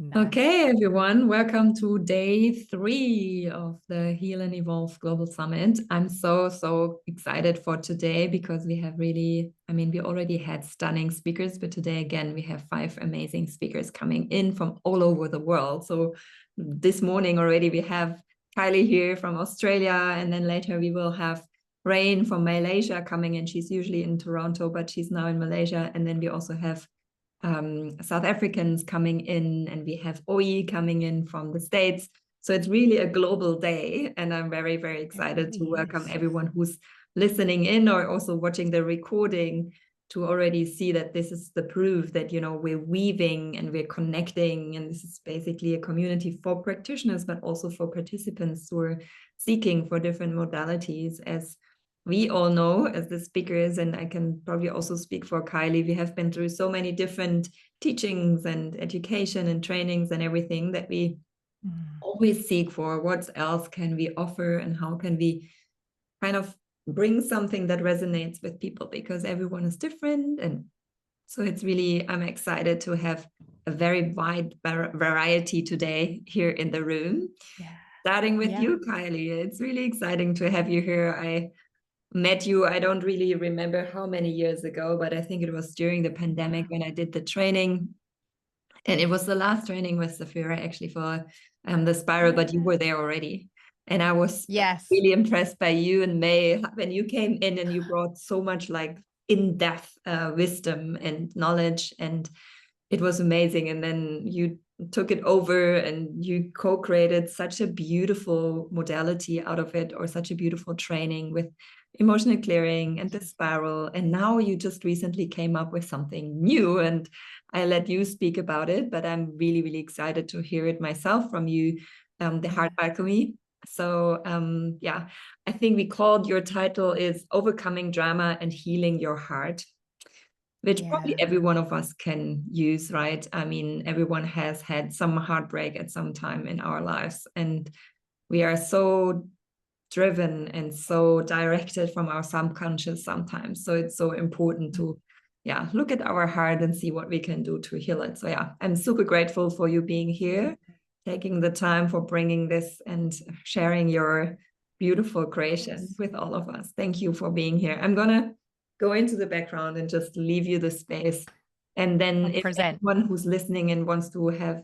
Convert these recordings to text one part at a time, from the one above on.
Nice. Okay, everyone, welcome to day 3 of the Heal and Evolve Global Summit. I'm so excited for today because we have we already had stunning speakers, but today again, we have 5 amazing speakers coming in from all over the world. So this morning already we have Kylie here from Australia, and then later we will have Rain from Malaysia coming in. She's usually in Toronto, but she's now in Malaysia. And then we also have South Africans coming in, and we have Oyi coming in from the States. So it's really a global day, and I'm very excited to welcome everyone who's listening in or also watching the recording to already see that this is the proof that, you know, we're weaving and we're connecting, and this is basically a community for practitioners, but also for participants who are seeking for different modalities. As we all know as the speakers, and I can probably also speak for Kylie, we have been through so many different teachings and education and trainings and everything that we always seek for what else can we offer and how can we kind of bring something that resonates with people, because everyone is different. And so it's really, I'm excited to have a very wide variety today here in the room. Yeah. Starting with you, Kylie, it's really exciting to have you here. I met you, I don't really remember how many years ago, but I think it was during the pandemic when I did the training. And it was the last training with Safira actually for the spiral, but you were there already. And I was really impressed by you and May when you came in, and you brought so much like in-depth wisdom and knowledge, and it was amazing. And then you took it over and you co-created such a beautiful modality out of it, or such a beautiful training with emotional clearing and the spiral. And now you just recently came up with something new, and I let you speak about it, but I'm really excited to hear it myself from you, the Heart Alchemy. So yeah, I think we called your title is Overcoming Drama and Healing Your Heart, which probably every one of us can use, right? I mean, everyone has had some heartbreak at some time in our lives, and we are so driven and so directed from our subconscious sometimes. So it's so important to, look at our heart and see what we can do to heal it. So yeah, I'm super grateful for you being here, taking the time for bringing this and sharing your beautiful creation with all of us. Thank you for being here. I'm gonna go into the background and just leave you the space. And then if anyone who's listening and wants to have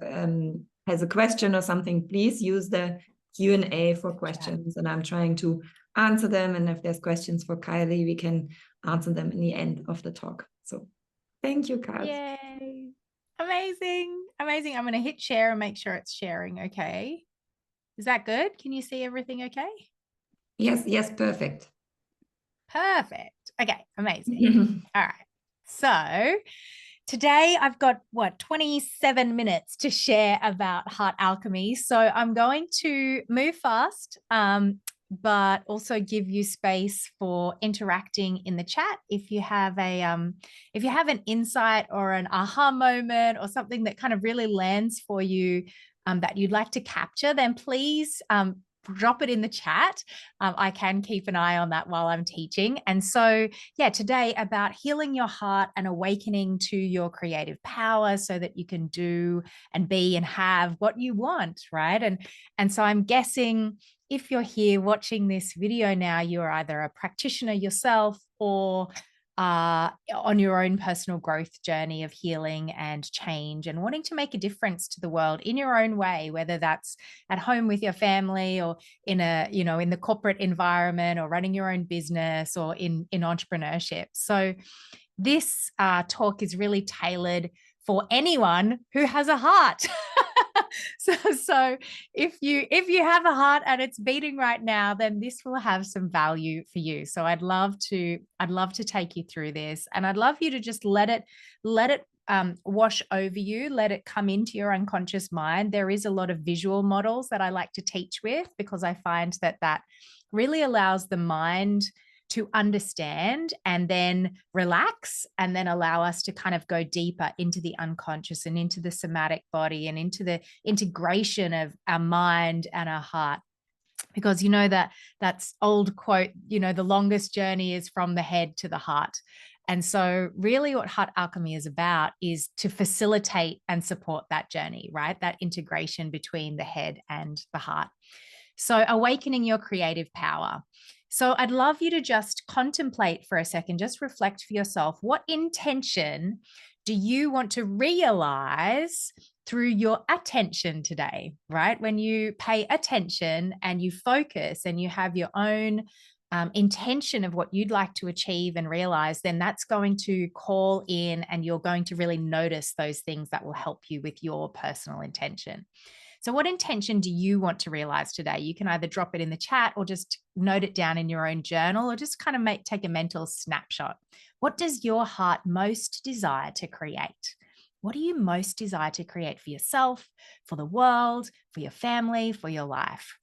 has a question or something, please use the Q&A for questions, and I'm trying to answer them. And if there's questions for Kylie, we can answer them in the end of the talk. So thank you, Kylie. Yay. Amazing. I'm going to hit share and make sure it's sharing. Okay. Is that good? Can you see everything okay? Yes, perfect. Perfect. Okay, amazing. All right. So today I've got 27 minutes to share about Heart Alchemy. So I'm going to move fast, but also give you space for interacting in the chat. If you have an insight or an aha moment or something that kind of really lands for you that you'd like to capture, then please drop it in the chat. I can keep an eye on that while I'm teaching. And so, today about healing your heart and awakening to your creative power so that you can do and be and have what you want, right? And so I'm guessing if you're here watching this video now, you're either a practitioner yourself or on your own personal growth journey of healing and change and wanting to make a difference to the world in your own way, whether that's at home with your family or in the corporate environment or running your own business or in entrepreneurship. So this talk is really tailored for anyone who has a heart. So if you have a heart and it's beating right now, then this will have some value for you. So I'd love to take you through this, and I'd love you to just let it wash over you, let it come into your unconscious mind. There is a lot of visual models that I like to teach with, because I find that really allows the mind to understand and then relax, and then allow us to kind of go deeper into the unconscious and into the somatic body and into the integration of our mind and our heart. Because that's old quote, the longest journey is from the head to the heart. And so really what Heart Alchemy is about is to facilitate and support that journey, right? That integration between the head and the heart. So awakening your creative power. So I'd love you to just contemplate for a second, just reflect for yourself, what intention do you want to realize through your attention today, right? When you pay attention and you focus and you have your own intention of what you'd like to achieve and realize, then that's going to call in and you're going to really notice those things that will help you with your personal intention. So what intention do you want to realize today? You can either drop it in the chat or just note it down in your own journal, or just kind of take a mental snapshot. What does your heart most desire to create? What do you most desire to create for yourself, for the world, for your family, for your life?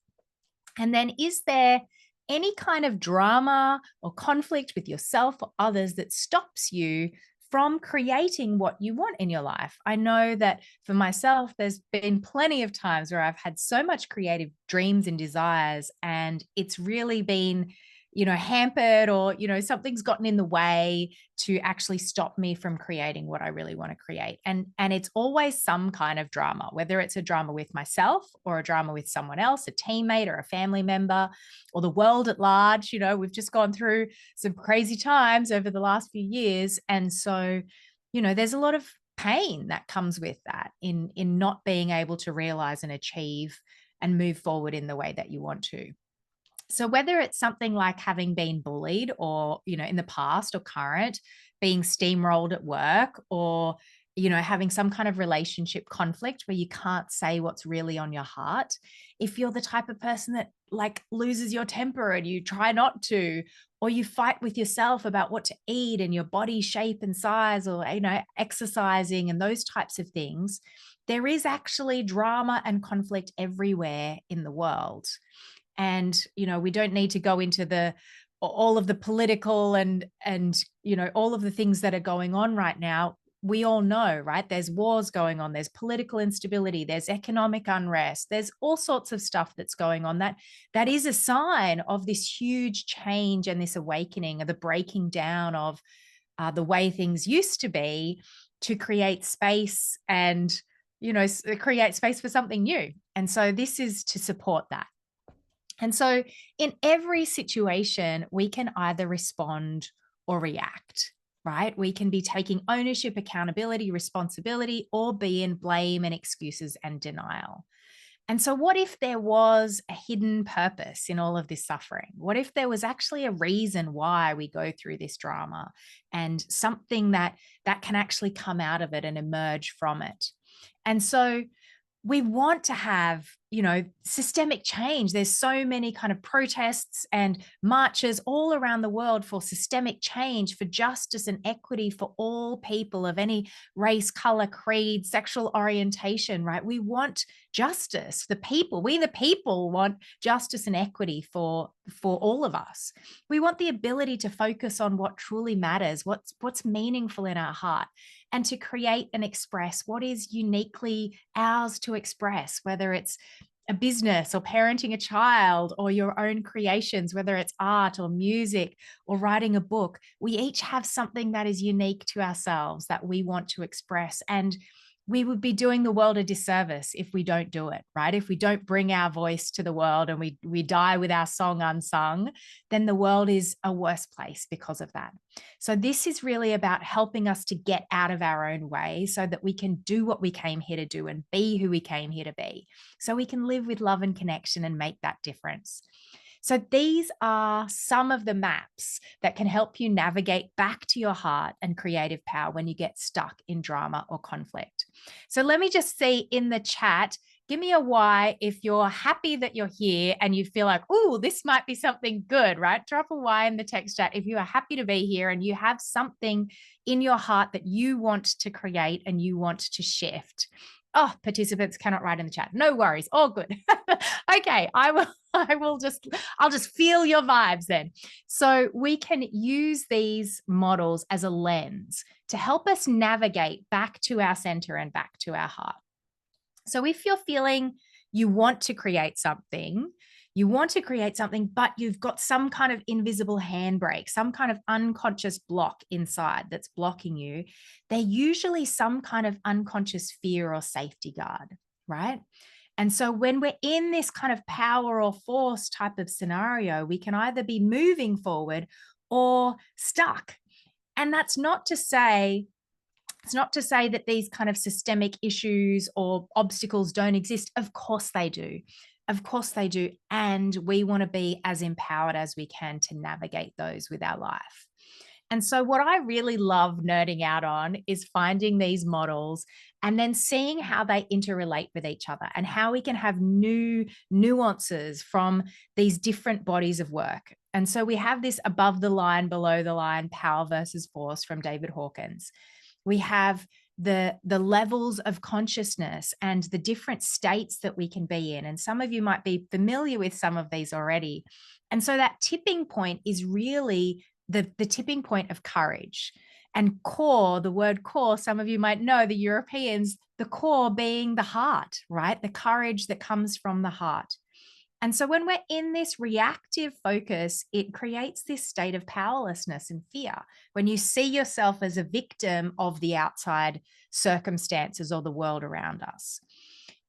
And then is there any kind of drama or conflict with yourself or others that stops you from creating what you want in your life? I know that for myself, there's been plenty of times where I've had so much creative dreams and desires, and it's really been, hampered, or, something's gotten in the way to actually stop me from creating what I really want to create. And it's always some kind of drama, whether it's a drama with myself or a drama with someone else, a teammate or a family member, or the world at large. We've just gone through some crazy times over the last few years. And so, there's a lot of pain that comes with that in not being able to realize and achieve and move forward in the way that you want to. So whether it's something like having been bullied, or, in the past or current, being steamrolled at work, or, having some kind of relationship conflict where you can't say what's really on your heart. If you're the type of person that loses your temper and you try not to, or you fight with yourself about what to eat and your body shape and size, or, exercising and those types of things, there is actually drama and conflict everywhere in the world. And, we don't need to go into all of the political and, all of the things that are going on right now. We all know, right? There's wars going on. There's political instability. There's economic unrest. There's all sorts of stuff that's going on that is a sign of this huge change and this awakening, of the breaking down of the way things used to be, to create space and, create space for something new. And so this is to support that. And so in every situation, we can either respond or react, right? We can be taking ownership, accountability, responsibility, or be in blame and excuses and denial. And so what if there was a hidden purpose in all of this suffering? What if there was actually a reason why we go through this drama, and something that can actually come out of it and emerge from it? And so we want to have, systemic change. There's so many kind of protests and marches all around the world for systemic change, for justice and equity for all people of any race, color, creed, sexual orientation, right? We want justice. We the people want justice and equity for all of us. We want the ability to focus on what truly matters, what's meaningful in our heart, and to create and express what is uniquely ours to express, whether it's a business or parenting a child, or your own creations, whether it's art or music or writing a book. We each have something that is unique to ourselves that we want to express. And we would be doing the world a disservice if we don't do it, right? If we don't bring our voice to the world and we die with our song unsung, then the world is a worse place because of that. So this is really about helping us to get out of our own way so that we can do what we came here to do and be who we came here to be, so we can live with love and connection and make that difference. So these are some of the maps that can help you navigate back to your heart and creative power when you get stuck in drama or conflict. So let me just see in the chat, give me a Y if you're happy that you're here and you feel like, oh, this might be something good, right? Drop a Y in the text chat if you are happy to be here and you have something in your heart that you want to create and you want to shift. Oh, participants cannot write in the chat. No worries. All good. Okay. I'll just feel your vibes then. So we can use these models as a lens to help us navigate back to our center and back to our heart. So if you're feeling you want to create something, You want to create something, but you've got some kind of invisible handbrake, some kind of unconscious block inside that's blocking you. They're usually some kind of unconscious fear or safety guard, right? And so when we're in this kind of power or force type of scenario, we can either be moving forward or stuck. And that's not to say, it's not to say that these kind of systemic issues or obstacles don't exist. Of course they do. Of course they do. And we want to be as empowered as we can to navigate those with our life. And so what I really love nerding out on is finding these models and then seeing how they interrelate with each other and how we can have new nuances from these different bodies of work. And so we have this above the line, below the line, power versus force from David Hawkins. We have the levels of consciousness and the different states that we can be in. And some of you might be familiar with some of these already. And so that tipping point is really the tipping point of courage. And core, the word core, some of you might know, the Europeans, the core being the heart, right? The courage that comes from the heart. And so when we're in this reactive focus, it creates this state of powerlessness and fear. When you see yourself as a victim of the outside circumstances or the world around us.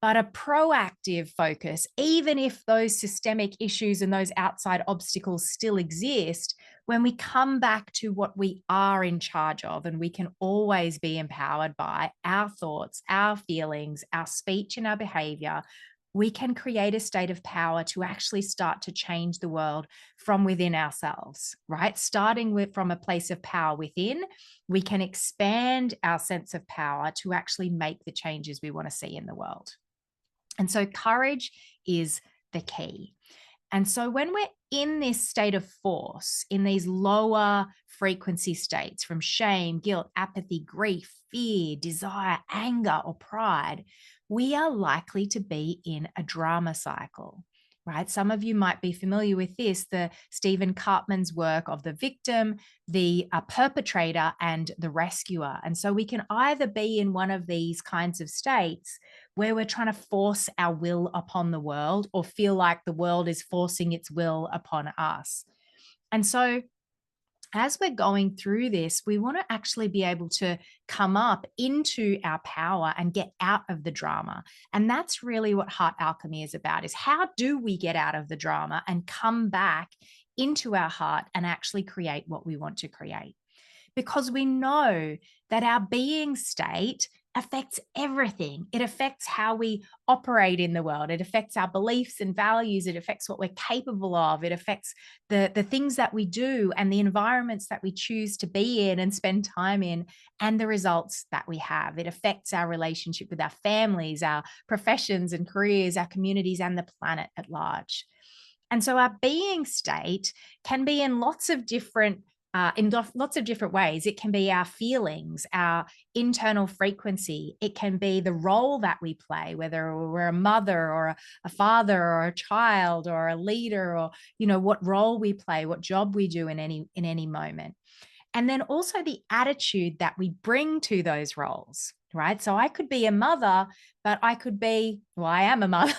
But a proactive focus, even if those systemic issues and those outside obstacles still exist, when we come back to what we are in charge of, and we can always be empowered by our thoughts, our feelings, our speech and our behavior, we can create a state of power to actually start to change the world from within ourselves, right? Starting from a place of power within, we can expand our sense of power to actually make the changes we want to see in the world. And so courage is the key. And so when we're in this state of force, in these lower frequency states from shame, guilt, apathy, grief, fear, desire, anger, or pride, we are likely to be in a drama cycle, right? Some of you might be familiar with this, the Stephen Karpman's work of the victim, the perpetrator, and the rescuer. And so we can either be in one of these kinds of states where we're trying to force our will upon the world or feel like the world is forcing its will upon us. And so as we're going through this, we want to actually be able to come up into our power and get out of the drama. And that's really what Heart Alchemy is about, is how do we get out of the drama and come back into our heart and actually create what we want to create? Because we know that our being state affects everything. It affects how we operate in the world. It affects our beliefs and values. It affects what we're capable of. It affects the things that we do and the environments that we choose to be in and spend time in and the results that we have. It affects our relationship with our families, our professions and careers, our communities, and the planet at large. And so our being state can be in lots of different ways. It can be our feelings, our internal frequency. It can be the role that we play, whether we're a mother or a father or a child or a leader, or, you know, what role we play, what job we do in any moment. And then also the attitude that we bring to those roles, right? So I could be a mother, but I could be, well, I am a mother.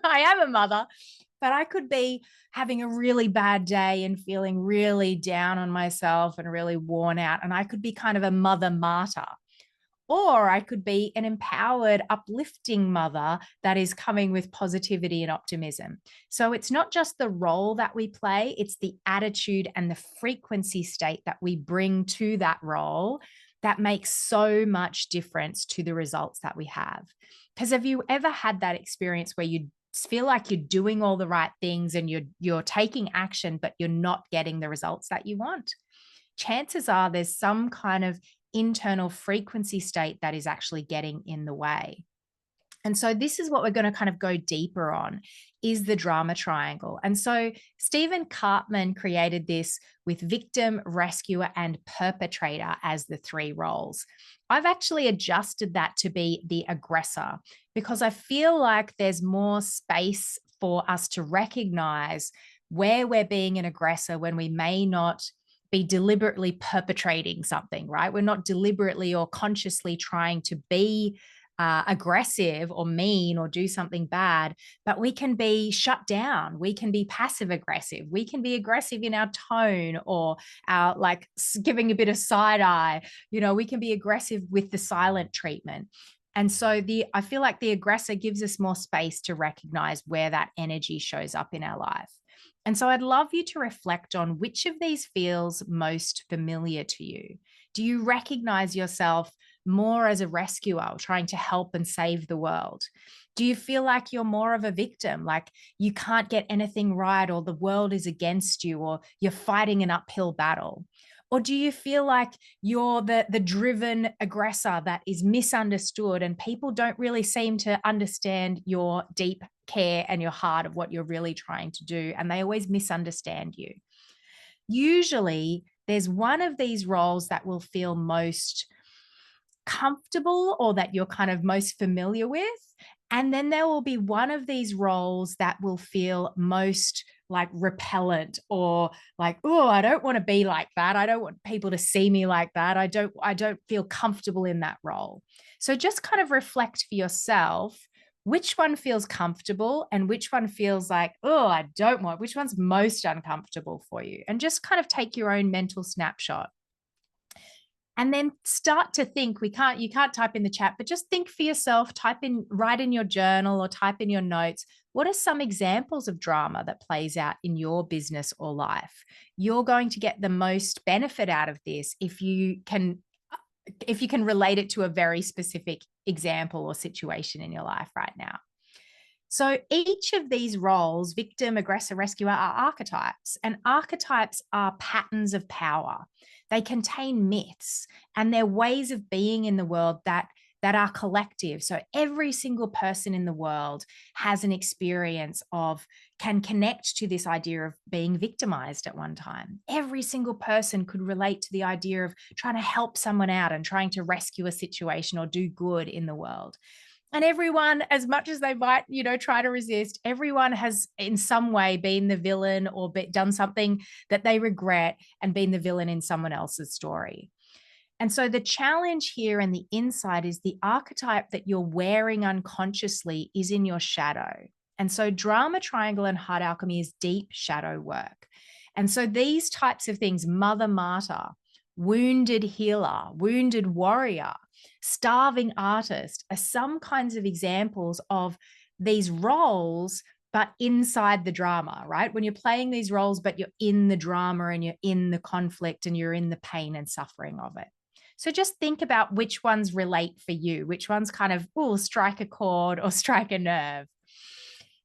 I am a mother, but I could be having a really bad day and feeling really down on myself and really worn out. And I could be kind of a mother martyr. Or I could be an empowered, uplifting mother that is coming with positivity and optimism. So it's not just the role that we play, it's the attitude and the frequency state that we bring to that role that makes so much difference to the results that we have. Because have you ever had that experience where you feel like you're doing all the right things and you're taking action, but you're not getting the results that you want? Chances are there's some kind of internal frequency state that is actually getting in the way. And so this is what we're going to kind of go deeper on, is the drama triangle. And so Stephen Karpman created this with victim, rescuer, and perpetrator as the three roles. I've actually adjusted that to be the aggressor because I feel like there's more space for us to recognize where we're being an aggressor when we may not be deliberately perpetrating something, right? We're not deliberately or consciously trying to be aggressive or mean or do something bad, but we can be shut down. We can be passive aggressive. We can be aggressive in our tone or our like giving a bit of side eye. You know, we can be aggressive with the silent treatment. And so I feel like the aggressor gives us more space to recognize where that energy shows up in our life. And so I'd love you to reflect on which of these feels most familiar to you. Do you recognize yourself more as a rescuer, trying to help and save the world? Do you feel like you're more of a victim, like you can't get anything right, or the world is against you, or you're fighting an uphill battle? Or do you feel like you're the driven aggressor that is misunderstood and people don't really seem to understand your deep care and your heart of what you're really trying to do, and they always misunderstand you? Usually, there's one of these roles that will feel most comfortable or that you're kind of most familiar with. And then there will be one of these roles that will feel most like repellent or like, oh, I don't want to be like that. I don't want people to see me like that. I don't feel comfortable in that role. So just kind of reflect for yourself which one feels comfortable and which one feels like, oh, I don't want, which one's most uncomfortable for you. And just kind of take your own mental snapshot. And then start to think, you can't type in the chat, but just think for yourself, write in your journal or type in your notes. What are some examples of drama that plays out in your business or life? You're going to get the most benefit out of this if you can relate it to a very specific example or situation in your life right now. So each of these roles, victim, aggressor, rescuer, are archetypes, and archetypes are patterns of power. They contain myths and they're ways of being in the world that are collective. So every single person in the world has an experience can connect to this idea of being victimized at one time. Every single person could relate to the idea of trying to help someone out and trying to rescue a situation or do good in the world. And everyone, as much as they might, try to resist, everyone has in some way been the villain or done something that they regret and been the villain in someone else's story. And so the challenge here and the insight is the archetype that you're wearing unconsciously is in your shadow. And so drama triangle and heart alchemy is deep shadow work. And so these types of things, mother martyr, wounded healer, wounded warrior, starving artist, are some kinds of examples of these roles, but inside the drama, right? When you're playing these roles, but you're in the drama and you're in the conflict and you're in the pain and suffering of it. So just think about which ones relate for you, which ones kind of strike a chord or strike a nerve.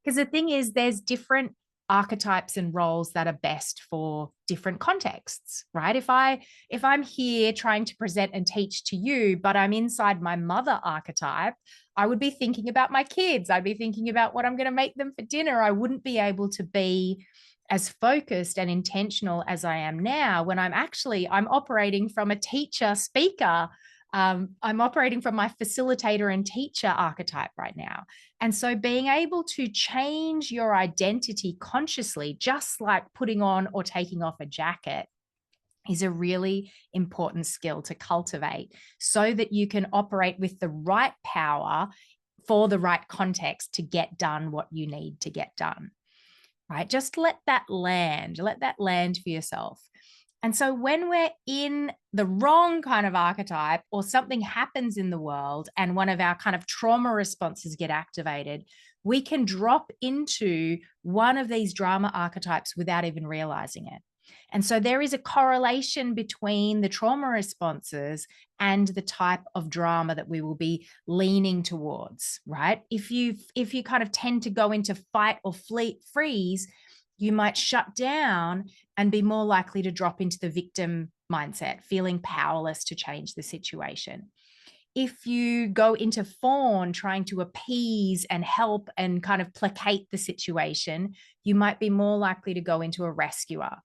Because the thing is, there's different archetypes and roles that are best for different contexts, right? If I'm here trying to present and teach to you, but I'm inside my mother archetype, I would be thinking about my kids. I'd be thinking about what I'm going to make them for dinner. I wouldn't be able to be as focused and intentional as I am now when I'm operating from a teacher speaker. I'm operating from my facilitator and teacher archetype right now. And so being able to change your identity consciously, just like putting on or taking off a jacket, is a really important skill to cultivate so that you can operate with the right power for the right context to get done what you need to get done, right? Just let that land for yourself. And so when we're in the wrong kind of archetype or something happens in the world and one of our kind of trauma responses get activated, we can drop into one of these drama archetypes without even realizing it. And so there is a correlation between the trauma responses and the type of drama that we will be leaning towards, right? If you kind of tend to go into fight or freeze, you might shut down and be more likely to drop into the victim mindset, feeling powerless to change the situation. If you go into fawn, trying to appease and help and kind of placate the situation, you might be more likely to go into a rescuer.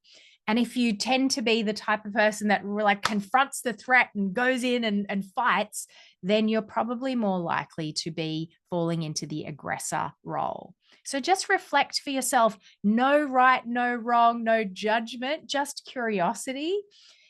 And if you tend to be the type of person that like confronts the threat and goes in and fights, then you're probably more likely to be falling into the aggressor role. So just reflect for yourself. No right, no wrong, no judgment, just curiosity.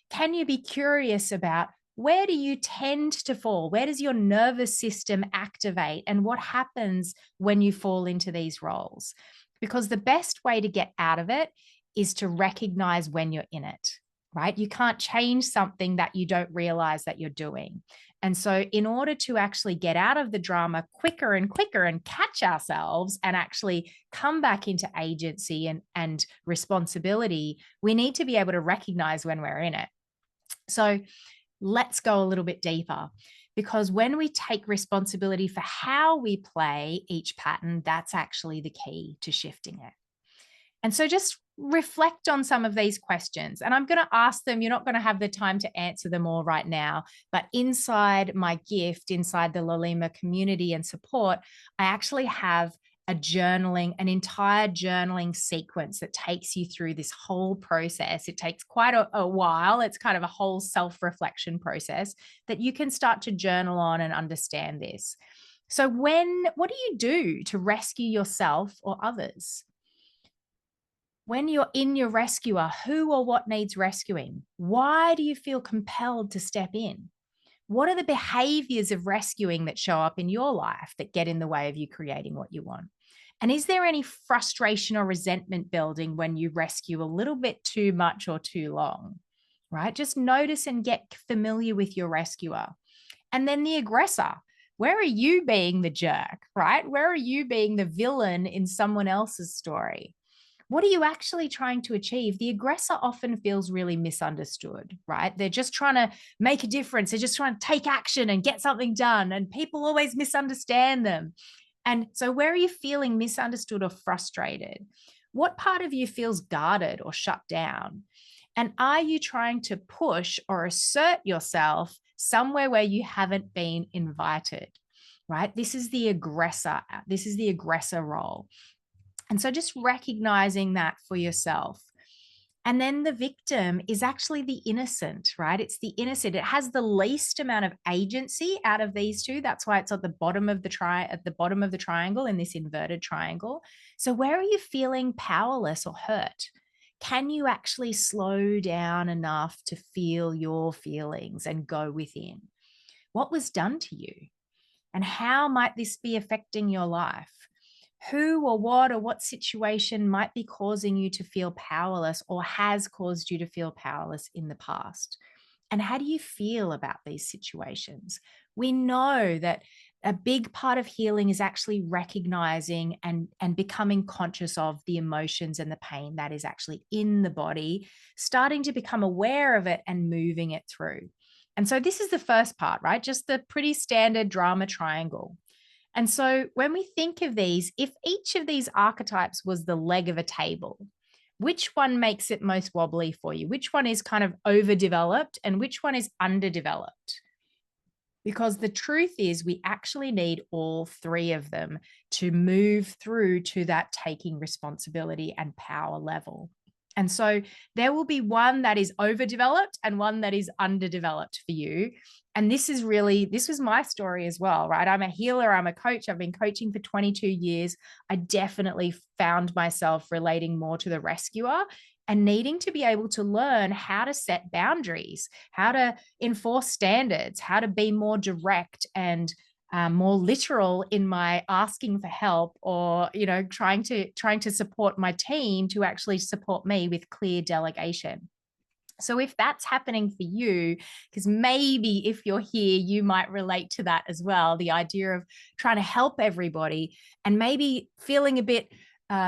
Can you be curious about where do you tend to fall? Where does your nervous system activate? And what happens when you fall into these roles? Because the best way to get out of it is to recognize when you're in it, right? You can't change something that you don't realize that you're doing. And so in order to actually get out of the drama quicker and quicker and catch ourselves and actually come back into agency and responsibility, we need to be able to recognize when we're in it. So let's go a little bit deeper, because when we take responsibility for how we play each pattern, that's actually the key to shifting it. And so just reflect on some of these questions. And I'm going to ask them. You're not going to have the time to answer them all right now. But inside my gift, inside the Lolima community and support, I actually have an entire journaling sequence that takes you through this whole process. It takes quite a while. It's kind of a whole self-reflection process that you can start to journal on and understand this. So what do you do to rescue yourself or others? When you're in your rescuer, who or what needs rescuing? Why do you feel compelled to step in? What are the behaviors of rescuing that show up in your life that get in the way of you creating what you want? And is there any frustration or resentment building when you rescue a little bit too much or too long, right? Just notice and get familiar with your rescuer. And then the aggressor. Where are you being the jerk, right? Where are you being the villain in someone else's story? What are you actually trying to achieve? The aggressor often feels really misunderstood, right? They're just trying to make a difference. They're just trying to take action and get something done. And people always misunderstand them. And so where are you feeling misunderstood or frustrated? What part of you feels guarded or shut down? And are you trying to push or assert yourself somewhere where you haven't been invited, right? This is the aggressor. This is the aggressor role. And so just recognizing that for yourself. And then the victim is actually the innocent, right? It's the innocent. It has the least amount of agency out of these two. That's why it's at the bottom of the triangle in this inverted triangle. So where are you feeling powerless or hurt? Can you actually slow down enough to feel your feelings and go within? What was done to you? And how might this be affecting your life? Who or what situation might be causing you to feel powerless or has caused you to feel powerless in the past? And how do you feel about these situations? We know that a big part of healing is actually recognizing and becoming conscious of the emotions and the pain that is actually in the body, starting to become aware of it and moving it through. And so this is the first part, right? Just the pretty standard drama triangle. And so when we think of these, if each of these archetypes was the leg of a table, which one makes it most wobbly for you? Which one is kind of overdeveloped and which one is underdeveloped? Because the truth is we actually need all three of them to move through to that taking responsibility and power level. And so there will be one that is overdeveloped and one that is underdeveloped for you. And this was my story as well, right? I'm a healer, I'm a coach. I've been coaching for 22 years. I definitely found myself relating more to the rescuer and needing to be able to learn how to set boundaries, how to enforce standards, how to be more direct and more literal in my asking for help, or trying to support my team to actually support me with clear delegation. So if that's happening for you, because maybe if you're here, you might relate to that as well, the idea of trying to help everybody and maybe feeling a bit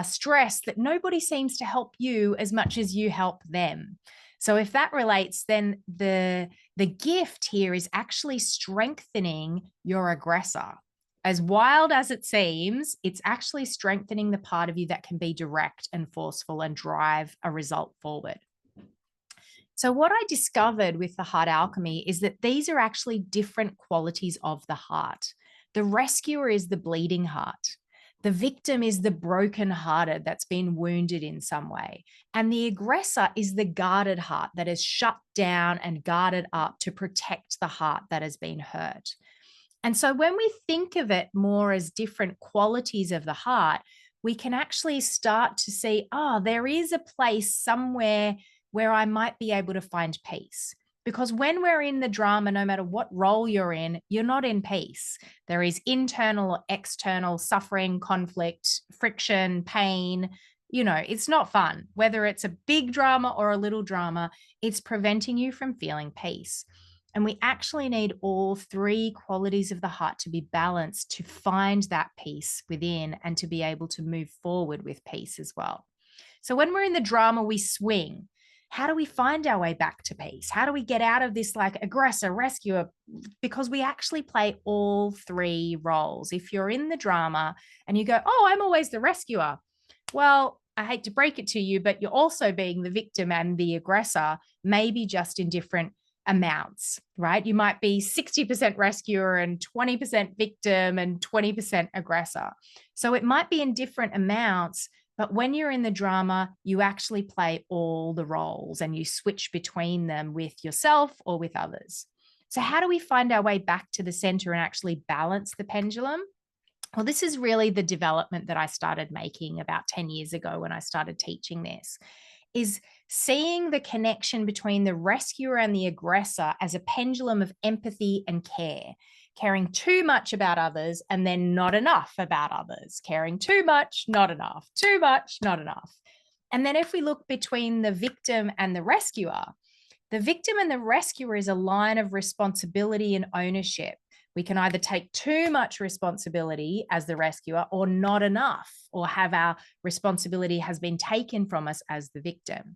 stressed that nobody seems to help you as much as you help them. So if that relates, then the gift here is actually strengthening your aggressor. As wild as it seems, it's actually strengthening the part of you that can be direct and forceful and drive a result forward. So what I discovered with the heart alchemy is that these are actually different qualities of the heart. The rescuer is the bleeding heart. The victim is the broken-hearted that's been wounded in some way. And the aggressor is the guarded heart that is shut down and guarded up to protect the heart that has been hurt. And so when we think of it more as different qualities of the heart, we can actually start to see, there is a place somewhere where I might be able to find peace. Because when we're in the drama, no matter what role you're not in peace. There is internal or external suffering, conflict, friction, pain. It's not fun. Whether it's a big drama or a little drama, it's preventing you from feeling peace. And we actually need all three qualities of the heart to be balanced to find that peace within and to be able to move forward with peace as well. So when we're in the drama, we swing. How do we find our way back to peace? How do we get out of this like aggressor, rescuer? Because we actually play all three roles. If you're in the drama and you go, oh, I'm always the rescuer. Well, I hate to break it to you, but you're also being the victim and the aggressor, maybe just in different amounts, right? You might be 60% rescuer and 20% victim and 20% aggressor. So it might be in different amounts, but when you're in the drama, you actually play all the roles and you switch between them with yourself or with others. So how do we find our way back to the center and actually balance the pendulum? Well, this is really the development that I started making about 10 years ago when I started teaching this, is seeing the connection between the rescuer and the aggressor as a pendulum of empathy and care, caring too much about others and then not enough about others, caring too much, not enough, too much, not enough. And then if we look between the victim and the rescuer and the rescuer is a line of responsibility and ownership. We can either take too much responsibility as the rescuer or not enough, or have our responsibility has been taken from us as the victim.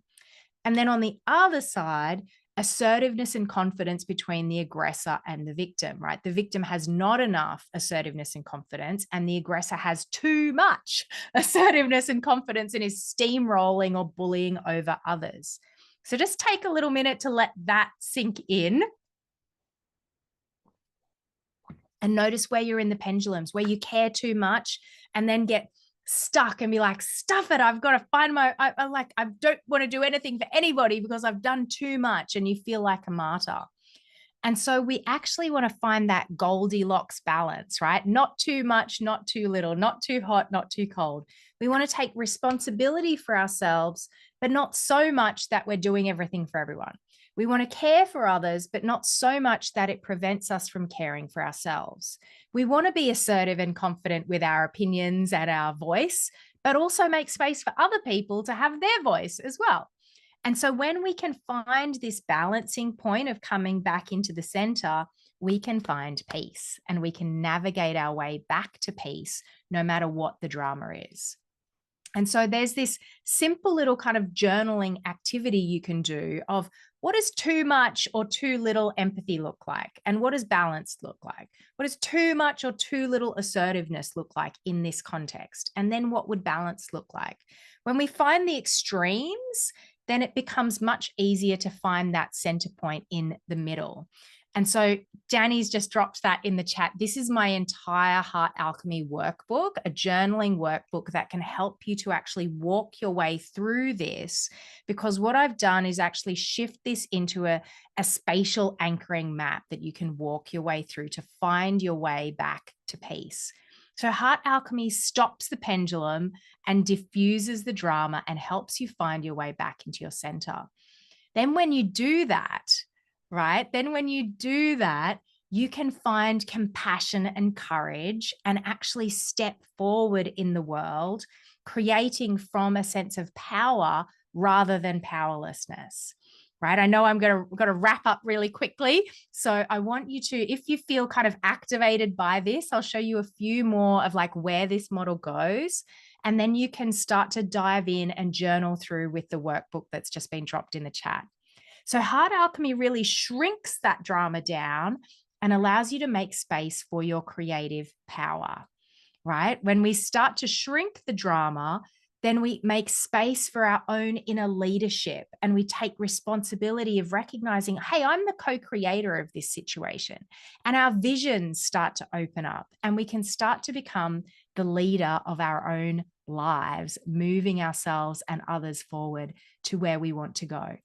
And then on the other side, assertiveness and confidence between the aggressor and the victim, right? The victim has not enough assertiveness and confidence, and the aggressor has too much assertiveness and confidence and is steamrolling or bullying over others. So just take a little minute to let that sink in. And notice where you're in the pendulums, where you care too much and then get stuck and be like, stuff it. I've got to find I don't want to do anything for anybody because I've done too much, and you feel like a martyr. And so we actually want to find that Goldilocks balance, right? Not too much, not too little, not too hot, not too cold. We want to take responsibility for ourselves, but not so much that we're doing everything for everyone. We want to care for others, but not so much that it prevents us from caring for ourselves. We want to be assertive and confident with our opinions and our voice, but also make space for other people to have their voice as well. And so when we can find this balancing point of coming back into the center, we can find peace and we can navigate our way back to peace no matter what the drama is. And so there's this simple little kind of journaling activity you can do of what does too much or too little empathy look like? And what does balance look like? What does too much or too little assertiveness look like in this context? And then what would balance look like? When we find the extremes, then it becomes much easier to find that center point in the middle. And so Danny's just dropped that in the chat. This is my entire Heart Alchemy workbook, a journaling workbook that can help you to actually walk your way through this, because what I've done is actually shift this into a spatial anchoring map that you can walk your way through to find your way back to peace. So Heart Alchemy stops the pendulum and diffuses the drama and helps you find your way back into your center. Then when you do that, right? Then when you do that, you can find compassion and courage and actually step forward in the world, creating from a sense of power rather than powerlessness, right? I know I'm going to wrap up really quickly. So I want you to, if you feel kind of activated by this, I'll show you a few more of like where this model goes. And then you can start to dive in and journal through with the workbook that's just been dropped in the chat. So Heart Alchemy really shrinks that drama down and allows you to make space for your creative power, right? When we start to shrink the drama, then we make space for our own inner leadership and we take responsibility of recognizing, hey, I'm the co-creator of this situation. And our visions start to open up and we can start to become the leader of our own lives, moving ourselves and others forward to where we want to go.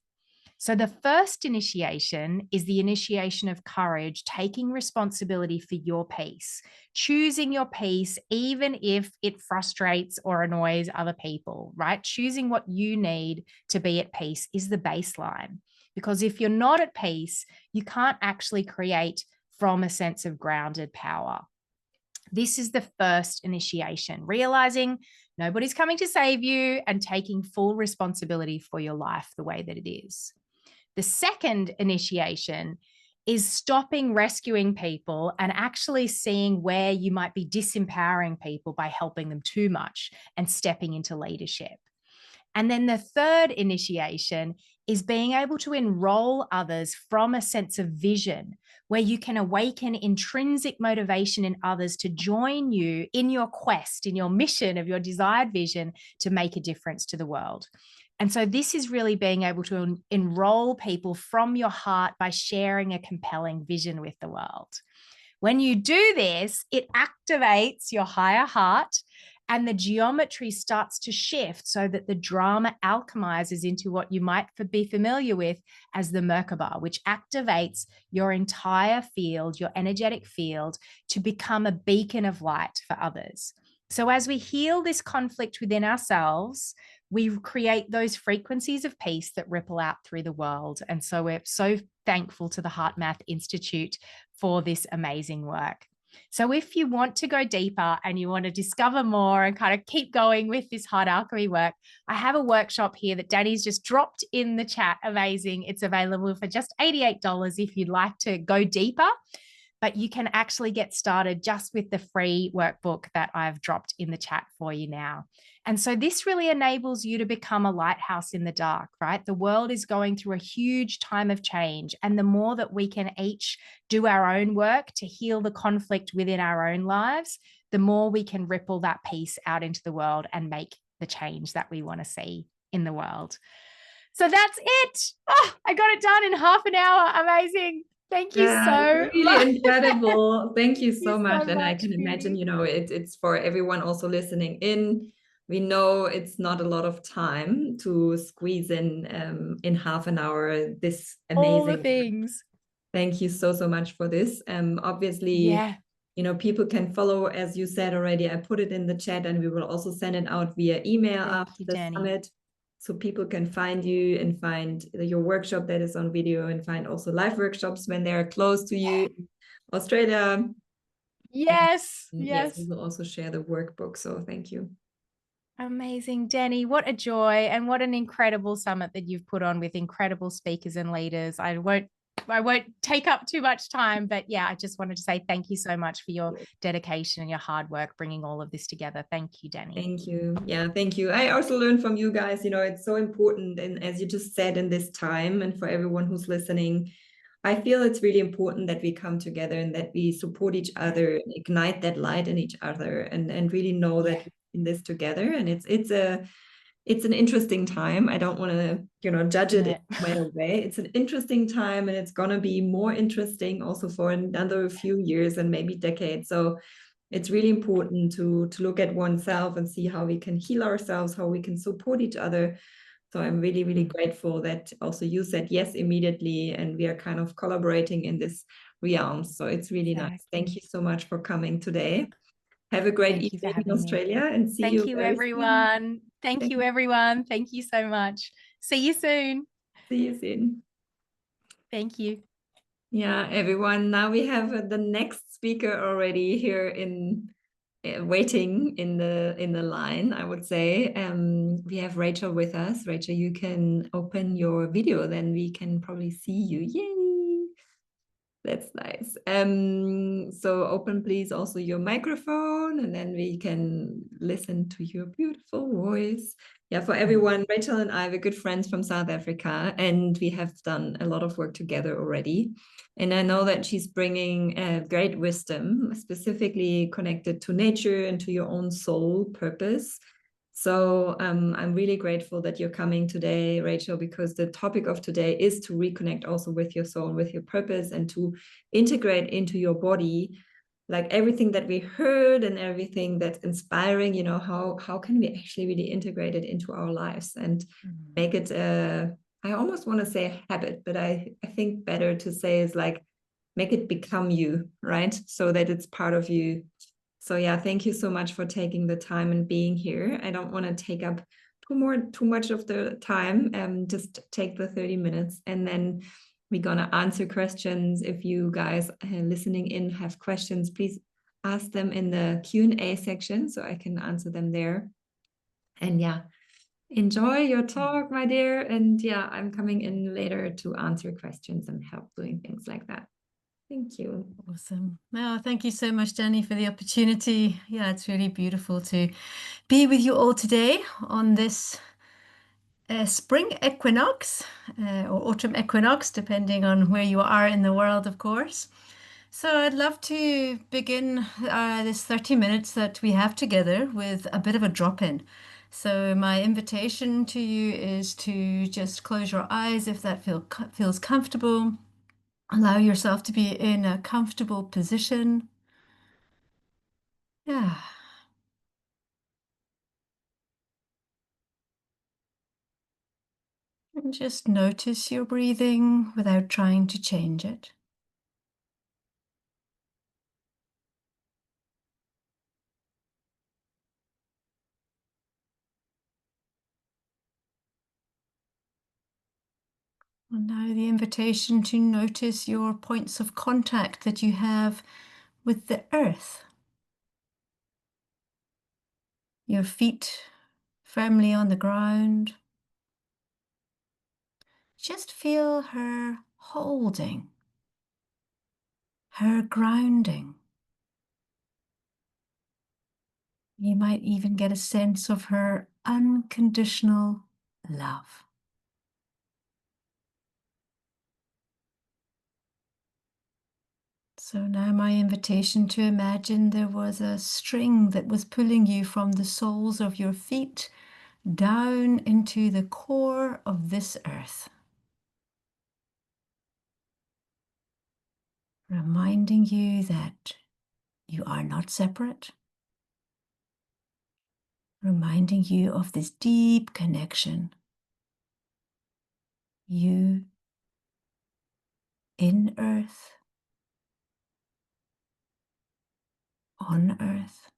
So the first initiation is the initiation of courage, taking responsibility for your peace, choosing your peace, even if it frustrates or annoys other people, right? Choosing what you need to be at peace is the baseline. Because if you're not at peace, you can't actually create from a sense of grounded power. This is the first initiation, realizing nobody's coming to save you and taking full responsibility for your life the way that it is. The second initiation is stopping rescuing people and actually seeing where you might be disempowering people by helping them too much and stepping into leadership. And then the third initiation is being able to enroll others from a sense of vision, where you can awaken intrinsic motivation in others to join you in your quest, in your mission of your desired vision to make a difference to the world. And so this is really being able to enroll people from your heart by sharing a compelling vision with the world. When you do this, it activates your higher heart and the geometry starts to shift so that the drama alchemizes into what you might be familiar with as the Merkaba, which activates your entire field, your energetic field, to become a beacon of light for others. So as we heal this conflict within ourselves, we create those frequencies of peace that ripple out through the world. And so we're so thankful to the Heart Math Institute for this amazing work. So if you want to go deeper and you want to discover more and kind of keep going with this heart alchemy work, I have a workshop here that Danny's just dropped in the chat. Amazing. It's available for just $88 if you'd like to go deeper. But you can actually get started just with the free workbook that I've dropped in the chat for you now. And so this really enables you to become a lighthouse in the dark, right? The world is going through a huge time of change. And the more that we can each do our own work to heal the conflict within our own lives, the more we can ripple that peace out into the world and make the change that we want to see in the world. So that's it. Oh, I got it done in half an hour. Amazing. Thank you so really much. incredible. Thank you so much. And I much, can imagine, it's for everyone also listening in. We know it's not a lot of time to squeeze in half an hour this amazing all the things. Thank you so much for this. Obviously, people can follow, as you said already. I put it in the chat, and we will also send it out via email after the summit, so people can find you and find your workshop that is on video, and find also live workshops when they are close to you, Australia. Yes. We will also share the workbook. So thank you. Amazing, Danny. What a joy and what an incredible summit that you've put on with incredible speakers and leaders. I won't take up too much time, but yeah, I just wanted to say thank you so much for your dedication and your hard work bringing all of this together. Thank you, Danny. Thank you. Yeah, thank you. I also learned from you guys, it's so important. And as you just said, in this time, and for everyone who's listening, I feel it's really important that we come together and that we support each other and ignite that light in each other, and really know that we're in this together. And it's an interesting time. I don't want to, judge it right away. It's an interesting time, and it's going to be more interesting also for another few years and maybe decades. So it's really important to look at oneself and see how we can heal ourselves, how we can support each other. So I'm really, really grateful that also you said yes immediately, and we are kind of collaborating in this realm. So it's really nice. Thank you so much for coming today. Have a great evening in Australia, and see you. Thank you, everyone. Thank you, everyone. Thank you so much. See you soon. See you soon. Thank you. Yeah, everyone. Now we have the next speaker already here waiting in the line, I would say. We have Rachael with us. Rachael, you can open your video, then we can probably see you. Yay! That's nice. So open please also your microphone, and then we can listen to your beautiful voice. Yeah, for everyone, Rachael and I are good friends from South Africa, and we have done a lot of work together already. And I know that she's bringing great wisdom, specifically connected to nature and to your own soul purpose. So I'm really grateful that you're coming today, Rachael, because the topic of today is to reconnect also with your soul, with your purpose, and to integrate into your body, like everything that we heard and everything that's inspiring, how can we actually really integrate it into our lives and make it I almost want to say a habit, but I think better to say is like, make it become you, right? So that it's part of you. So yeah, thank you so much for taking the time and being here. I don't want to take up too much of the time. Just take the 30 minutes, and then we're gonna answer questions. If you guys listening in have questions, please ask them in the Q&A section so I can answer them there. And yeah, enjoy your talk, my dear. And yeah, I'm coming in later to answer questions and help doing things like that. Thank you. Awesome. No, thank you so much, Danny, for the opportunity. Yeah, it's really beautiful to be with you all today on this spring equinox or autumn equinox, depending on where you are in the world, of course. So I'd love to begin this 30 minutes that we have together with a bit of a drop-in. So my invitation to you is to just close your eyes if that feels comfortable. Allow yourself to be in a comfortable position. Yeah. And just notice your breathing without trying to change it. And now the invitation to notice your points of contact that you have with the earth. Your feet firmly on the ground. Just feel her holding, her grounding. You might even get a sense of her unconditional love. So now my invitation to imagine there was a string that was pulling you from the soles of your feet down into the core of this earth. Reminding you that you are not separate. Reminding you of this deep connection. You in earth, on earth.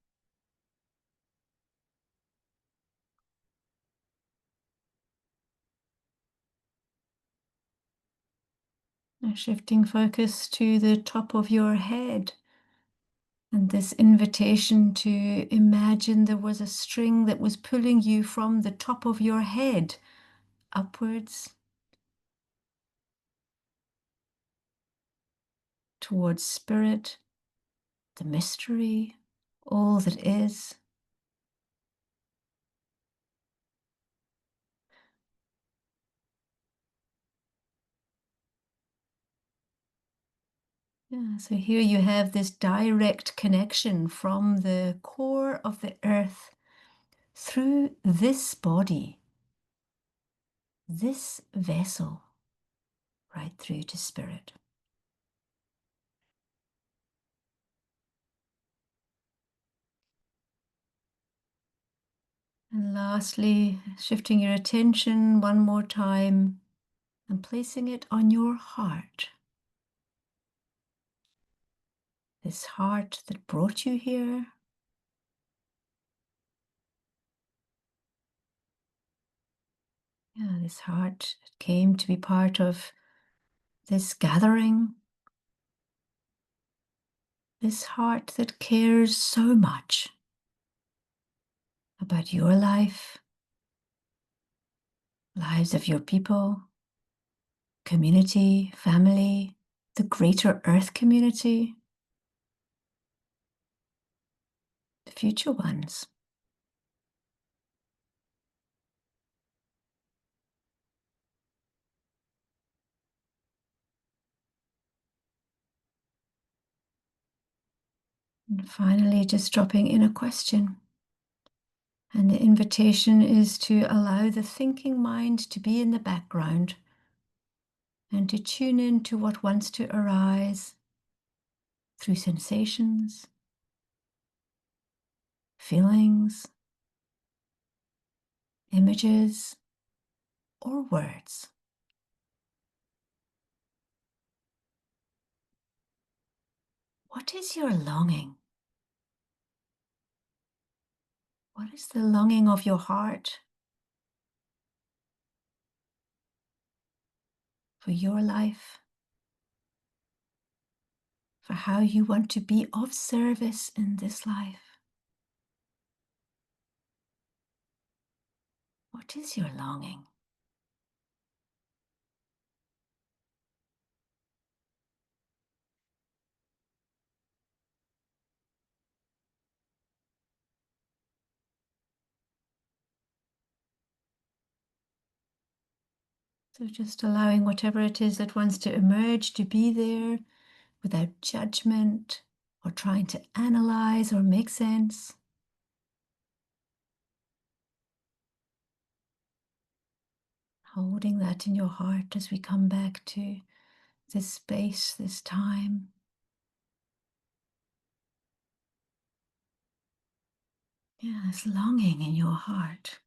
Now shifting focus to the top of your head. And this invitation to imagine there was a string that was pulling you from the top of your head upwards towards spirit, the mystery, all that is. Yeah, so here you have this direct connection from the core of the earth through this body, this vessel, right through to spirit. And lastly, shifting your attention one more time and placing it on your heart. This heart that brought you here. Yeah, this heart that came to be part of this gathering. This heart that cares so much about your life, lives of your people, community, family, the greater earth community, the future ones. And finally, just dropping in a question. And the invitation is to allow the thinking mind to be in the background and to tune in to what wants to arise through sensations, feelings, images, or words. What is your longing? What is the longing of your heart for your life, for how you want to be of service in this life. What is your longing? So just allowing whatever it is that wants to emerge to be there without judgment or trying to analyze or make sense. Holding that in your heart as we come back to this space, this time. Yeah, this longing in your heart.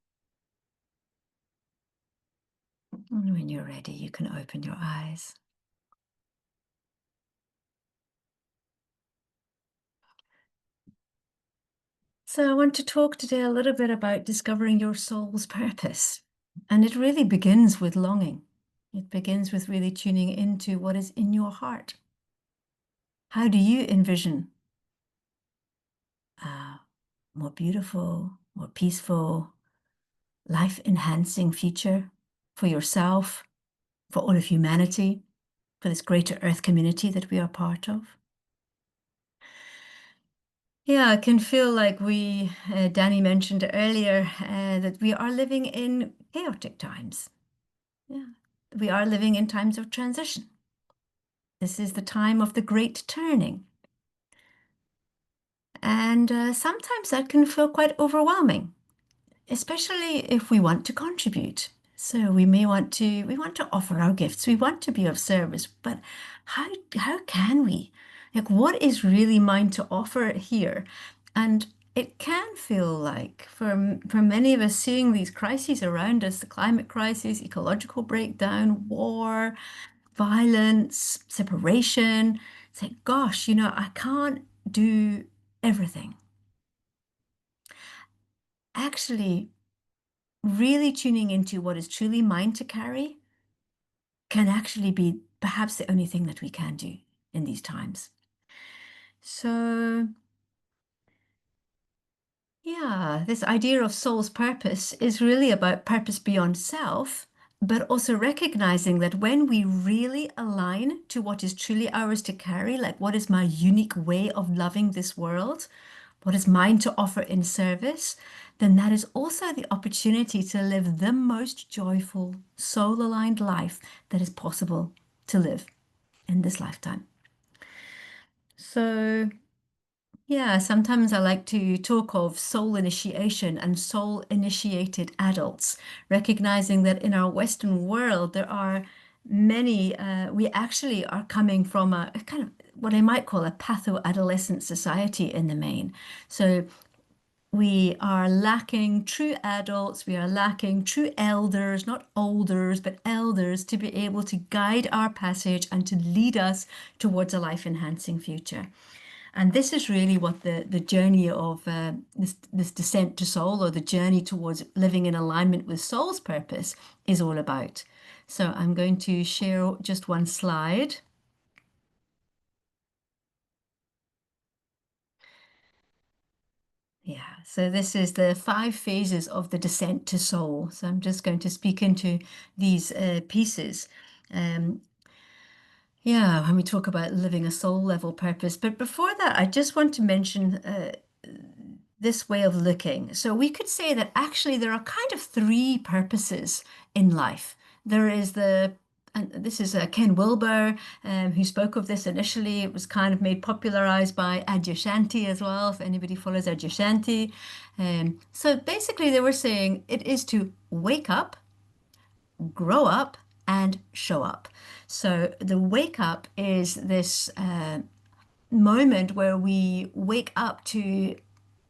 And when you're ready, you can open your eyes. So I want to talk today a little bit about discovering your soul's purpose. And it really begins with longing. It begins with really tuning into what is in your heart. How do you envision a more beautiful, more peaceful, life-enhancing future for yourself, for all of humanity, for this greater earth community that we are part of? Yeah, I can feel like Danny mentioned earlier, that we are living in chaotic times. Yeah, we are living in times of transition. This is the time of the great turning. And sometimes that can feel quite overwhelming, especially if we want to contribute. So we want to offer our gifts. We want to be of service, but how can we? Like, what is really mine to offer here? And it can feel like for many of us, seeing these crises around us, the climate crisis, ecological breakdown, war, violence, separation, it's like, gosh, I can't do everything. Actually, really tuning into what is truly mine to carry can actually be perhaps the only thing that we can do in these times. So yeah, this idea of soul's purpose is really about purpose beyond self, but also recognizing that when we really align to what is truly ours to carry, like what is my unique way of loving this world, what is mine to offer in service, then that is also the opportunity to live the most joyful, soul-aligned life that is possible to live in this lifetime. So yeah, sometimes I like to talk of soul initiation and soul-initiated adults, recognizing that in our Western world, there are many, we actually are coming from a kind of what I might call a patho-adolescent society in the main. So we are lacking true adults, we are lacking true elders, not olders, but elders, to be able to guide our passage and to lead us towards a life-enhancing future. And this is really what the journey of this descent to soul, or the journey towards living in alignment with soul's purpose, is all about. So I'm going to share just one slide. Yeah, so this is the 5 phases of the descent to soul. So I'm just going to speak into these pieces. Yeah, when we talk about living a soul level purpose. But before that, I just want to mention this way of looking. So we could say that actually there are kind of 3 purposes in life. There is and this is Ken Wilber, who spoke of this initially. It was kind of made popularized by Adyashanti as well, if anybody follows Adyashanti. So basically they were saying it is to wake up, grow up, and show up. So the wake up is this moment where we wake up to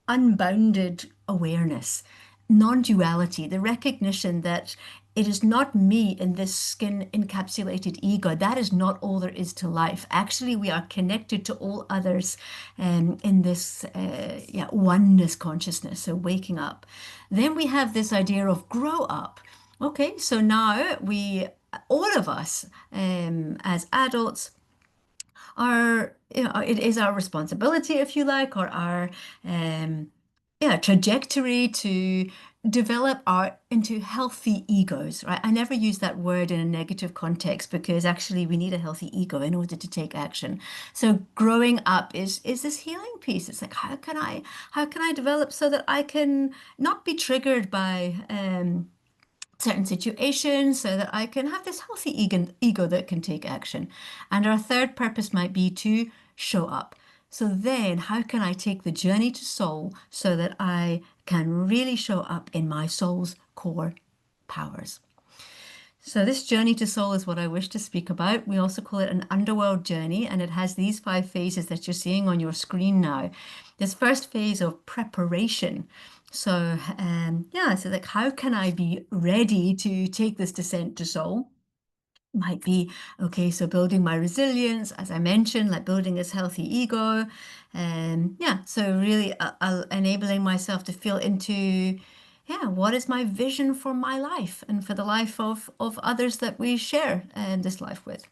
unbounded awareness, non-duality, the recognition that it is not me in this skin encapsulated ego. That is not all there is to life. Actually, we are connected to all others in this oneness consciousness, so waking up. Then we have this idea of grow up. Okay, so now we all of us as adults are, it is our responsibility, if you like, or our trajectory to develop into healthy egos, right? I never use that word in a negative context because actually we need a healthy ego in order to take action. So growing up is this healing piece. It's like, how can I develop so that I can not be triggered by certain situations, so that I can have this healthy ego that can take action. And our third purpose might be to show up. So then how can I take the journey to soul so that I can really show up in my soul's core powers? So this journey to soul is what I wish to speak about. We also call it an underworld journey, and it has these 5 phases that you're seeing on your screen now. This first phase of preparation. So so like, how can I be ready to take this descent to soul? Might be, okay, so building my resilience, as I mentioned, like building this healthy ego. So really enabling myself to feel into, what is my vision for my life and for the life of others that we share this life with.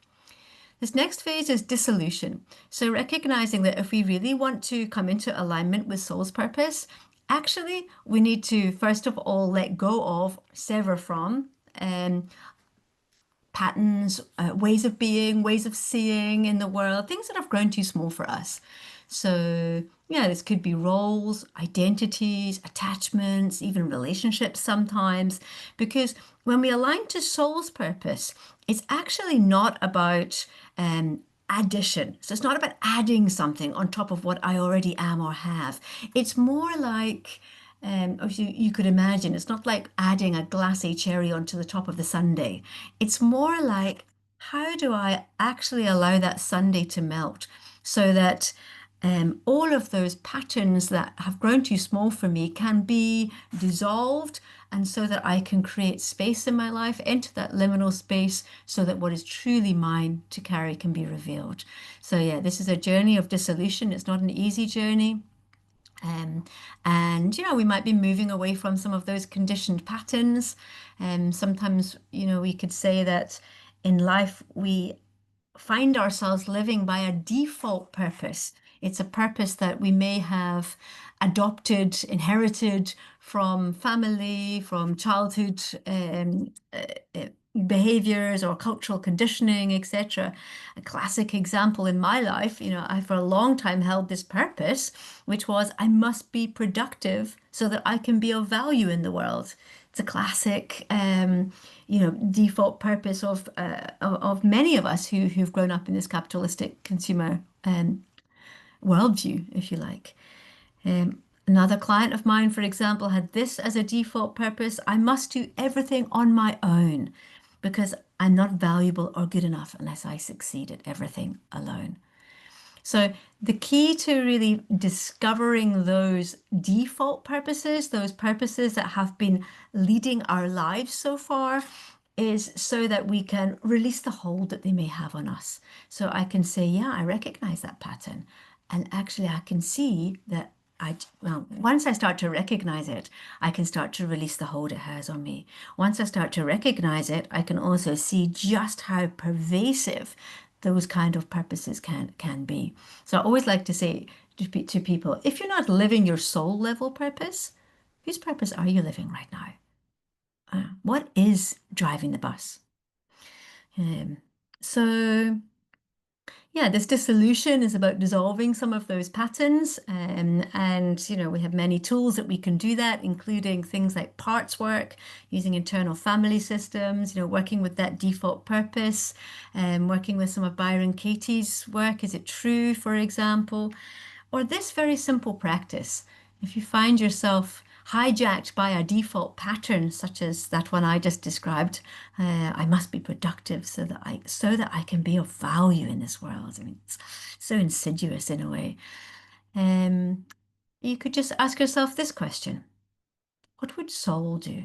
This next phase is dissolution. So recognizing that if we really want to come into alignment with soul's purpose, actually, we need to, first of all, let go of, sever from, patterns, ways of being, ways of seeing in the world, things that have grown too small for us. So, this could be roles, identities, attachments, even relationships sometimes, because when we align to soul's purpose, it's actually not about addition. So it's not about adding something on top of what I already am or have. It's more like, as you could imagine, it's not like adding a glassy cherry onto the top of the sundae. It's more like, how do I actually allow that sundae to melt so that all of those patterns that have grown too small for me can be dissolved, and so that I can create space in my life, enter that liminal space, so that what is truly mine to carry can be revealed. So this is a journey of dissolution. It's not an easy journey. And we might be moving away from some of those conditioned patterns. Sometimes, we could say that in life we find ourselves living by a default purpose. It's a purpose that we may have adopted, inherited from family, from childhood behaviors or cultural conditioning, etc. A classic example in my life, I for a long time held this purpose, which was I must be productive so that I can be of value in the world. It's a classic, default purpose of many of us who've grown up in this capitalistic consumer worldview, if you like. Another client of mine, for example, had this as a default purpose: I must do everything on my own because I'm not valuable or good enough unless I succeed at everything alone. So the key to really discovering those default purposes, those purposes that have been leading our lives so far, is so that we can release the hold that they may have on us. So I can say, I recognize that pattern. And actually I can see that once I start to recognize it, I can start to release the hold it has on me. Once I start to recognize it, I can also see just how pervasive those kind of purposes can be. So I always like to say to people, if you're not living your soul level purpose, whose purpose are you living right now? What is driving the bus? This dissolution is about dissolving some of those patterns. And, we have many tools that we can do that, including things like parts work, using internal family systems, working with that default purpose, working with some of Byron Katie's work. Is it true, for example? Or this very simple practice. If you find yourself hijacked by a default pattern, such as that one I just described, I must be productive so that I can be of value in this world. I mean, it's so insidious in a way. You could just ask yourself this question: what would soul do?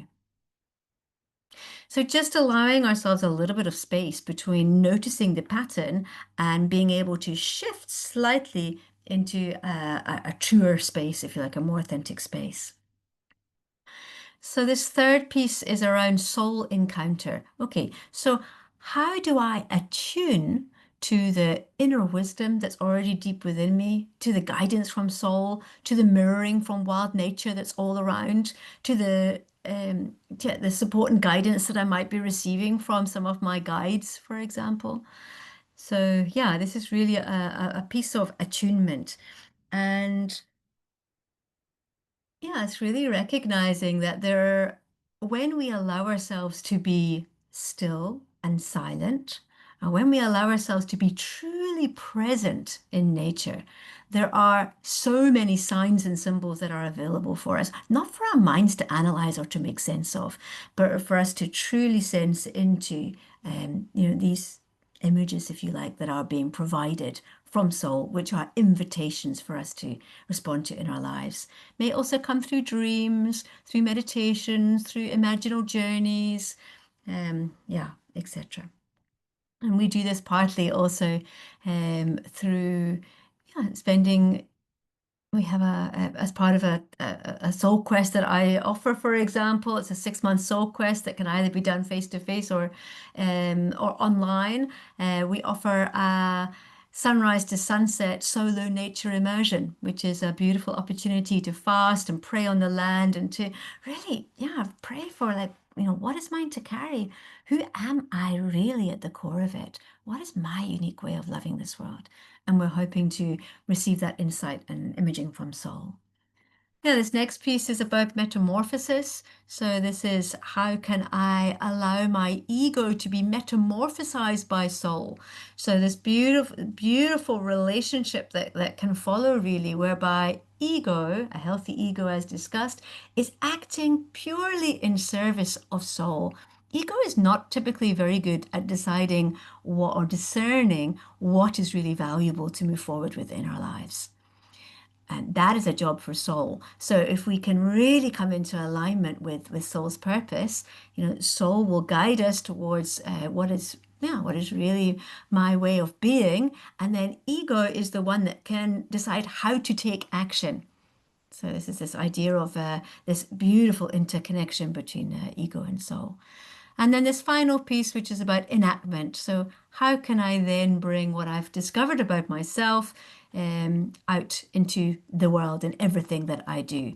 So just allowing ourselves a little bit of space between noticing the pattern and being able to shift slightly into a truer space, if you like, a more authentic space. So this third piece is around soul encounter. Okay, so how do I attune to the inner wisdom that's already deep within me, to the guidance from soul, to the mirroring from wild nature that's all around, to the support and guidance that I might be receiving from some of my guides, for example. So yeah, this is really a piece of attunement. And yeah, it's really recognizing that when we allow ourselves to be still and silent, and when we allow ourselves to be truly present in nature, there are so many signs and symbols that are available for us, not for our minds to analyze or to make sense of, but for us to truly sense into, these images, if you like, that are being provided from soul, which are invitations for us to respond to in our lives. May also come through dreams, through meditations, through imaginal journeys, etc. And we do this partly also through spending. We have as part of a soul quest that I offer, for example. It's a 6-month soul quest that can either be done face to face or online. We offer a sunrise to sunset solo nature immersion, which is a beautiful opportunity to fast and pray on the land and to really, pray for what is mine to carry? Who am I really at the core of it? What is my unique way of loving this world? And we're hoping to receive that insight and imaging from soul. Yeah, this next piece is about metamorphosis. So this is how can I allow my ego to be metamorphosized by soul? So this beautiful relationship that can follow really, whereby ego, a healthy ego as discussed, is acting purely in service of soul. Ego is not typically very good at deciding what or discerning what is really valuable to move forward with in our lives. And that is a job for soul. So if we can really come into alignment with soul's purpose, soul will guide us towards what is really my way of being. And then ego is the one that can decide how to take action. So this is this idea of this beautiful interconnection between ego and soul. And then this final piece, which is about enactment. So how can I then bring what I've discovered about myself out into the world and everything that I do?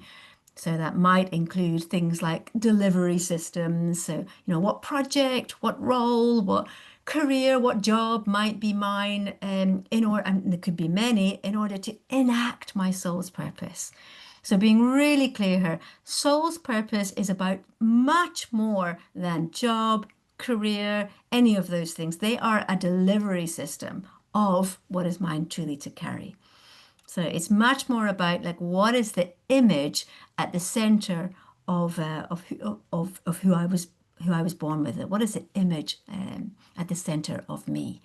So that might include things like delivery systems. So, what project, what role, what career, what job might be mine and there could be many, in order to enact my soul's purpose. So being really clear here, soul's purpose is about much more than job, career, any of those things. They are a delivery system of what is mine truly to carry. So it's much more about what is the image at the center of who I was born with. What is the image at the center of me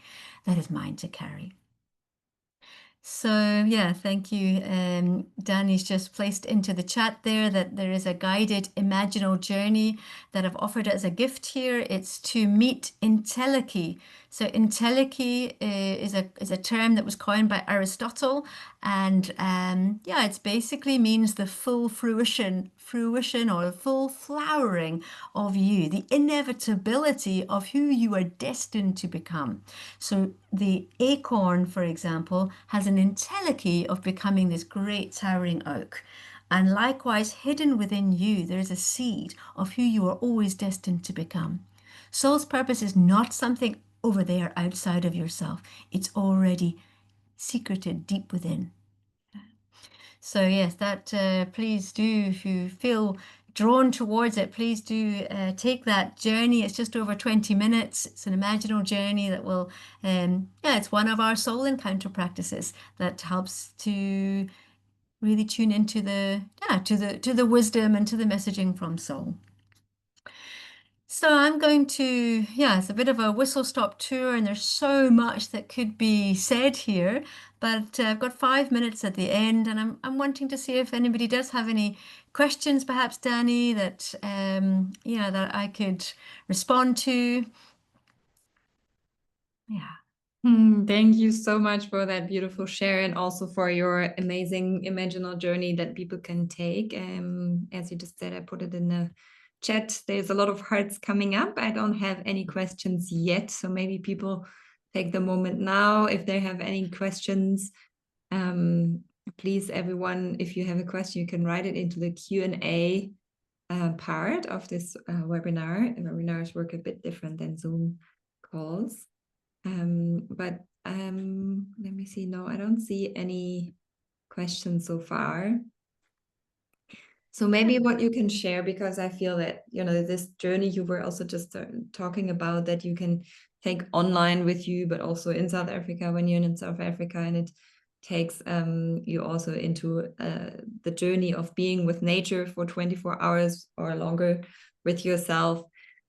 that is mine to carry? So yeah, thank you. Danny's just placed into the chat there that there is a guided imaginal journey that I've offered as a gift here. It's to meet entelechy. So entelechy is a term that was coined by Aristotle, and it basically means the full fruition or full flowering of you, the inevitability of who you are destined to become. So the acorn, for example, has an entelechy of becoming this great towering oak. And likewise, hidden within you, there is a seed of who you are always destined to become. Soul's purpose is not something over there outside of yourself. It's already secreted deep within. So yes, that please do, if you feel drawn towards it, please do take that journey. It's just over 20 minutes. It's an imaginal journey that will, it's one of our soul encounter practices that helps to really tune into to the wisdom and to the messaging from soul. So I'm going to, it's a bit of a whistle-stop tour, and there's so much that could be said here, but I've got 5 minutes at the end, and I'm wanting to see if anybody does have any questions, perhaps Danny, that that I could respond to. Yeah. Thank you so much for that beautiful share, and also for your amazing imaginal journey that people can take. As you just said, I put it in the chat, there's a lot of hearts coming up. I don't have any questions yet, so maybe people take the moment now if they have any questions. Please, everyone, if you have a question, you can write it into the Q&A part of this webinar. Webinars work a bit different than Zoom calls. But let me see. No, I don't see any questions so far. So maybe what you can share, because I feel that, you know, this journey you were also just talking about, that you can take online with you, but also in South Africa when you're in South Africa, and it takes you also into the journey of being with nature for 24 hours or longer with yourself.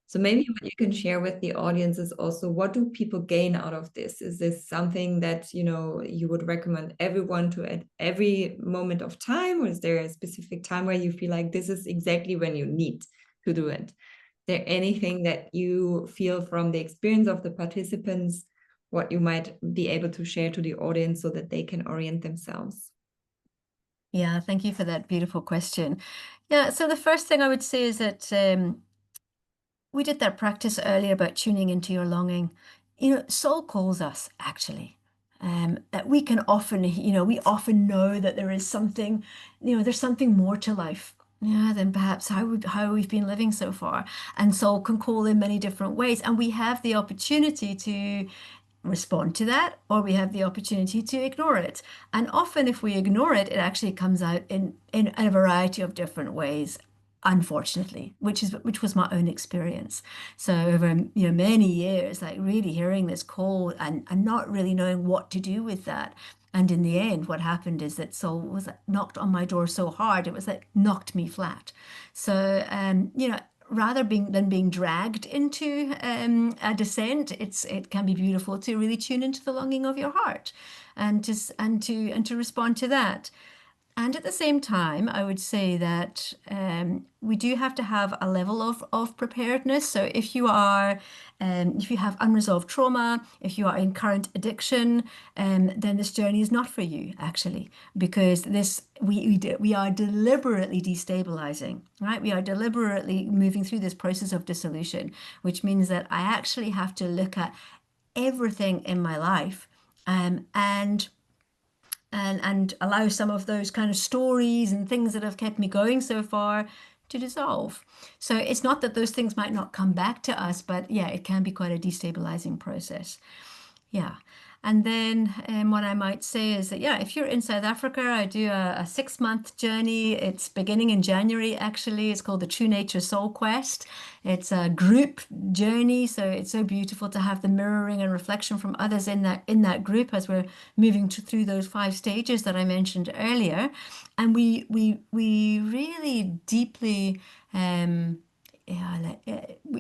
So maybe what you can share with the audience is also, what do people gain out of this? Is this something that, you know, you would recommend everyone to at every moment of time, or is there a specific time where you feel like this is exactly when you need to do it? Is there anything that you feel from the experience of the participants, what you might be able to share to the audience so that they can orient themselves? Yeah, thank you for that beautiful question. Yeah, so the first thing I would say is that we did that practice earlier about tuning into your longing. You know, soul calls us, actually. That we can often, you know, we often know that there is something, you know, there's something more to life, yeah, than perhaps how we've been living so far. And soul can call in many different ways. And we have the opportunity to respond to that, or we have the opportunity to ignore it. And often if we ignore it, it actually comes out in a variety of different ways, unfortunately, which was my own experience. So over, you know, many years, like really hearing this call and not really knowing what to do with that. And in the end, what happened is that soul was knocked on my door so hard, it was like knocked me flat. So, you know, rather than being dragged into a descent, it can be beautiful to really tune into the longing of your heart, and to respond to that. And at the same time, I would say that we do have to have a level of preparedness. So if you are, if you have unresolved trauma, if you are in current addiction, then this journey is not for you, actually, because we are deliberately destabilizing, right? We are deliberately moving through this process of dissolution, which means that I actually have to look at everything in my life, and allow some of those kind of stories and things that have kept me going so far to dissolve. So it's not that those things might not come back to us, but yeah, it can be quite a destabilizing process. Yeah. And then what I might say is that, yeah, if you're in South Africa, I do a 6-month journey. It's beginning in January, actually. It's called the True Nature Soul Quest. It's a group journey, so it's so beautiful to have the mirroring and reflection from others in that group as we're moving through those 5 stages that I mentioned earlier. And we really deeply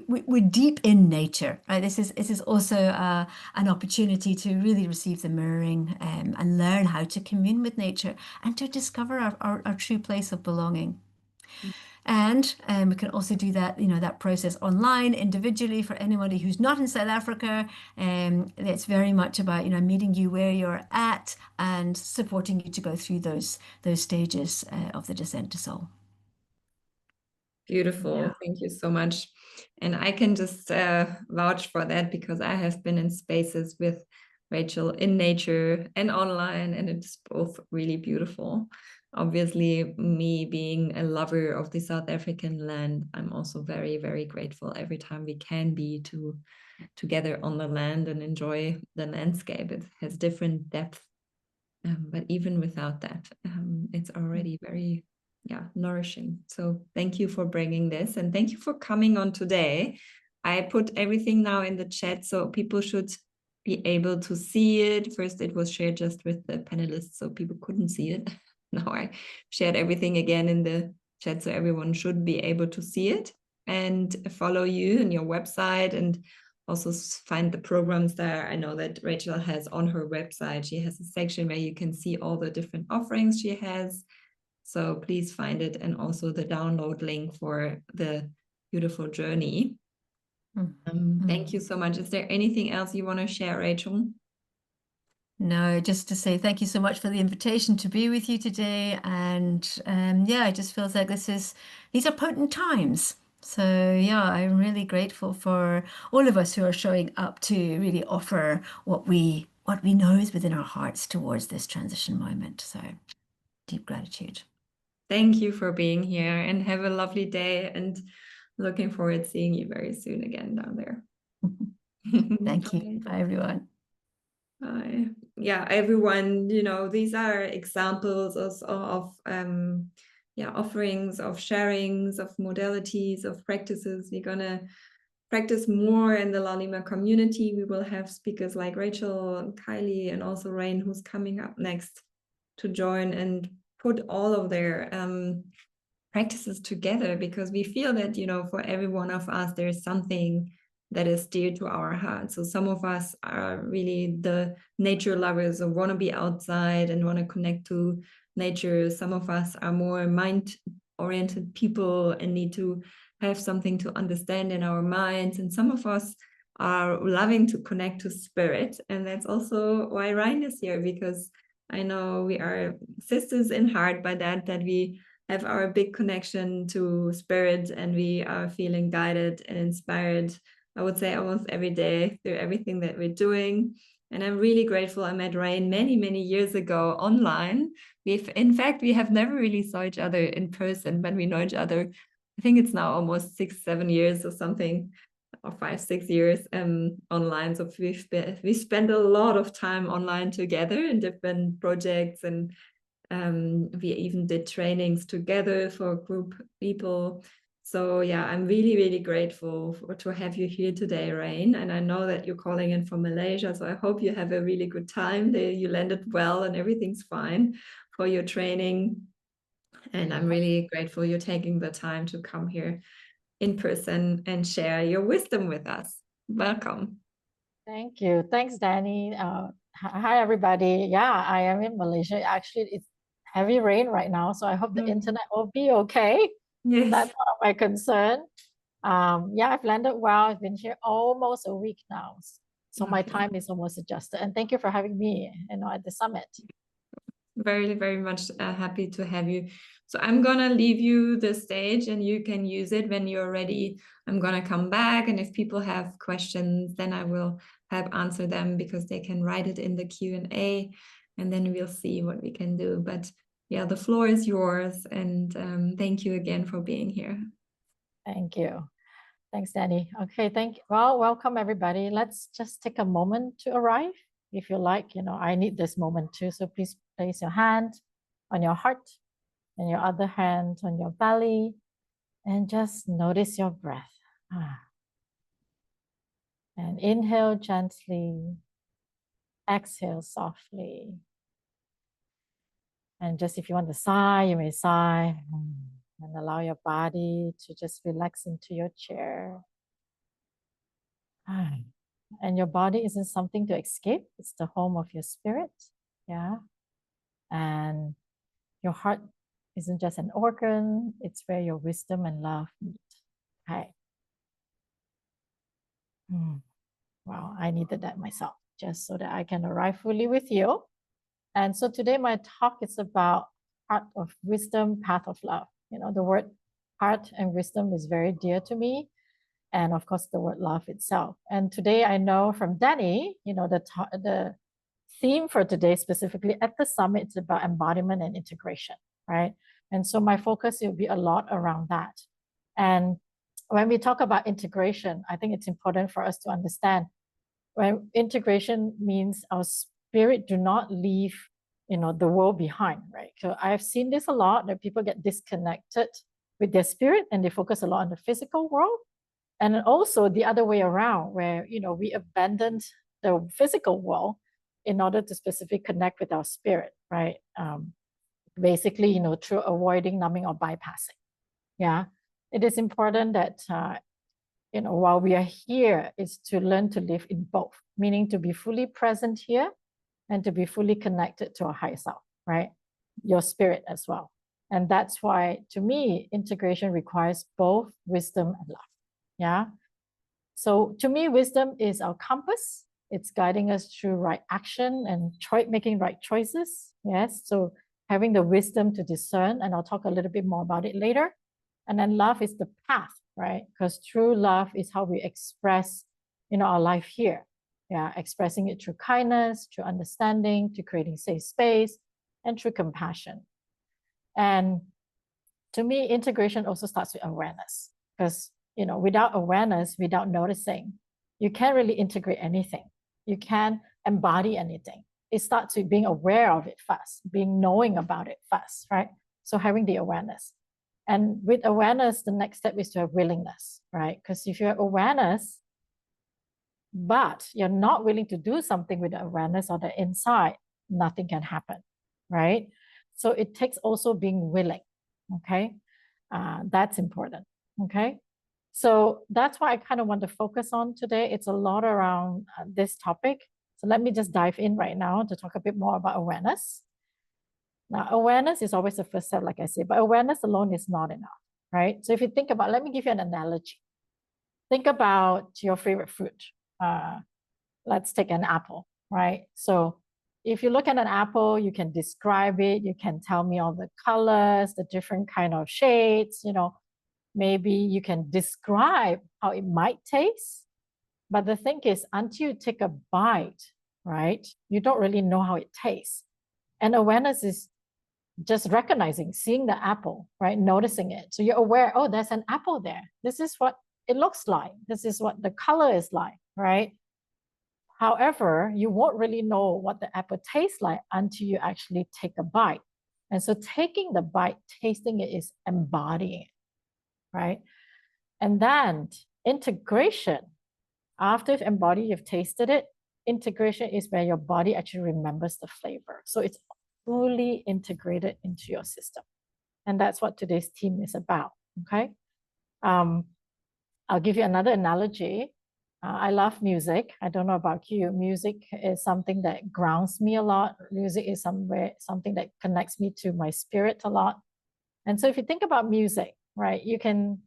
we're deep in nature, right? This is also an opportunity to really receive the mirroring, and learn how to commune with nature and to discover our true place of belonging. And we can also do that, you know, that process online, individually, for anybody who's not in South Africa. It's very much about, you know, meeting you where you're at and supporting you to go through those stages of the descent to soul. Beautiful. Yeah. Thank you so much. And I can just vouch for that, because I have been in spaces with Rachael in nature and online, and it's both really beautiful. Obviously, me being a lover of the South African land, I'm also very, very grateful every time we can be together on the land and enjoy the landscape. It has different depth, but even without that, it's already very nourishing. So thank you for bringing this, and thank you for coming on today. I put everything now in the chat, so people should be able to see it. First, it was shared just with the panelists, so people couldn't see it. Now I shared everything again in the chat, so everyone should be able to see it and follow you and your website, and also find the programs there. I know that Rachael has on her website, she has a section where you can see all the different offerings she has. So please find it, and also the download link for the beautiful journey. Thank you so much. Is there anything else you want to share, Rachael? No, just to say thank you so much for the invitation to be with you today. And yeah, it just feels like these are potent times. So yeah, I'm really grateful for all of us who are showing up to really offer what we know is within our hearts towards this transition moment. So deep gratitude. Thank you for being here, and have a lovely day, and looking forward to seeing you very soon again down there. Thank you. Bye, everyone. Yeah, everyone, these are examples of offerings, of sharings, of modalities, of practices. We're gonna practice more in the Lalima community. We will have speakers like Rachael and Kylie, and also Rain, who's coming up next to join and put all of their practices together, because we feel that, for every one of us, there's something that is dear to our heart. So some of us are really the nature lovers or want to be outside and want to connect to nature. Some of us are more mind-oriented people and need to have something to understand in our minds. And some of us are loving to connect to spirit. And that's also why Ryan is here, because I know we are sisters in heart by that we have our big connection to spirit, and we are feeling guided and inspired, I would say, almost every day through everything that we're doing. And I'm really grateful. I met Rain many, many years ago online. In fact, we have never really saw each other in person, but we know each other, I think it's now almost 6-7 years or something, or 5-6 years online. So we spent a lot of time online together in different projects, and we even did trainings together for group people. So yeah, I'm really, really grateful to have you here today, Rain. And I know that you're calling in from Malaysia, so I hope you have a really good time there. You landed well and everything's fine for your training. And I'm really grateful you're taking the time to come here in person and share your wisdom with us. Welcome. Thank you. Thanks, Danny. Hi, everybody. Yeah, I am in Malaysia. Actually, it's heavy rain right now, so I hope the internet will be okay. Yes. That's not my concern. Yeah, I've landed well. I've been here almost a week now, so my time is almost adjusted. And thank you for having me, at the summit. Very, very much happy to have you. So I'm gonna leave you the stage, and you can use it when you're ready. I'm gonna come back, and if people have questions, then I will have answer them, because they can write it in the Q&A, and then we'll see what we can do. But yeah, the floor is yours, and thank you again for being here. Thank you. Thanks, Danny. Okay, well, welcome everybody. Let's just take a moment to arrive. If you like, I need this moment too. So please place your hand on your heart and your other hand on your belly, and just notice your breath. And inhale gently, exhale softly. And just if you want to sigh, you may sigh, and allow your body to just relax into your chair. And your body isn't something to escape. It's the home of your spirit. Yeah. And your heart isn't just an organ. It's where your wisdom and love meet. Okay. Wow, I needed that myself, just so that I can arrive fully with you. And so today my talk is about heart of wisdom, path of love. The word heart and wisdom is very dear to me. And of course, the word love itself. And today I know from Danny, the theme for today, specifically at the summit, is about embodiment and integration, right? And so my focus will be a lot around that. And when we talk about integration, I think it's important for us to understand when integration means our spirit do not leave, the world behind, right? So I've seen this a lot, that people get disconnected with their spirit and they focus a lot on the physical world. And also the other way around, where, we abandoned the physical world in order to specifically connect with our spirit, right? Basically, through avoiding, numbing, or bypassing. Yeah. It is important that, while we are here, is to learn to live in both, meaning to be fully present here and to be fully connected to our higher self, right? Your spirit as well. And that's why, to me, integration requires both wisdom and love. Yeah. So to me, wisdom is our compass. It's guiding us through right action and making right choices. Yes. So having the wisdom to discern, and I'll talk a little bit more about it later. And then love is the path, right? Because true love is how we express, our life here. Yeah, expressing it through kindness, through understanding, to creating safe space, and through compassion. And to me, integration also starts with awareness, because, without awareness, without noticing, you can't really integrate anything. You can't embody anything. It starts with being aware of it first, being knowing about it first, right? So having the awareness. And with awareness, the next step is to have willingness, right? Because if you have awareness, but you're not willing to do something with the awareness or the inside, nothing can happen, right? So it takes also being willing, okay? That's important, okay? So that's why I kind of want to focus on today. It's a lot around this topic. So let me just dive in right now to talk a bit more about awareness. Now, awareness is always the first step, like I said, but awareness alone is not enough, right? So if you think about, let me give you an analogy. Think about your favorite fruit. Let's take an apple, right? So if you look at an apple, you can describe it. You can tell me all the colors, the different kind of shades, maybe you can describe how it might taste. But the thing is, until you take a bite, right, you don't really know how it tastes. And awareness is just recognizing, seeing the apple, right, noticing it. So you're aware, oh, there's an apple there. This is what it looks like. This is what the color is like, right? However, you won't really know what the apple tastes like until you actually take a bite. And so taking the bite, tasting it is embodying it, right? And then integration, after you've embodied, you've tasted it, integration is where your body actually remembers the flavor. So it's fully integrated into your system. And that's what today's theme is about, okay? I'll give you another analogy. I love music. I don't know about you. Music is something that grounds me a lot. Music is something that connects me to my spirit a lot. And so if you think about music, right, you can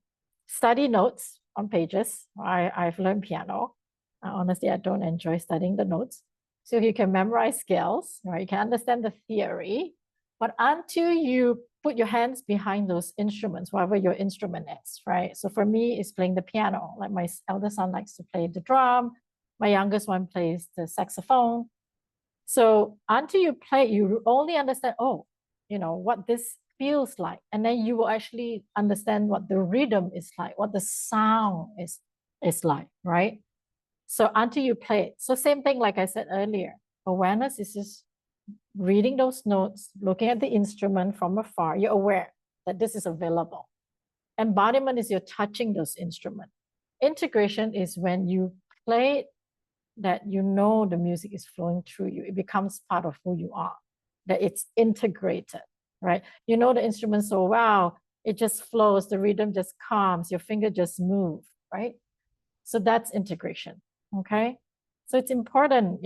study notes on pages. I've learned piano. Honestly, I don't enjoy studying the notes. So you can memorize scales, right? You can understand the theory, but until you put your hands behind those instruments, whatever your instrument is, right? So for me, it's playing the piano. Like my elder son likes to play the drum. My youngest one plays the saxophone. So until you play, you only understand, what this feels like. And then you will actually understand what the rhythm is like, what the sound is like, right? So until you play it. So same thing, like I said earlier, awareness is just reading those notes, looking at the instrument from afar. You're aware that this is available. Embodiment is you're touching those instruments. Integration is when you play it, that the music is flowing through you. It becomes part of who you are, that it's integrated, right? The instrument so wow, it just flows, the rhythm just comes, your finger just move, right? So that's integration, okay? So it's important,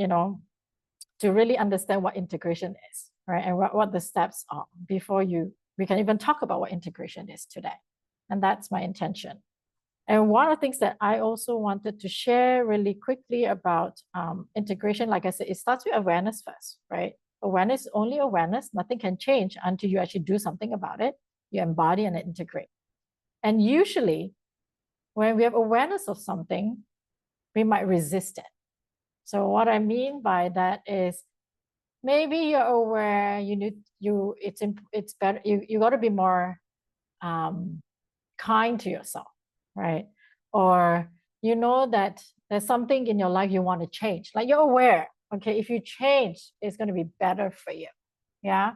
to really understand what integration is, right? And what the steps are before we can even talk about what integration is today. And that's my intention. And one of the things that I also wanted to share really quickly about integration, like I said, it starts with awareness first, right? Awareness, only awareness, nothing can change until you actually do something about it. You embody and integrate. And usually, when we have awareness of something, we might resist it. So what I mean by that is, maybe you're aware it's better, you got to be more kind to yourself, right? Or that there's something in your life you want to change, like you're aware, okay, if you change, it's going to be better for you, yeah?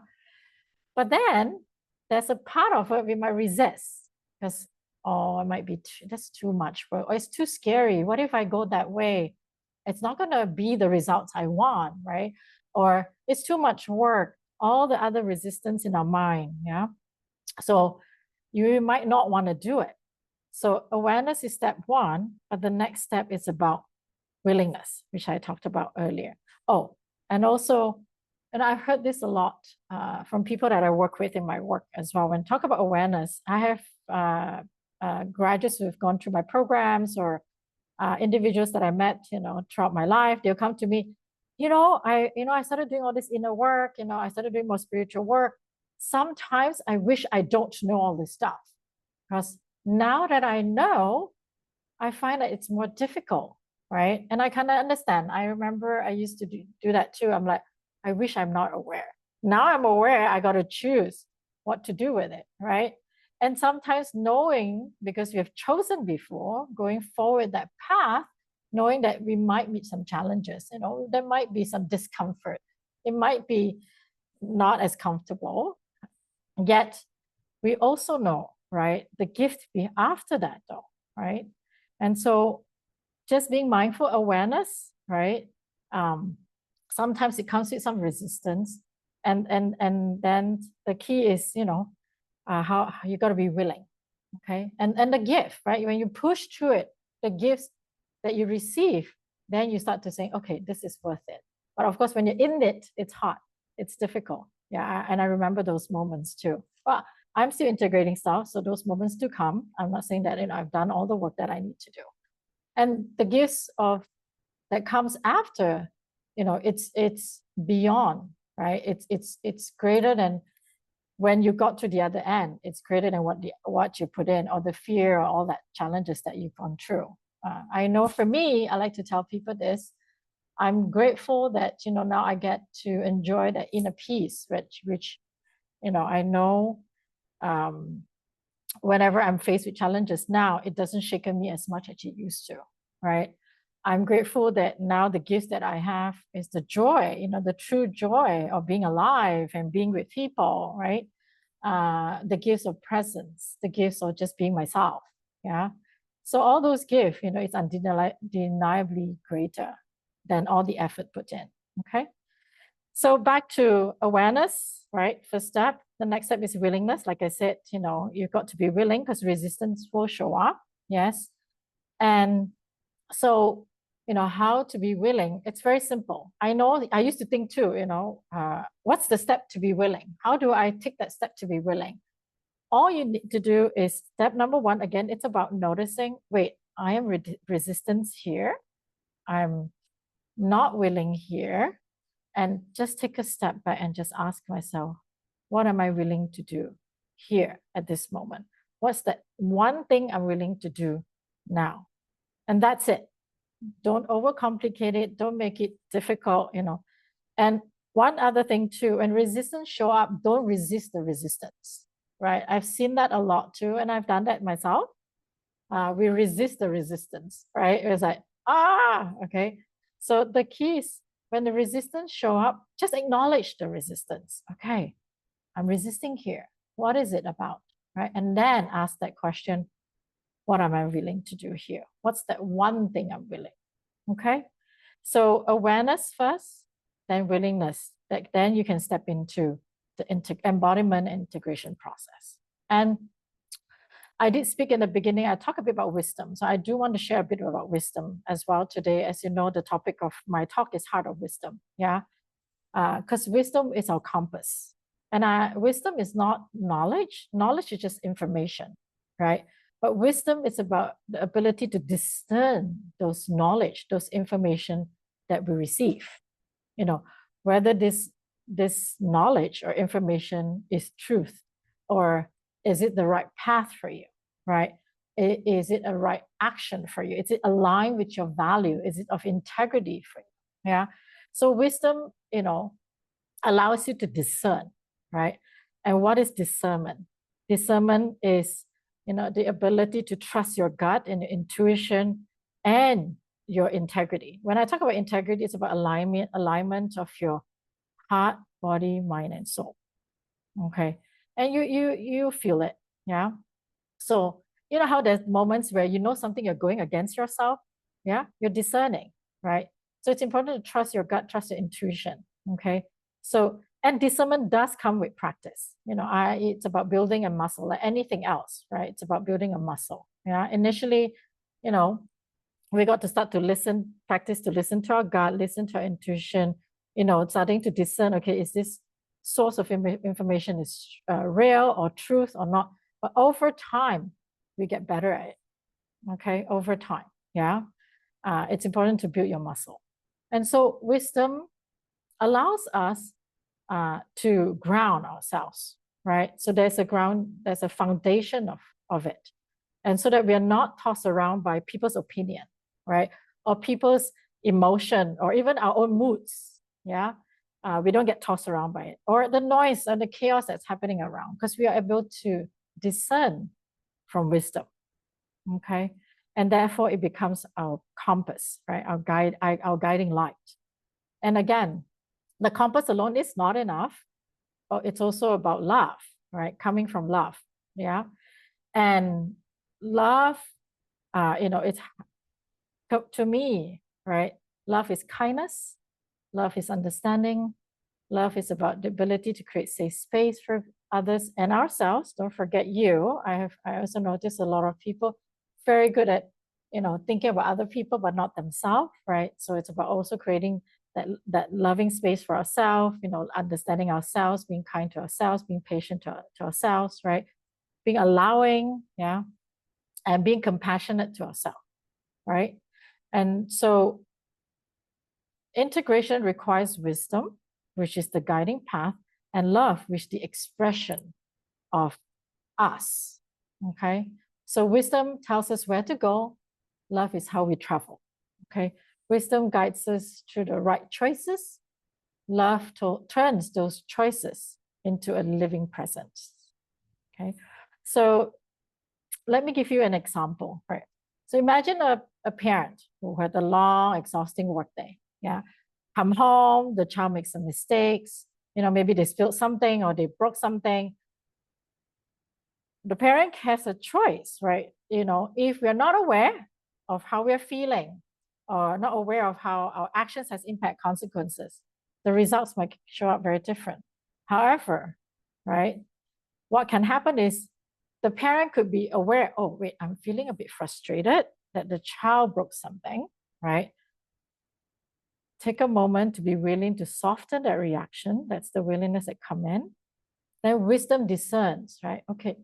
But then there's a part of it we might resist, because it might be that's too much work, or it's too scary. What if I go that way? It's not going to be the results I want, right? Or it's too much work, all the other resistance in our mind, yeah? So you might not want to do it. So awareness is step one, but the next step is about willingness, which I talked about earlier. Oh, and also, and I've heard this a lot from people that I work with in my work as well. When I talk about awareness, I have graduates who have gone through my programs, or individuals that I met, throughout my life. They'll come to me, I started doing all this inner work, I started doing more spiritual work. Sometimes I wish I don't know all this stuff. because now that I know, I find that it's more difficult, right? And I kind of understand. I remember I used to do that too. I'm like, I wish I'm not aware. Now I'm aware, I got to choose what to do with it, right? And sometimes knowing, because we have chosen before, going forward that path, knowing that we might meet some challenges, there might be some discomfort. It might be not as comfortable. Yet we also know, right, the gift be after that though, right? And so just being mindful awareness, right? Sometimes it comes with some resistance. And then the key is, how you got to be willing, okay? And the gift, right? When you push through it, the gifts that you receive, then you start to say, okay, this is worth it. But of course, when you're in it, it's hard, it's difficult. Yeah, and I remember those moments too. Well, I'm still integrating stuff, so those moments do come. I'm not saying that I've done all the work that I need to do. And the gifts that comes after, it's beyond, right? It's greater than when you got to the other end. It's greater than what you put in, or the fear, or all that challenges that you've gone through. I know for me, I like to tell people this. I'm grateful that now I get to enjoy that inner peace, which I know whenever I'm faced with challenges now, it doesn't shake me as much as it used to, right? I'm grateful that now the gifts that I have is the joy, the true joy of being alive and being with people, right? The gifts of presence, the gifts of just being myself, yeah? So all those gifts, it's undeniably greater than all the effort put in, okay? So back to awareness, right? First step. The next step is willingness. Like I said, you've got to be willing because resistance will show up. Yes. And so, how to be willing? It's very simple. I know I used to think too, what's the step to be willing? How do I take that step to be willing? All you need to do is step number one. Again, it's about noticing, wait, I am resistance here. I'm not willing here. And just take a step back and just ask myself, what am I willing to do here at this moment? What's that one thing I'm willing to do now? And that's it. Don't overcomplicate it. Don't make it difficult, And one other thing too, when resistance show up, don't resist the resistance, right? I've seen that a lot too, and I've done that myself. We resist the resistance, right? It was like, okay. So the key is, when the resistance show up, just acknowledge the resistance. Okay, I'm resisting here. What is it about, right? And then ask that question, what am I willing to do here? What's that one thing I'm willing? Okay, so awareness first, then willingness. Then you can step into the embodiment integration process. And I did speak in the beginning, I talked a bit about wisdom. So I do want to share a bit about wisdom as well today. As you know, the topic of my talk is Heart of Wisdom. Yeah. Because wisdom is our compass. And wisdom is not knowledge. Knowledge is just information, right? But wisdom is about the ability to discern those knowledge, those information that we receive. Whether this knowledge or information is truth, or is it the right path for you, right? Is it a right action for you? Is it aligned with your value? Is it of integrity for you? Yeah. So wisdom, allows you to discern, right? And what is discernment? Discernment is, the ability to trust your gut and your intuition and your integrity. When I talk about integrity, it's about alignment of your heart, body, mind, and soul. Okay. And you feel it. Yeah. So you know how there's moments where something you're going against yourself. Yeah. You're discerning, right? So it's important to trust your gut, trust your intuition. Okay. So, and discernment does come with practice. It's about building a muscle, like anything else, right? It's about building a muscle. Yeah. Initially, we got to start to practice to listen to our gut, listen to our intuition, starting to discern, okay, is this source of information is real or truth or not? But over time, we get better at it, okay? Over time, yeah? It's important to build your muscle. And so wisdom allows us to ground ourselves, right? So there's a foundation of of it. And so that we are not tossed around by people's opinion, right? Or people's emotion, or even our own moods, yeah? We don't get tossed around by it. Or the noise and the chaos that's happening around, because we are able to discern from wisdom, okay? And therefore it becomes our compass, right? Our guide, our guiding light. And again, the compass alone is not enough. It's also about love, right? Coming from love, yeah? And love, it's, to me, right? Love is kindness. Love is understanding. Love is about the ability to create safe space for others and ourselves. Don't forget you. I also noticed a lot of people very good at, thinking about other people, but not themselves, right? So it's about also creating that loving space for ourselves, understanding ourselves, being kind to ourselves, being patient to ourselves, right? Being allowing, yeah, and being compassionate to ourselves, right? And so integration requires wisdom, which is the guiding path, and love, which is the expression of us, okay? So wisdom tells us where to go. Love is how we travel, okay? Wisdom guides us through the right choices. Love turns those choices into a living presence, okay? So let me give you an example, right? So imagine a parent who had a long, exhausting workday, yeah? Come home, the child makes some mistakes, maybe they spilled something or they broke something. The parent has a choice, right? If we're not aware of how we're feeling or not aware of how our actions has impact consequences, the results might show up very different. However, right, what can happen is the parent could be aware, oh, wait, I'm feeling a bit frustrated that the child broke something, right? Take a moment to be willing to soften that reaction. That's the willingness that come in. Then wisdom discerns, right? Okay,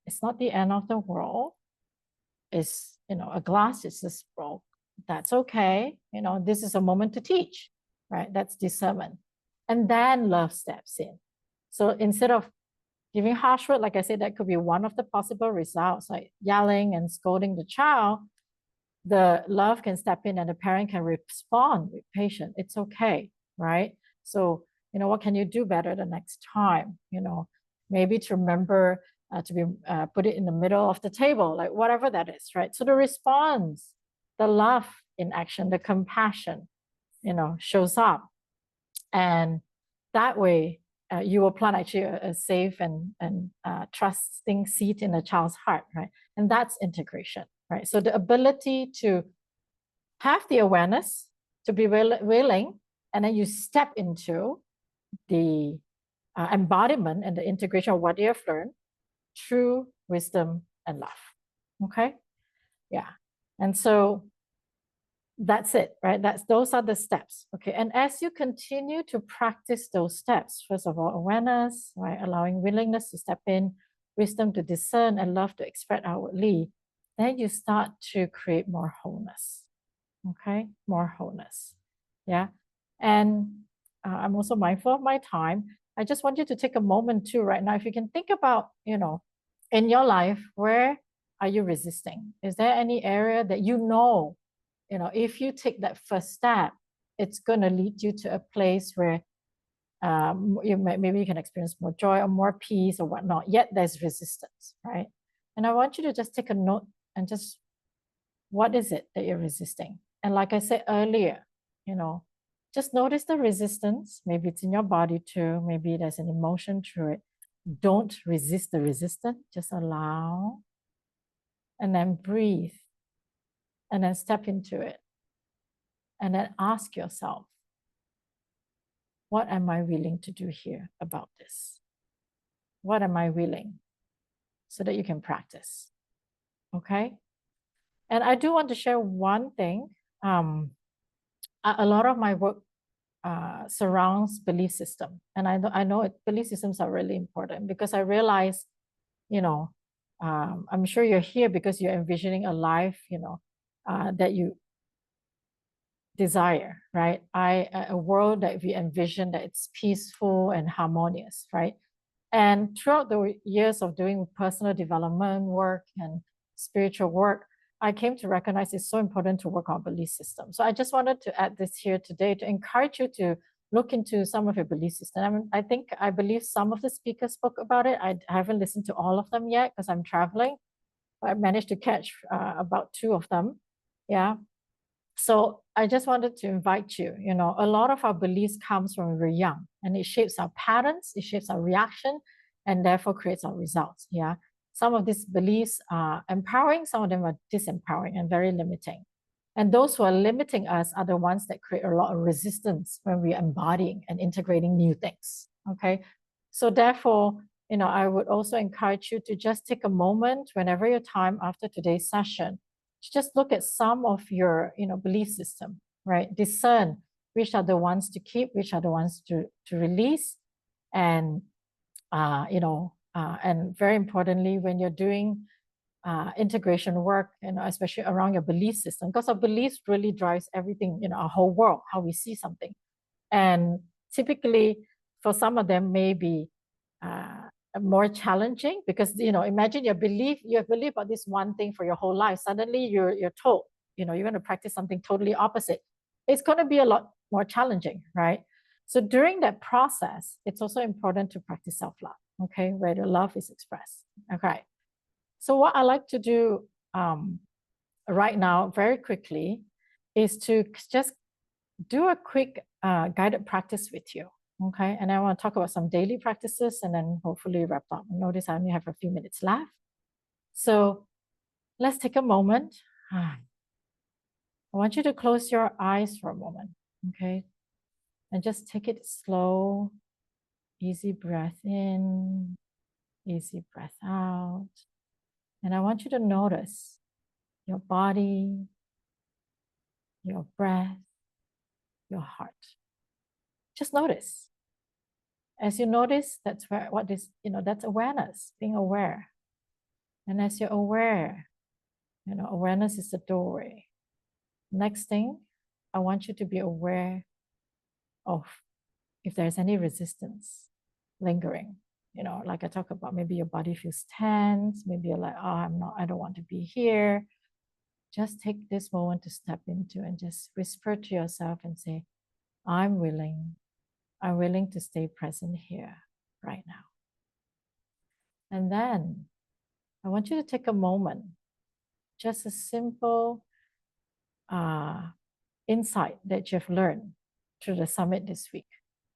it's not the end of the world. It's, a glass is just broke. That's okay. This is a moment to teach, right? That's discernment. And then love steps in. So instead of giving harsh word, like I said, that could be one of the possible results, like yelling and scolding the child. The love can step in and the parent can respond with patience. It's okay, right? So, what can you do better the next time? Maybe to remember to put it in the middle of the table, like whatever that is, right? So the response, the love in action, the compassion, shows up. And that way, you will plant actually a safe and trusting seed in the child's heart, right? And that's integration, right? So the ability to have the awareness, to be willing, and then you step into the embodiment and the integration of what you have learned through wisdom and love, okay? Yeah, and so that's it, right? Those are the steps, okay? And as you continue to practice those steps, first of all, awareness, right? Allowing willingness to step in, wisdom to discern, and love to express outwardly, then you start to create more wholeness, okay? More wholeness, yeah? And I'm also mindful of my time. I just want you to take a moment too right now. If you can think about, in your life, where are you resisting? Is there any area that if you take that first step, it's going to lead you to a place where maybe you can experience more joy or more peace or whatnot, yet there's resistance, right? And I want you to just take a note and just, what is it that you're resisting? And like I said earlier, just notice the resistance. Maybe it's in your body too. Maybe there's an emotion through it. Don't resist the resistance. Just allow and then breathe and then step into it. And then ask yourself, what am I willing to do here about this? What am I willing? So that you can practice. Okay? And I do want to share one thing. A lot of my work surrounds belief system. And I know belief systems are really important because I realize, I'm sure you're here because you're envisioning a life, that you desire, right? A world that we envision that it's peaceful and harmonious, right? And throughout the years of doing personal development work and spiritual work, I came to recognize it's so important to work on belief system. So I just wanted to add this here today to encourage you to look into some of your belief system. I believe some of the speakers spoke about it. I haven't listened to all of them yet because I'm traveling. I managed to catch about 2 of them. Yeah. So I just wanted to invite you, a lot of our beliefs comes from when we're young, and it shapes our patterns, it shapes our reaction, and therefore creates our results. Yeah. Some of these beliefs are empowering, some of them are disempowering and very limiting. And those who are limiting us are the ones that create a lot of resistance when we're embodying and integrating new things. Okay. So therefore, I would also encourage you to just take a moment whenever your time after today's session, to just look at some of your, belief system, right? Discern which are the ones to keep, which are the ones to release. And, and very importantly, when you're doing integration work, especially around your belief system, because our beliefs really drives everything, our whole world, how we see something. And typically for some of them may be more challenging because, imagine you have believed about this one thing for your whole life. Suddenly you're told, you're going to practice something totally opposite. It's going to be a lot more challenging, right? So during that process, it's also important to practice self-love, okay, where the love is expressed. Okay. So what I like to do right now, very quickly, is to just do a quick guided practice with you. Okay, and I want to talk about some daily practices and then hopefully wrap up. Notice I only have a few minutes left. So let's take a moment. I want you to close your eyes for a moment, okay? And just take it slow, easy breath in, easy breath out. And I want you to notice your body, your breath, your heart. Just notice. As you notice, that's that's awareness, being aware. And as you're aware, awareness is the doorway. Next thing, I want you to be aware of if there's any resistance lingering. Like I talk about, maybe your body feels tense, maybe you're like, I don't want to be here. Just take this moment to step into and just whisper to yourself and say, I'm willing to stay present here right now. And then I want you to take a moment, just a simple insight that you've learned through the summit this week.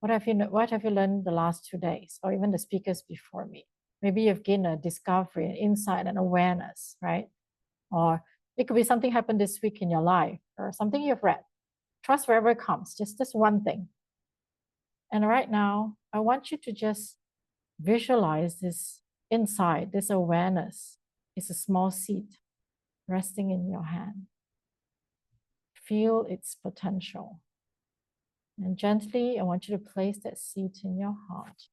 What have you learned the last 2 days, or even the speakers before me? Maybe you've gained a discovery, an insight, and awareness, right? Or it could be something happened this week in your life, or something you've read. Trust wherever it comes, just this one thing. And right now, I want you to just visualize this insight, this awareness. It's a small seed resting in your hand. Feel its potential. And gently, I want you to place that seed in your heart.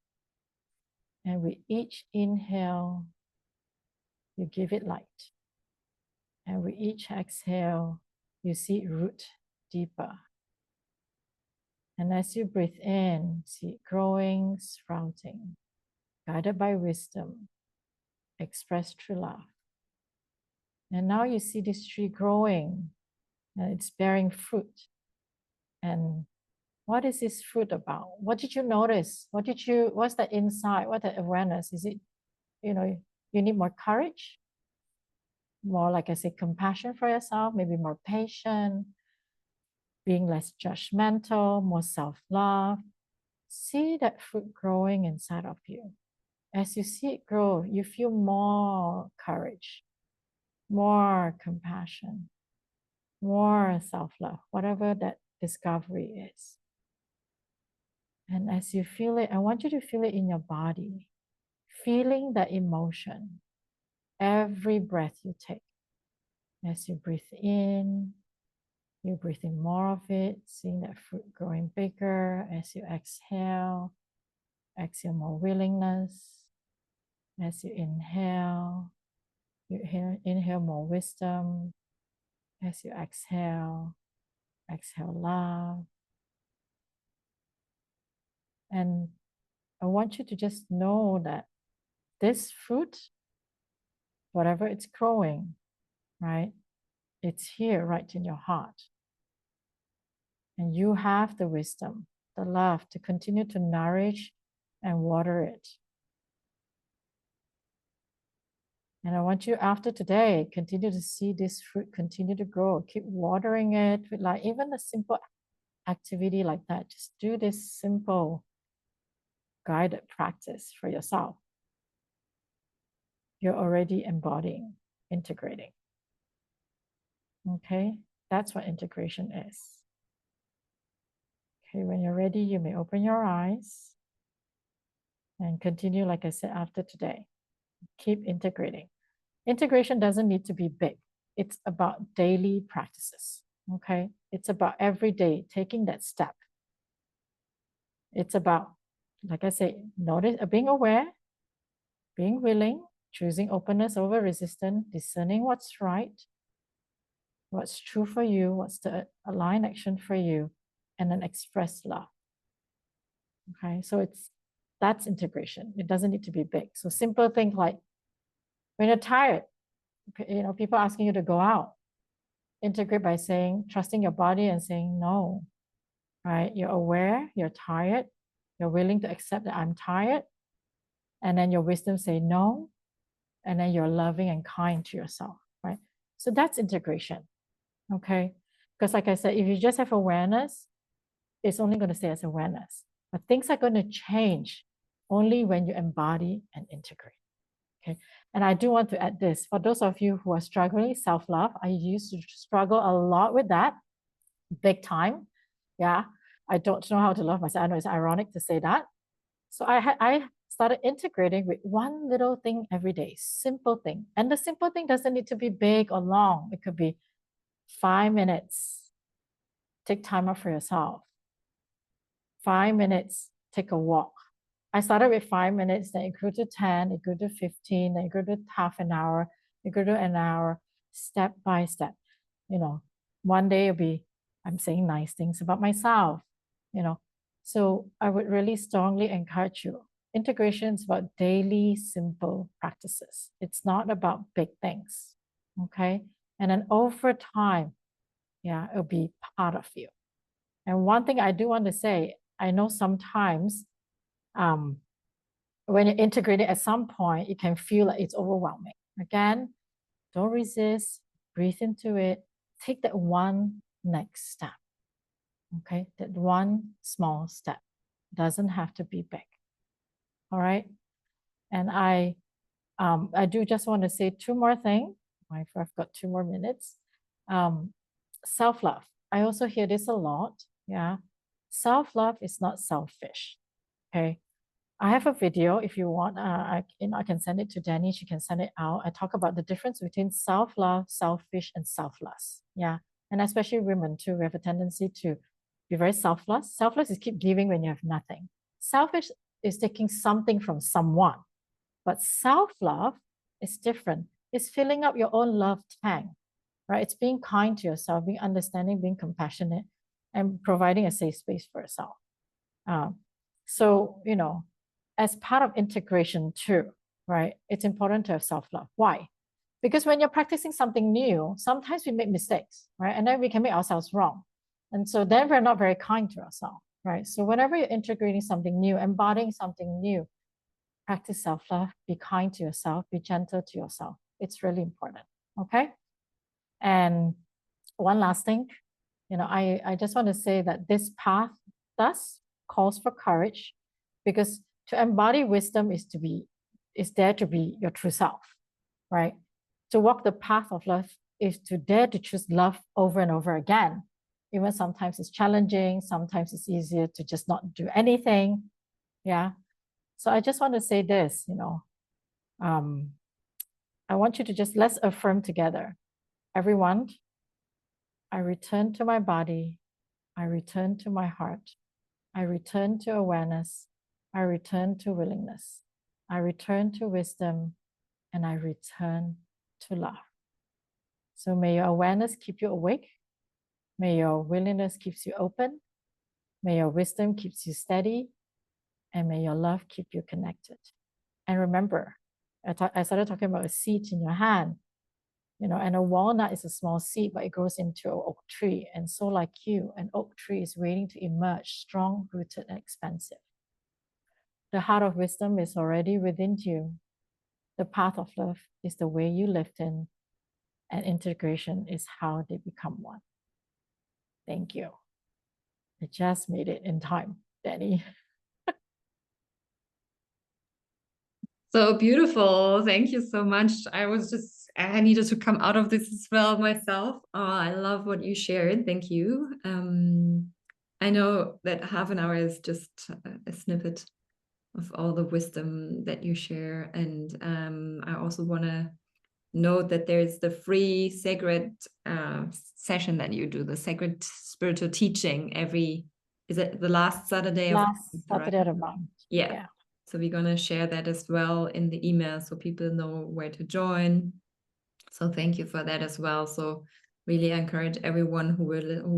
And with each inhale, you give it light. And with each exhale, you see it root deeper. And as you breathe in, see it growing, sprouting, guided by wisdom, expressed through love. And now you see this tree growing, and it's bearing fruit. And what is this fruit about? What did you notice? What's that insight? What's that awareness? Is it, you need more courage? More, like I say, compassion for yourself, maybe more patient, being less judgmental, more self-love. See that fruit growing inside of you. As you see it grow, you feel more courage, more compassion, more self-love, whatever that discovery is. And as you feel it, I want you to feel it in your body, feeling that emotion every breath you take. As you breathe in, you breathe in more of it, seeing that fruit growing bigger. As you exhale more willingness. As you inhale more wisdom. As you exhale love. And I want you to just know that this fruit, whatever it's growing, right? It's here right in your heart. And you have the wisdom, the love to continue to nourish and water it. And I want you after today, continue to see this fruit continue to grow. Keep watering it with like even a simple activity like that. Just do this simple guided practice for yourself. You're already embodying, integrating. Okay, that's what integration is. Okay, when you're ready, you may open your eyes and continue, like I said, after today. Keep integrating. Integration doesn't need to be big. It's about daily practices. Okay, it's about every day taking that step. It's about, like I say, notice, being aware, being willing, choosing openness over resistance, discerning what's right, what's true for you, what's the aligned action for you, and then express love. Okay, so that's integration. It doesn't need to be big. So simple things like when you're tired, people asking you to go out, integrate by saying, trusting your body and saying no, right? You're aware, you're tired, you're willing to accept that I'm tired, and then your wisdom say no, and then you're loving and kind to yourself, right? So that's integration, okay? Because like I said, if you just have awareness, it's only going to stay as awareness. But things are going to change only when you embody and integrate, okay? And I do want to add this, for those of you who are struggling self-love, I used to struggle a lot with that, big time, yeah? I don't know how to love myself. I know it's ironic to say that. So I started integrating with one little thing every day, simple thing. And the simple thing doesn't need to be big or long. It could be 5 minutes, take time out for yourself. 5 minutes, take a walk. I started with 5 minutes, then it grew to 10, it grew to 15, then it grew to half an hour, it grew to an hour, step by step. One day it'll be, I'm saying nice things about myself, So I would really strongly encourage you. Integration is about daily, simple practices. It's not about big things, okay? And then over time, yeah, it'll be part of you. And one thing I do want to say, I know sometimes when you're integrating at some point, it can feel like it's overwhelming. Again, don't resist, breathe into it, take that one next step. Okay, that one small step doesn't have to be big. All right, and I do just want to say two more things. I've got 2 more minutes. Self-love. I also hear this a lot. Yeah, self-love is not selfish. Okay, I have a video if you want. I can send it to Danny. She can send it out. I talk about the difference between self-love, selfish, and selfless. Yeah, and especially women too. We have a tendency to be very selfless. Selfless is keep giving when you have nothing. Selfish is taking something from someone. But self-love is different. It's filling up your own love tank, right? It's being kind to yourself, being understanding, being compassionate, and providing a safe space for yourself. So, as part of integration too, right? It's important to have self-love. Why? Because when you're practicing something new, sometimes we make mistakes, right? And then we can make ourselves wrong. And so then we're not very kind to ourselves, right? So whenever you're integrating something new, embodying something new, practice self-love, be kind to yourself, be gentle to yourself. It's really important, okay? And one last thing, I just want to say that this path thus calls for courage, because to embody wisdom is there to be your true self, right? To walk the path of love is to dare to choose love over and over again. Even sometimes it's challenging, sometimes it's easier to just not do anything. Yeah. So I just want to say this, I want you to let's affirm together. Everyone, I return to my body. I return to my heart. I return to awareness. I return to willingness. I return to wisdom, and I return to love. So may your awareness keep you awake. May your willingness keeps you open. May your wisdom keeps you steady. and may your love keep you connected. And remember, I started talking about a seed in your hand, and a walnut is a small seed, but it grows into an oak tree. And so like you, an oak tree is waiting to emerge strong, rooted, and expansive. The heart of wisdom is already within you. The path of love is the way you live in, and integration is how they become one. Thank you. I just made it in time, Danny. So beautiful. Thank you so much. I needed to come out of this as well myself. Oh, I love what you shared. Thank you. I know that half an hour is just a snippet of all the wisdom that you share. And I also want to note that there's the free sacred session that you do, the sacred spiritual teaching is it the last Saturday of the month? Yeah. So we're going to share that as well in the email so people know where to join. So thank you for that as well. So really encourage everyone who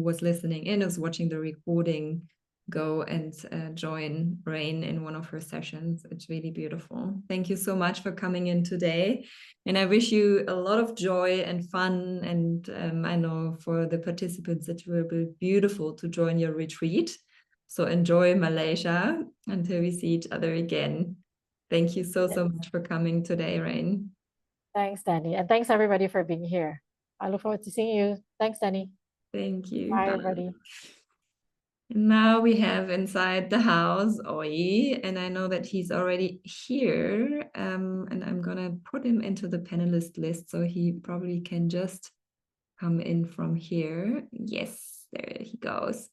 was listening in, is watching the recording, go and join Rain in one of her sessions. It's really beautiful. Thank you so much for coming in today. And I wish you a lot of joy and fun. And I know for the participants it will be beautiful to join your retreat. So enjoy Malaysia until we see each other again. Thank you so much for coming today, Rain. Thanks, Danny. And thanks everybody for being here. I look forward to seeing you. Thanks, Danny. Thank you. Bye, everybody. Now we have inside the house Oyi, and I know that he's already here. And I'm gonna put him into the panelist list so he probably can just come in from here. Yes, there he goes.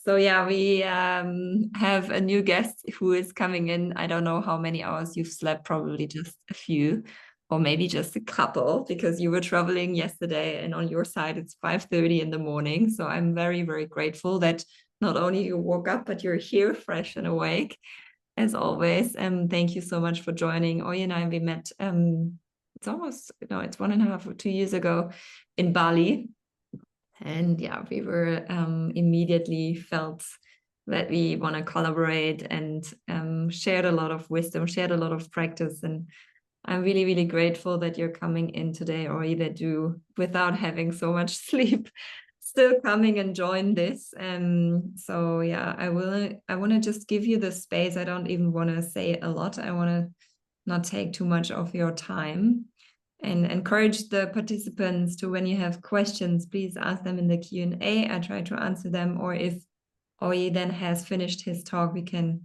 So yeah, we have a new guest who is coming in. I don't know how many hours you've slept, probably just a few, or maybe just a couple, because you were traveling yesterday and on your side it's 5:30 in the morning. So I'm very, very grateful that not only you woke up, but you're here fresh and awake as always. Thank you so much for joining. Oyi and I, we met, it's 1.5 or 2 years ago in Bali. And yeah, we were immediately felt that we want to collaborate and shared a lot of wisdom, shared a lot of practice. And I'm really, really grateful that you're coming in today, or that you, without having so much sleep, still coming and join this. So yeah, I want to just give you the space. I don't even want to say a lot. I want to not take too much of your time, and encourage the participants to, when you have questions, please ask them in the Q&A. I try to answer them, or if Oyi then has finished his talk, we can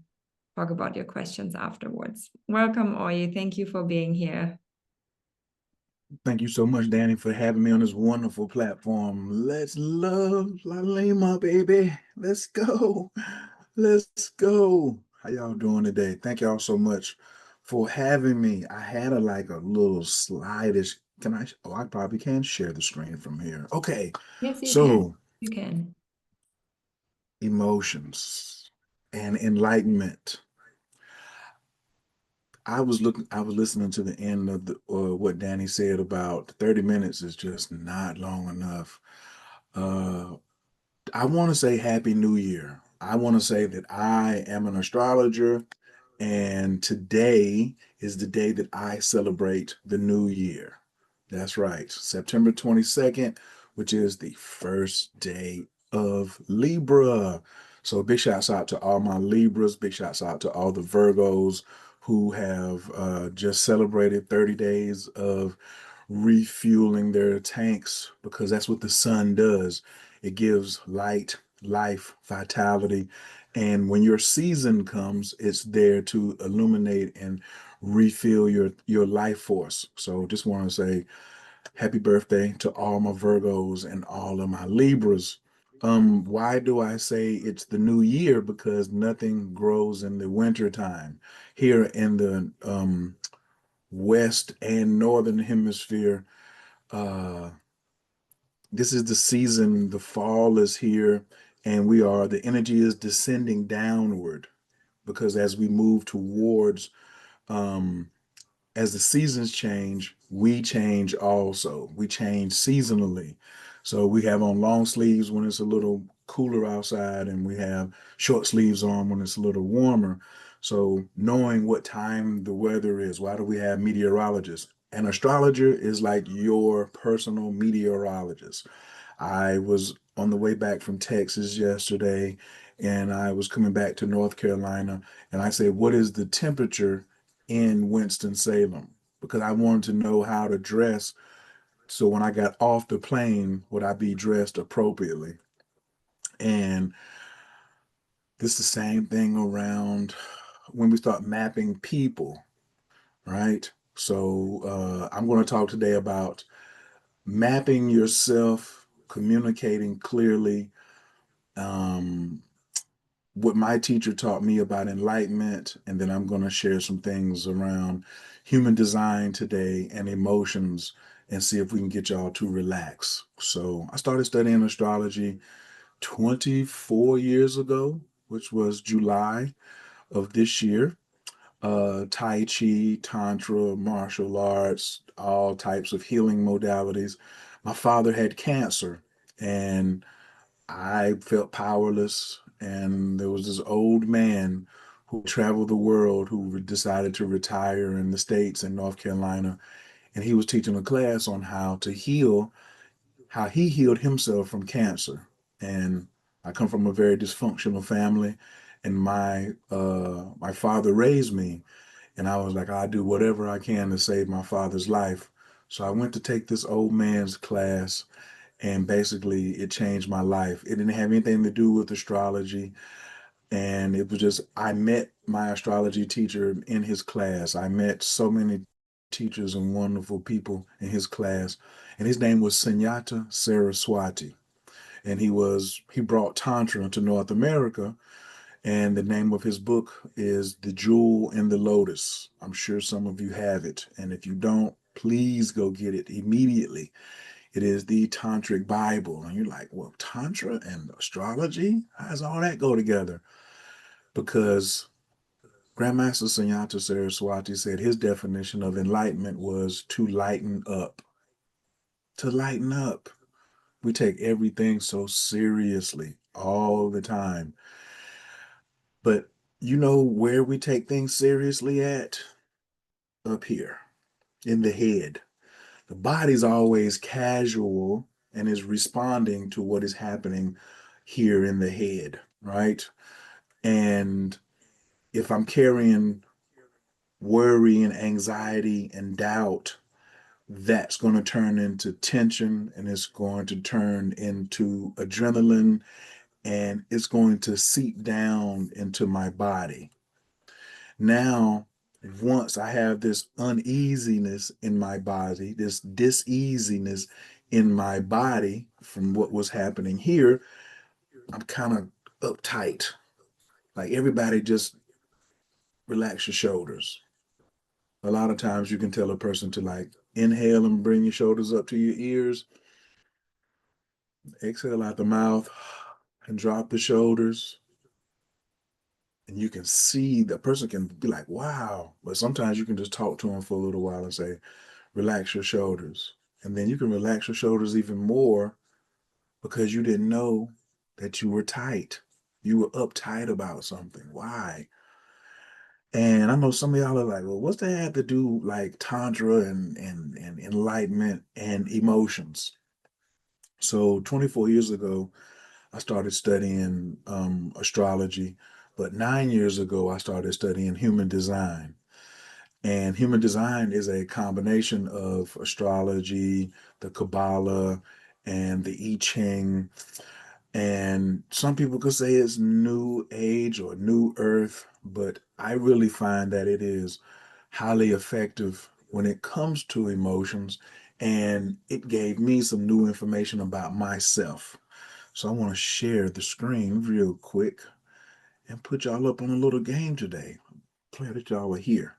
talk about your questions afterwards. Welcome, Oyi. Thank you for being here. Thank you so much, Danny, for having me on this wonderful platform. Let's love Lalima, baby. Let's go. Let's go. How y'all doing today? Thank y'all so much for having me. I had a little slide-ish. I probably can share the screen from here. Okay. Yes, you can. Emotions and enlightenment. I was listening to the end of what Danny said about 30 minutes is just not long enough. I want to say Happy New Year. I want to say that I am an astrologer, and today is the day that I celebrate the new year. That's right, September 22nd, which is the first day of Libra. So big shouts out to all my Libras, big shouts out to all the Virgos who have just celebrated 30 days of refueling their tanks, because that's what the sun does. It gives light, life, vitality. And when your season comes, it's there to illuminate and refill your life force. So just want to say happy birthday to all my Virgos and all of my Libras. Why do I say it's the new year? Because nothing grows in the winter time. Here in the West and Northern Hemisphere, this is the season, the fall is here, and the energy is descending downward, because as we move towards, as the seasons change, we change also. We change seasonally. So we have on long sleeves when it's a little cooler outside, and we have short sleeves on when it's a little warmer. So knowing what time the weather is, why do we have meteorologists? An astrologer is like your personal meteorologist. I was on the way back from Texas yesterday, and I was coming back to North Carolina, and I said, what is the temperature in Winston-Salem? Because I wanted to know how to dress. So when I got off the plane, would I be dressed appropriately? And this is the same thing around when we start mapping people, right? So I'm going to talk today about mapping yourself, communicating clearly, what my teacher taught me about enlightenment, and then I'm going to share some things around human design today and emotions and see if we can get y'all to relax. So I started studying astrology 24 years ago, which was July of this year. Tai Chi, Tantra, martial arts, all types of healing modalities. My father had cancer, and I felt powerless. And there was this old man who traveled the world who decided to retire in the States in North Carolina. And he was teaching a class on how to heal, how he healed himself from cancer. And I come from a very dysfunctional family, and my father raised me, and I was like, I'll do whatever I can to save my father's life. So I went to take this old man's class, and basically it changed my life. It didn't have anything to do with astrology. And it was just, I met my astrology teacher in his class. I met so many teachers and wonderful people in his class. And his name was Sunyata Saraswati. And he brought Tantra to North America. And the name of his book is The Jewel in the Lotus. I'm sure some of you have it. And if you don't, please go get it immediately. It is the Tantric Bible. And you're like, well, Tantra and astrology? How does all that go together? Because Grandmaster Sunyata Saraswati said his definition of enlightenment was to lighten up. To lighten up. We take everything so seriously all the time. But you know where we take things seriously at? Up here, in the head. The body's always casual and is responding to what is happening here in the head, right? And if I'm carrying worry and anxiety and doubt, that's going to turn into tension, and it's going to turn into adrenaline, and it's going to seep down into my body. Now, once I have this uneasiness in my body, this diseasiness in my body from what was happening here, I'm kind of uptight. Like, everybody just relax your shoulders. A lot of times you can tell a person to like inhale and bring your shoulders up to your ears, exhale out the mouth and drop the shoulders. And you can see the person can be like, wow. But sometimes you can just talk to them for a little while and say, relax your shoulders. And then you can relax your shoulders even more because you didn't know that you were tight. You were uptight about something. Why? And I know some of y'all are like, well, what's that have to do like Tantra and enlightenment and emotions? So 24 years ago, I started studying astrology, but 9 years ago, I started studying human design. And human design is a combination of astrology, the Kabbalah, and the I Ching. And some people could say it's new age or new earth, but I really find that it is highly effective when it comes to emotions. And it gave me some new information about myself. So I want to share the screen real quick and put y'all up on a little game today. Glad that y'all are here.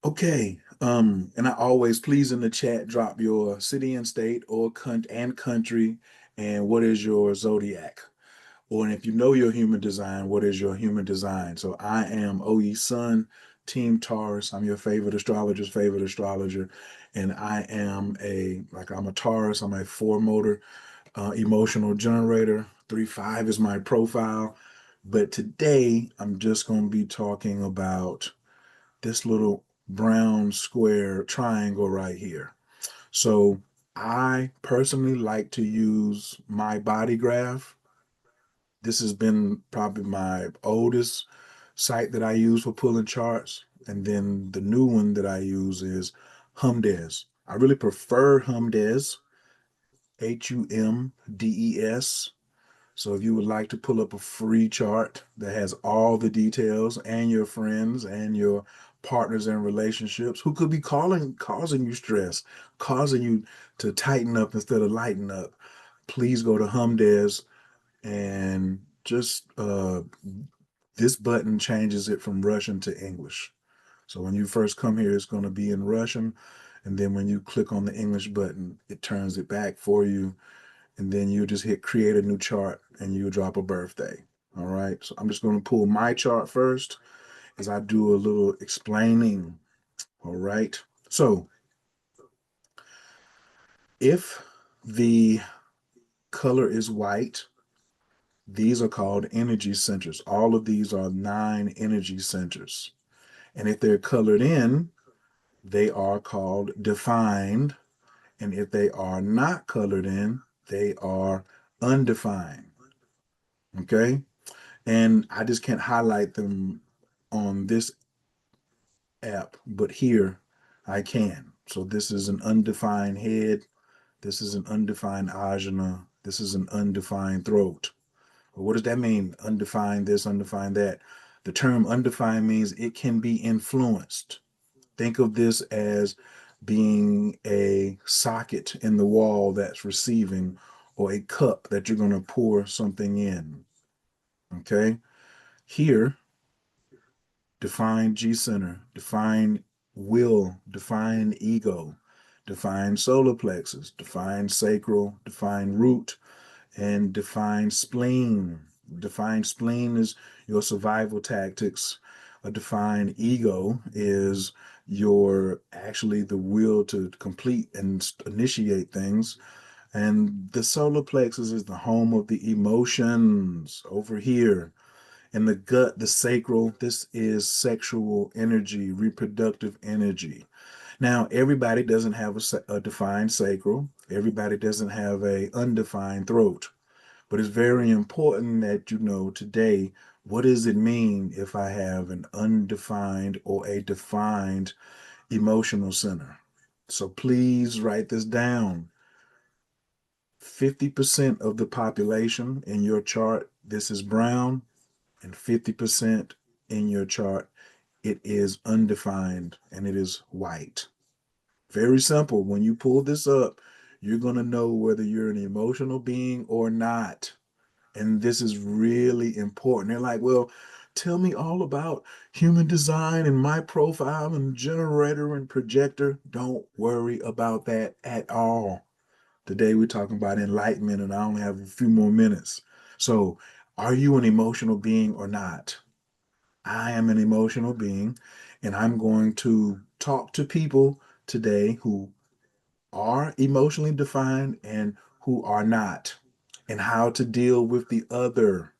Okay, and I always, please in the chat drop your city and state or country, and what is your zodiac? Or if you know your human design, what is your human design? So I am Oyi Sun, Team Taurus. I'm your favorite astrologer, and I'm a Taurus. I'm a four motor emotional generator. 3-5 is my profile. But today, I'm just going to be talking about this little brown square triangle right here. So I personally like to use my body graph. This has been probably my oldest site that I use for pulling charts. And then the new one that I use is Humdes. I really prefer Humdes, Humdes. So if you would like to pull up a free chart that has all the details and your friends and your partners and relationships who could be causing you stress, causing you to tighten up instead of lighten up, please go to Humdes and just this button changes it from Russian to English. So when you first come here, it's going to be in Russian. And then when you click on the English button, it turns it back for you. And then you just hit create a new chart and you drop a birthday. All right. So I'm just going to pull my chart first as I do a little explaining. All right. So if the color is white, these are called energy centers. All of these are 9 energy centers. And if they're colored in, they are called defined. And if they are not colored in, they are undefined. Okay. And I just can't highlight them on this app, but here I can. So this is an undefined head. This is an undefined ajna. This is an undefined throat. Well, what does that mean? Undefined this, undefined that. The term undefined means it can be influenced. Think of this as being a socket in the wall that's receiving, or a cup that you're going to pour something in. Okay. Here, define G center, define will, define ego, define solar plexus, define sacral, define root, and define spleen. Define spleen is your survival tactics. A defined ego is your actually the will to complete and initiate things. And the solar plexus is the home of the emotions over here. And the gut, the sacral, this is sexual energy, reproductive energy. Now, everybody doesn't have a defined sacral. Everybody doesn't have a undefined throat. But it's very important that you know today, what does it mean if I have an undefined or a defined emotional center? So please write this down. 50% of the population in your chart, this is brown, and 50% in your chart, it is undefined and it is white. Very simple. When you pull this up, you're going to know whether you're an emotional being or not. And this is really important. They're like, well, tell me all about human design and my profile and generator and projector. Don't worry about that at all. Today we're talking about enlightenment, and I only have a few more minutes. So, are you an emotional being or not? I am an emotional being, and I'm going to talk to people today who are emotionally defined and who are not, and how to deal with the other.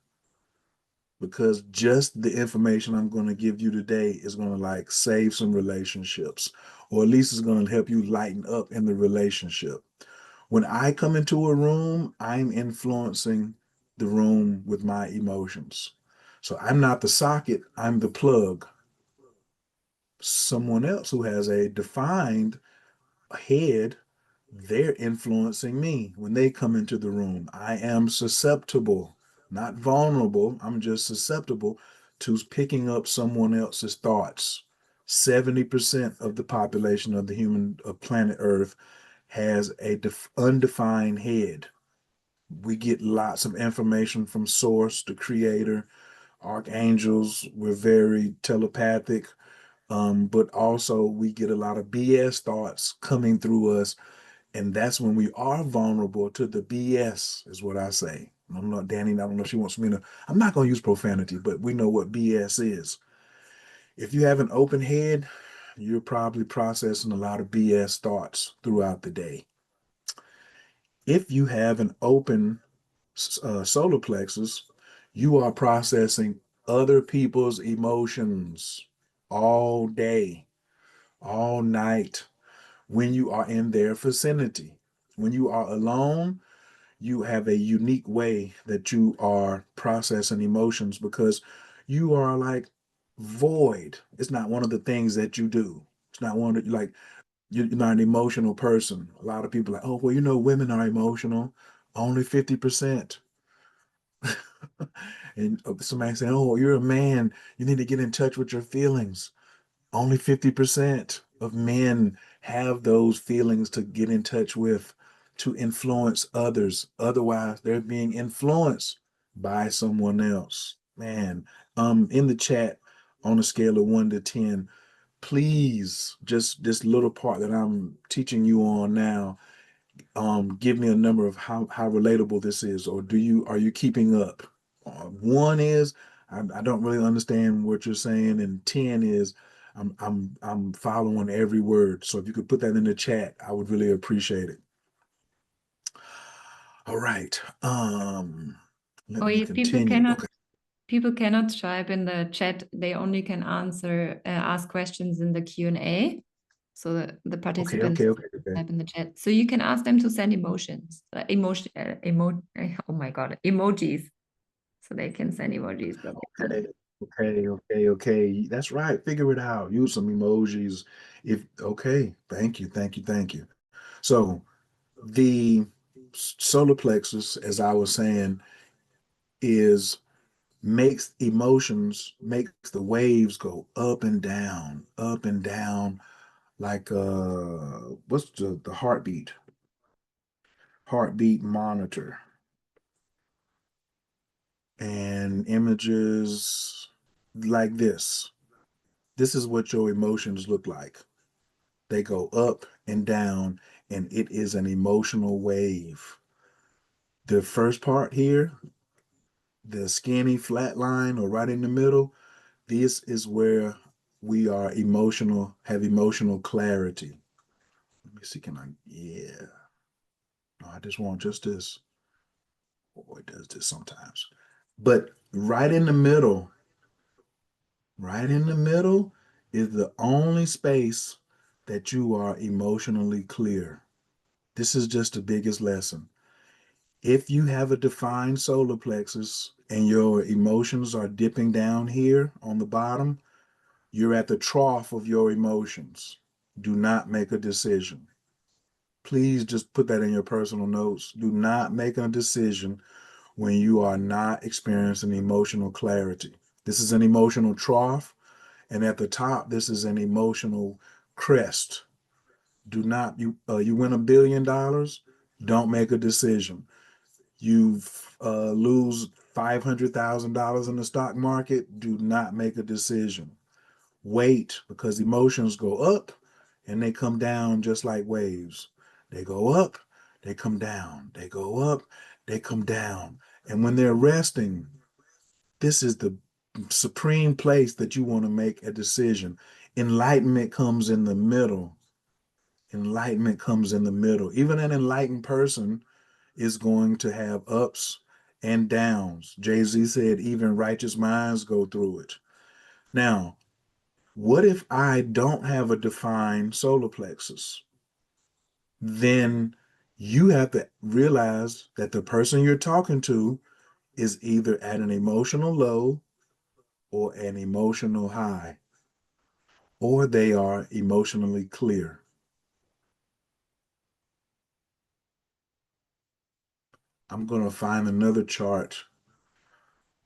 Because just the information I'm going to give you today is going to like save some relationships, or at least it's going to help you lighten up in the relationship. When I come into a room, I'm influencing the room with my emotions. So I'm not the socket, I'm the plug. Someone else who has a defined head, they're influencing me when they come into the room. I am susceptible, not vulnerable. I'm just susceptible to picking up someone else's thoughts. 70% of the population of the human of planet Earth has a undefined head. We get lots of information from source, the creator, archangels. We're very telepathic, but also we get a lot of BS thoughts coming through us. And that's when we are vulnerable to the BS, is what I say. I'm not, Danny, I don't know if she wants me to, I'm not going to use profanity, but we know what BS is. If you have an open head, you're probably processing a lot of BS thoughts throughout the day. If you have an open solar plexus, You are processing other people's emotions all day, all night, when you are in their vicinity. When you are alone, you have a unique way that you are processing emotions because you are like void. It's not one of the things that you do. It's not one that like you're not an emotional person. A lot of people are like, oh, well, women are emotional. Only 50%. And somebody saying, oh, you're a man. You need to get in touch with your feelings. Only 50% of men have those feelings to get in touch with, to influence others. Otherwise, they're being influenced by someone else. Man, in the chat on a scale of 1 to 10, please, just this little part that I'm teaching you on now, give me a number of how relatable this is, or are you keeping up? 1 is I don't really understand what you're saying, and 10 is I'm following every word. So if you could put that in the chat, I would really appreciate it. All right. Let me continue. People cannot type in the chat. They only can ask questions in the Q&A. So the participants type in the chat. So you can ask them to send emojis. So they can send emojis. Okay. That's right. Figure it out. Use some emojis. Thank you. So the solar plexus, as I was saying, makes the waves go up and down, like what's the heartbeat monitor, and images like this. This is what your emotions look like. They go up and down, and it is an emotional wave. The first part here, the skinny flat line or right in the middle, this is where we are have emotional clarity. Let me see, no, I just want just this. Oh, it does this sometimes. But right in the middle is the only space that you are emotionally clear. This is just the biggest lesson. If you have a defined solar plexus and your emotions are dipping down here on the bottom, you're at the trough of your emotions. Do not make a decision. Please just put that in your personal notes. Do not make a decision when you are not experiencing emotional clarity. This is an emotional trough, and at the top, this is an emotional crest. Do not, you win $1 billion, don't make a decision. You lose $500,000 in the stock market, do not make a decision. Wait, because emotions go up and they come down just like waves. They go up, they come down. They go up, they come down. And when they're resting, this is the supreme place that you want to make a decision. Enlightenment comes in the middle. Enlightenment comes in the middle. Even an enlightened person is going to have ups and downs. Jay-Z said, even righteous minds go through it. Now, what if I don't have a defined solar plexus? Then you have to realize that the person you're talking to is either at an emotional low or an emotional high, or they are emotionally clear. I'm going to find another chart.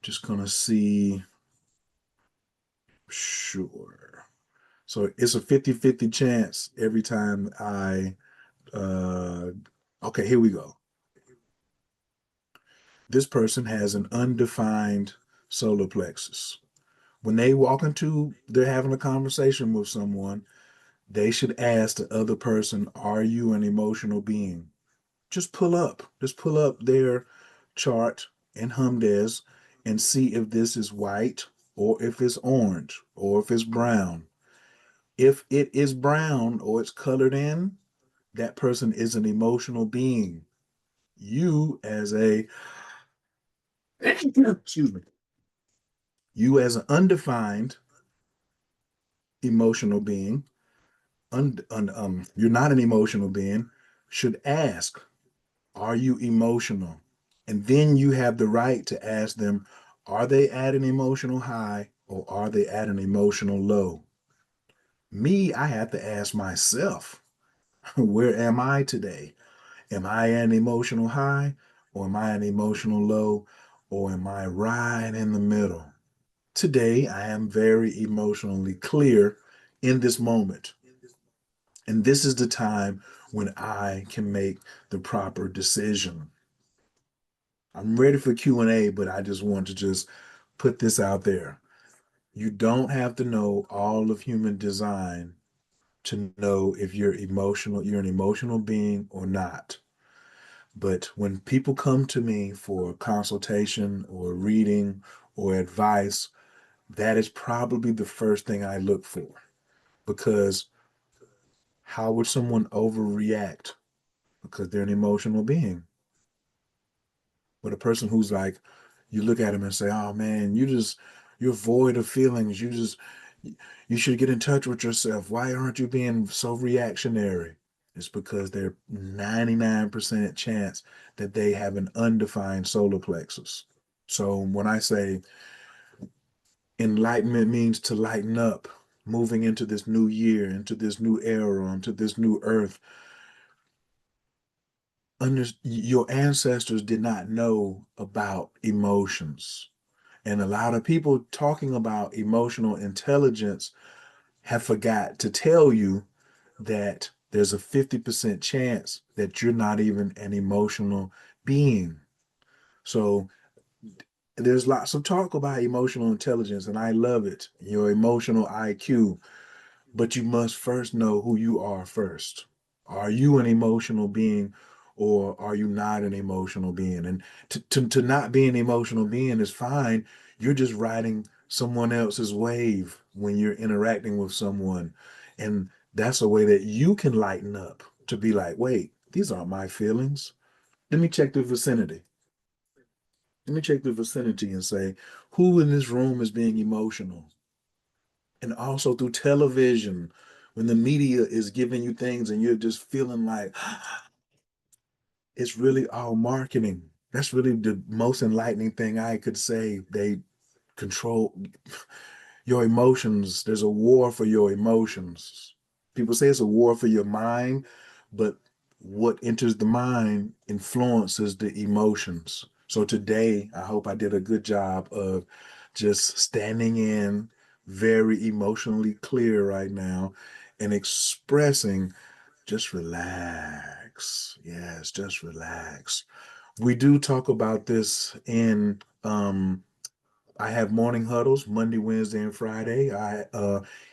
Just going to see. Sure. So it's a 50-50 chance every time okay, here we go. This person has an undefined solar plexus. When they they're having a conversation with someone, they should ask the other person, are you an emotional being? Just pull up their chart in HumDes and see if this is white or if it's orange or if it's brown. If it is brown or it's colored in, that person is an emotional being. You as a excuse me, you as an undefined emotional being, you're not an emotional being, should ask, are you emotional? And then you have the right to ask them, are they at an emotional high or are they at an emotional low? Me, I have to ask myself, where am I today? Am I at an emotional high or am I at an emotional low or am I right in the middle? Today, I am very emotionally clear in this moment. And this is the time when I can make the proper decision. I'm ready for Q&A, but I just want to just put this out there. You don't have to know all of human design to know if you're an emotional being or not. But when people come to me for consultation or reading or advice, that is probably the first thing I look for, because how would someone overreact because they're an emotional being? But a person who's like, you look at them and say, oh man, you're void of feelings. You should get in touch with yourself. Why aren't you being so reactionary? It's because they're 99% chance that they have an undefined solar plexus. So when I say enlightenment means to lighten up, moving into this new year, into this new era, into this new earth, your ancestors did not know about emotions. And a lot of people talking about emotional intelligence have forgot to tell you that there's a 50% chance that you're not even an emotional being. So there's lots of talk about emotional intelligence, and I love it, your emotional IQ, but you must first know who you are first. Are you an emotional being or are you not an emotional being? And to not be an emotional being is fine. You're just riding someone else's wave when you're interacting with someone. And that's a way that you can lighten up, to be like, wait, these aren't my feelings. Let me check the vicinity. Let me check the vicinity and say, who in this room is being emotional? And also through television, when the media is giving you things and you're just feeling like it's really all marketing. That's really the most enlightening thing I could say. They control your emotions. There's a war for your emotions. People say it's a war for your mind, but what enters the mind influences the emotions. So today, I hope I did a good job of just standing in very emotionally clear right now and expressing, just relax. Yes, just relax. We do talk about this in I have morning huddles Monday, Wednesday, and Friday. I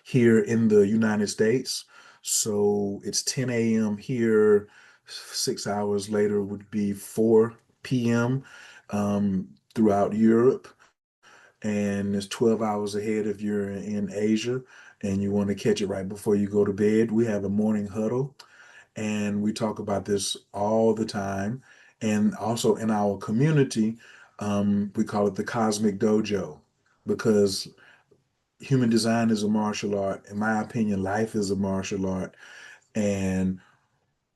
here in the United States. So it's 10 a.m. here. 6 hours later would be 4 p.m. Throughout Europe. And it's 12 hours ahead if you're in Asia and you want to catch it right before you go to bed. We have a morning huddle and we talk about this all the time. And also in our community, we call it the Cosmic Dojo, because human design is a martial art. In my opinion, life is a martial art. And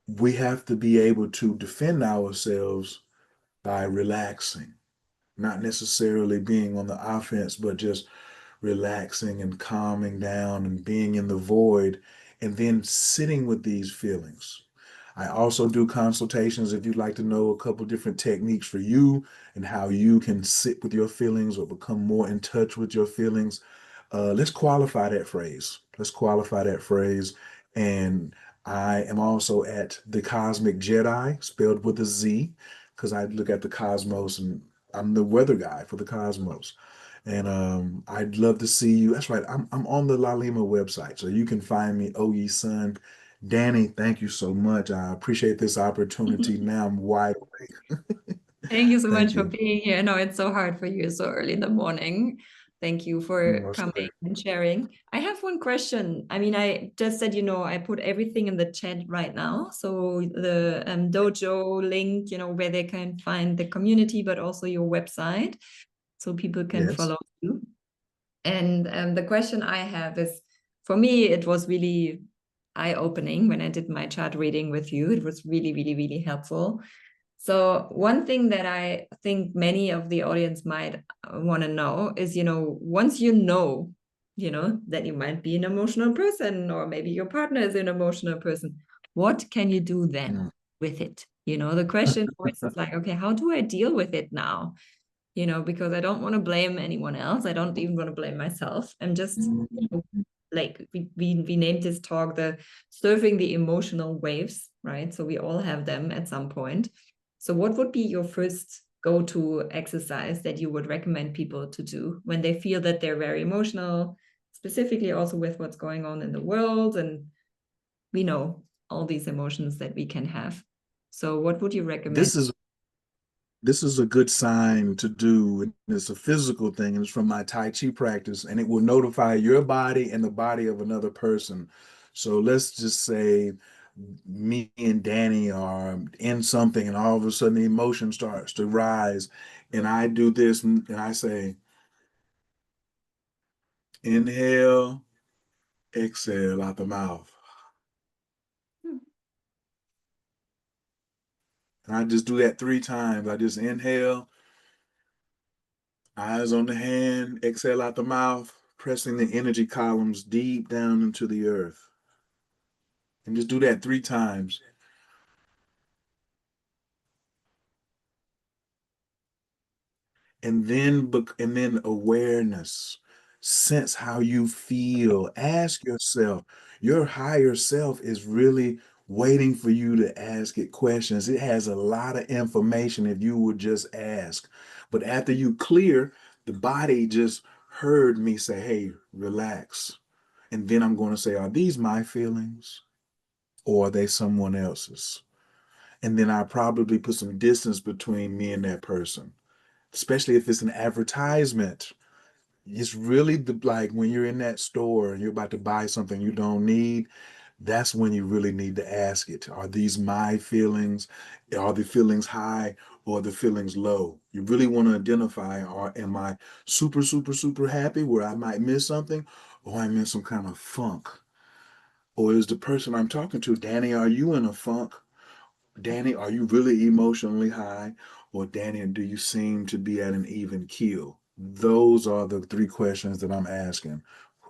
we have to be able to defend ourselves by relaxing, not necessarily being on the offense, but just relaxing and calming down and being in the void and then sitting with these feelings. I also do consultations if you'd like to know a couple different techniques for you and how you can sit with your feelings or become more in touch with your feelings. Let's qualify that phrase. Let's qualify that phrase. And I am also at the Cosmic Jedi, spelled with a Z, because I look at the cosmos and I'm the weather guy for the cosmos. And I'd love to see you. That's right. I'm on the La Lima website, so you can find me, Oyi Sun. Danny, thank you so much. I appreciate this opportunity. Now I'm wide awake. Thank you so Thank much for you. being here. I know it's so hard for you so early in the morning. Thank you for coming and sharing. I have one question. I mean, I just said, I put everything in the chat right now. So the dojo link, where they can find the community, but also your website, so people can follow you. And the question I have is, for me, it was really eye-opening when I did my chart reading with you. It was really, really, really helpful. So one thing that I think many of the audience might want to know is, once that you might be an emotional person, or maybe your partner is an emotional person, what can you do then with it? The question always is like, okay, how do I deal with it now? Because I don't want to blame anyone else. I don't even want to blame myself. I'm just like we named this talk the surfing the emotional waves, right? So we all have them at some point. So what would be your first go-to exercise that you would recommend people to do when they feel that they're very emotional, specifically also with what's going on in the world? And we know all these emotions that we can have. So what would you recommend? This is a good sign to do. It's a physical thing, and it's from my Tai Chi practice, and it will notify your body and the body of another person. So let's just say me and Danny are in something, and all of a sudden the emotion starts to rise, and I do this, and I say, inhale, exhale out the mouth. And I just do that 3 times. I just inhale, eyes on the hand, exhale out the mouth, pressing the energy columns deep down into the earth. And just do that 3 times. And then awareness. Sense how you feel. Ask yourself. Your higher self is really waiting for you to ask it questions. It has a lot of information if you would just ask. But after you clear, the body just heard me say, hey, relax. And then I'm going to say, are these my feelings or are they someone else's? And then I probably put some distance between me and that person, especially if it's an advertisement. It's really like when you're in that store and you're about to buy something you don't need, that's when you really need to ask it. Are these my feelings? Are the feelings high or the feelings low? You really want to identify, am I super, super, super happy where I might miss something, or I'm in some kind of funk? Or is the person I'm talking to, Danny, are you in a funk? Danny, are you really emotionally high? Or Danny, do you seem to be at an even keel? Those are the 3 questions that I'm asking.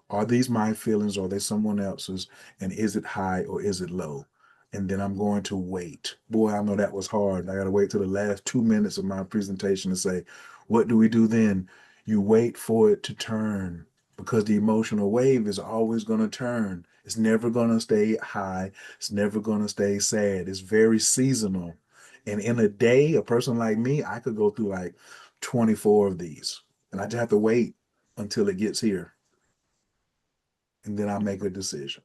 Are these my feelings or are they someone else's? And is it high or is it low? And then I'm going to wait. Boy, I know that was hard. I got to wait till the last 2 minutes of my presentation to say, what do we do then? You wait for it to turn, because the emotional wave is always going to turn. It's never going to stay high. It's never going to stay sad. It's very seasonal. And in a day, a person like me, I could go through like 24 of these. And I just have to wait until it gets here. And then I make a decision.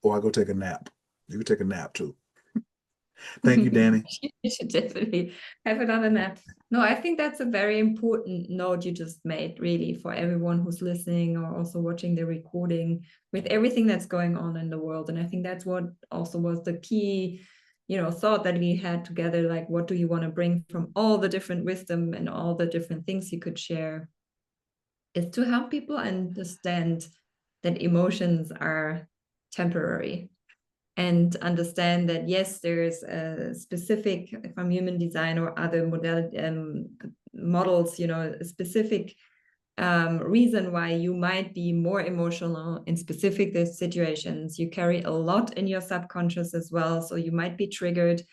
Or I go take a nap. You can take a nap too. Thank you, Danny. You should definitely have another nap. No, I think that's a very important note you just made, really, for everyone who's listening or also watching the recording, with everything that's going on in the world. And I think that's what also was the key, thought that we had together. Like, what do you want to bring from all the different wisdom and all the different things you could share, is to help people understand that emotions are temporary, and understand that, yes, there's a specific, from human design or other models, a specific reason why you might be more emotional in specific situations. You carry a lot in your subconscious as well, so you might be triggered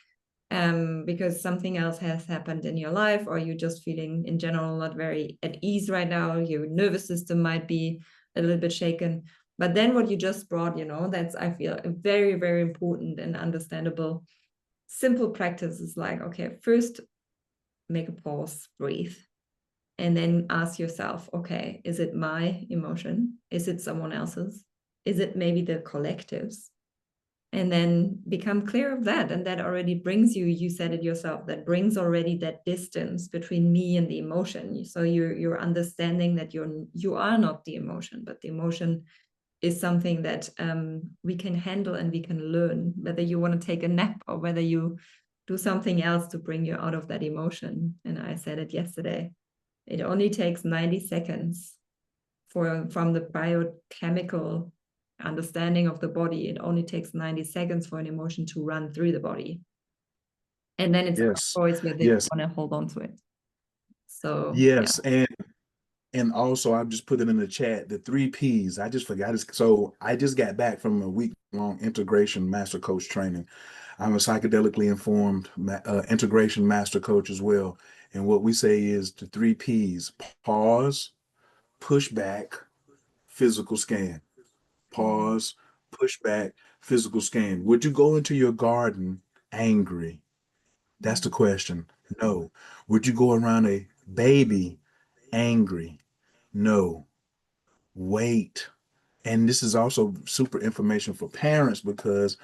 because something else has happened in your life, or you're just feeling in general not very at ease right now. Your nervous system might be a little bit shaken. But then what you just brought, that's, I feel, a very, very important and understandable, simple practice is like, okay, first make a pause, breathe, and then ask yourself, okay, is it my emotion? Is it someone else's? Is it maybe the collective's? And then become clear of that. And that already brings you, you said it yourself, that brings already that distance between me and the emotion. So you're understanding that you are not the emotion, but the emotion is something that we can handle and we can learn, whether you want to take a nap or whether you do something else to bring you out of that emotion. And I said it yesterday, it only takes 90 seconds from the biochemical understanding of the body. It only takes 90 seconds for an emotion to run through the body. And then it's our choice whether you want to hold on to it. So yes, yeah. And also I've just put it in the chat, the 3 Ps. I just forgot it. So I just got back from a week-long integration master coach training. I'm a psychedelically informed integration master coach as well. And what we say is the 3 Ps: pause, push back, physical scan. Pause, push back, physical scan. Would you go into your garden angry? That's the question. No. Would you go around a baby angry? No. Wait. And this is also super information for parents, because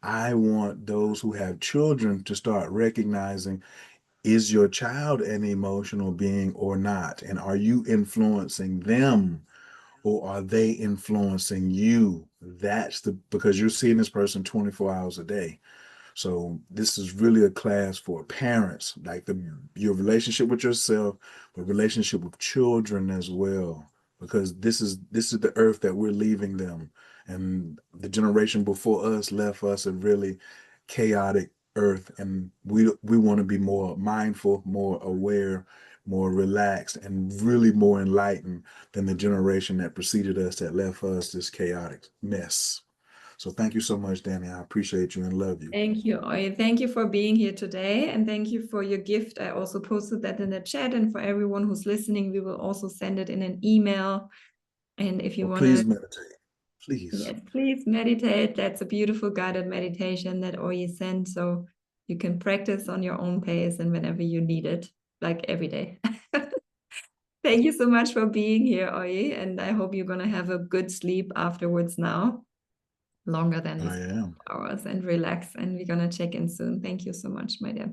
I want those who have children to start recognizing, is your child an emotional being or not? And are you influencing them, or are they influencing you? Because you're seeing this person 24 hours a day. So this is really a class for parents, like your relationship with yourself, but relationship with children as well, because this is the earth that we're leaving them, and the generation before us left us a really chaotic earth, and we want to be more mindful, more aware, more relaxed, and really more enlightened than the generation that preceded us that left us this chaotic mess. So thank you so much, Danny. I appreciate you and love you. Thank you, Oyi. Thank you for being here today. And thank you for your gift. I also posted that in the chat. And for everyone who's listening, we will also send it in an email. And if you want to... Please meditate. Please. Yes, please meditate. That's a beautiful guided meditation that Oyi sent. So you can practice on your own pace and whenever you need it, like every day. Thank you so much for being here, Oyi. And I hope you're going to have a good sleep afterwards now. Longer than these hours, and relax, and we're gonna check in soon. Thank you so much, my dear.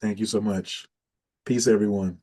Thank you so much. Peace, everyone.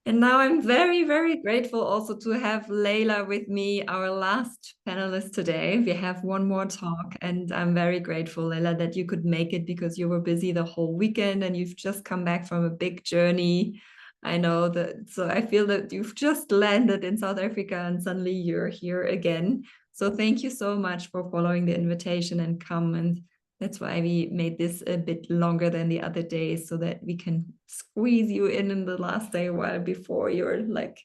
And now I'm very, very grateful also to have Leila with me, our last panelist today. We have one more talk, and I'm very grateful, Leila, that you could make it, because you were busy the whole weekend and you've just come back from a big journey. I know that, so I feel that you've just landed in South Africa and suddenly you're here again. So thank you so much for following the invitation and come. And that's why we made this a bit longer than the other days, so that we can squeeze you in the last day while before you're like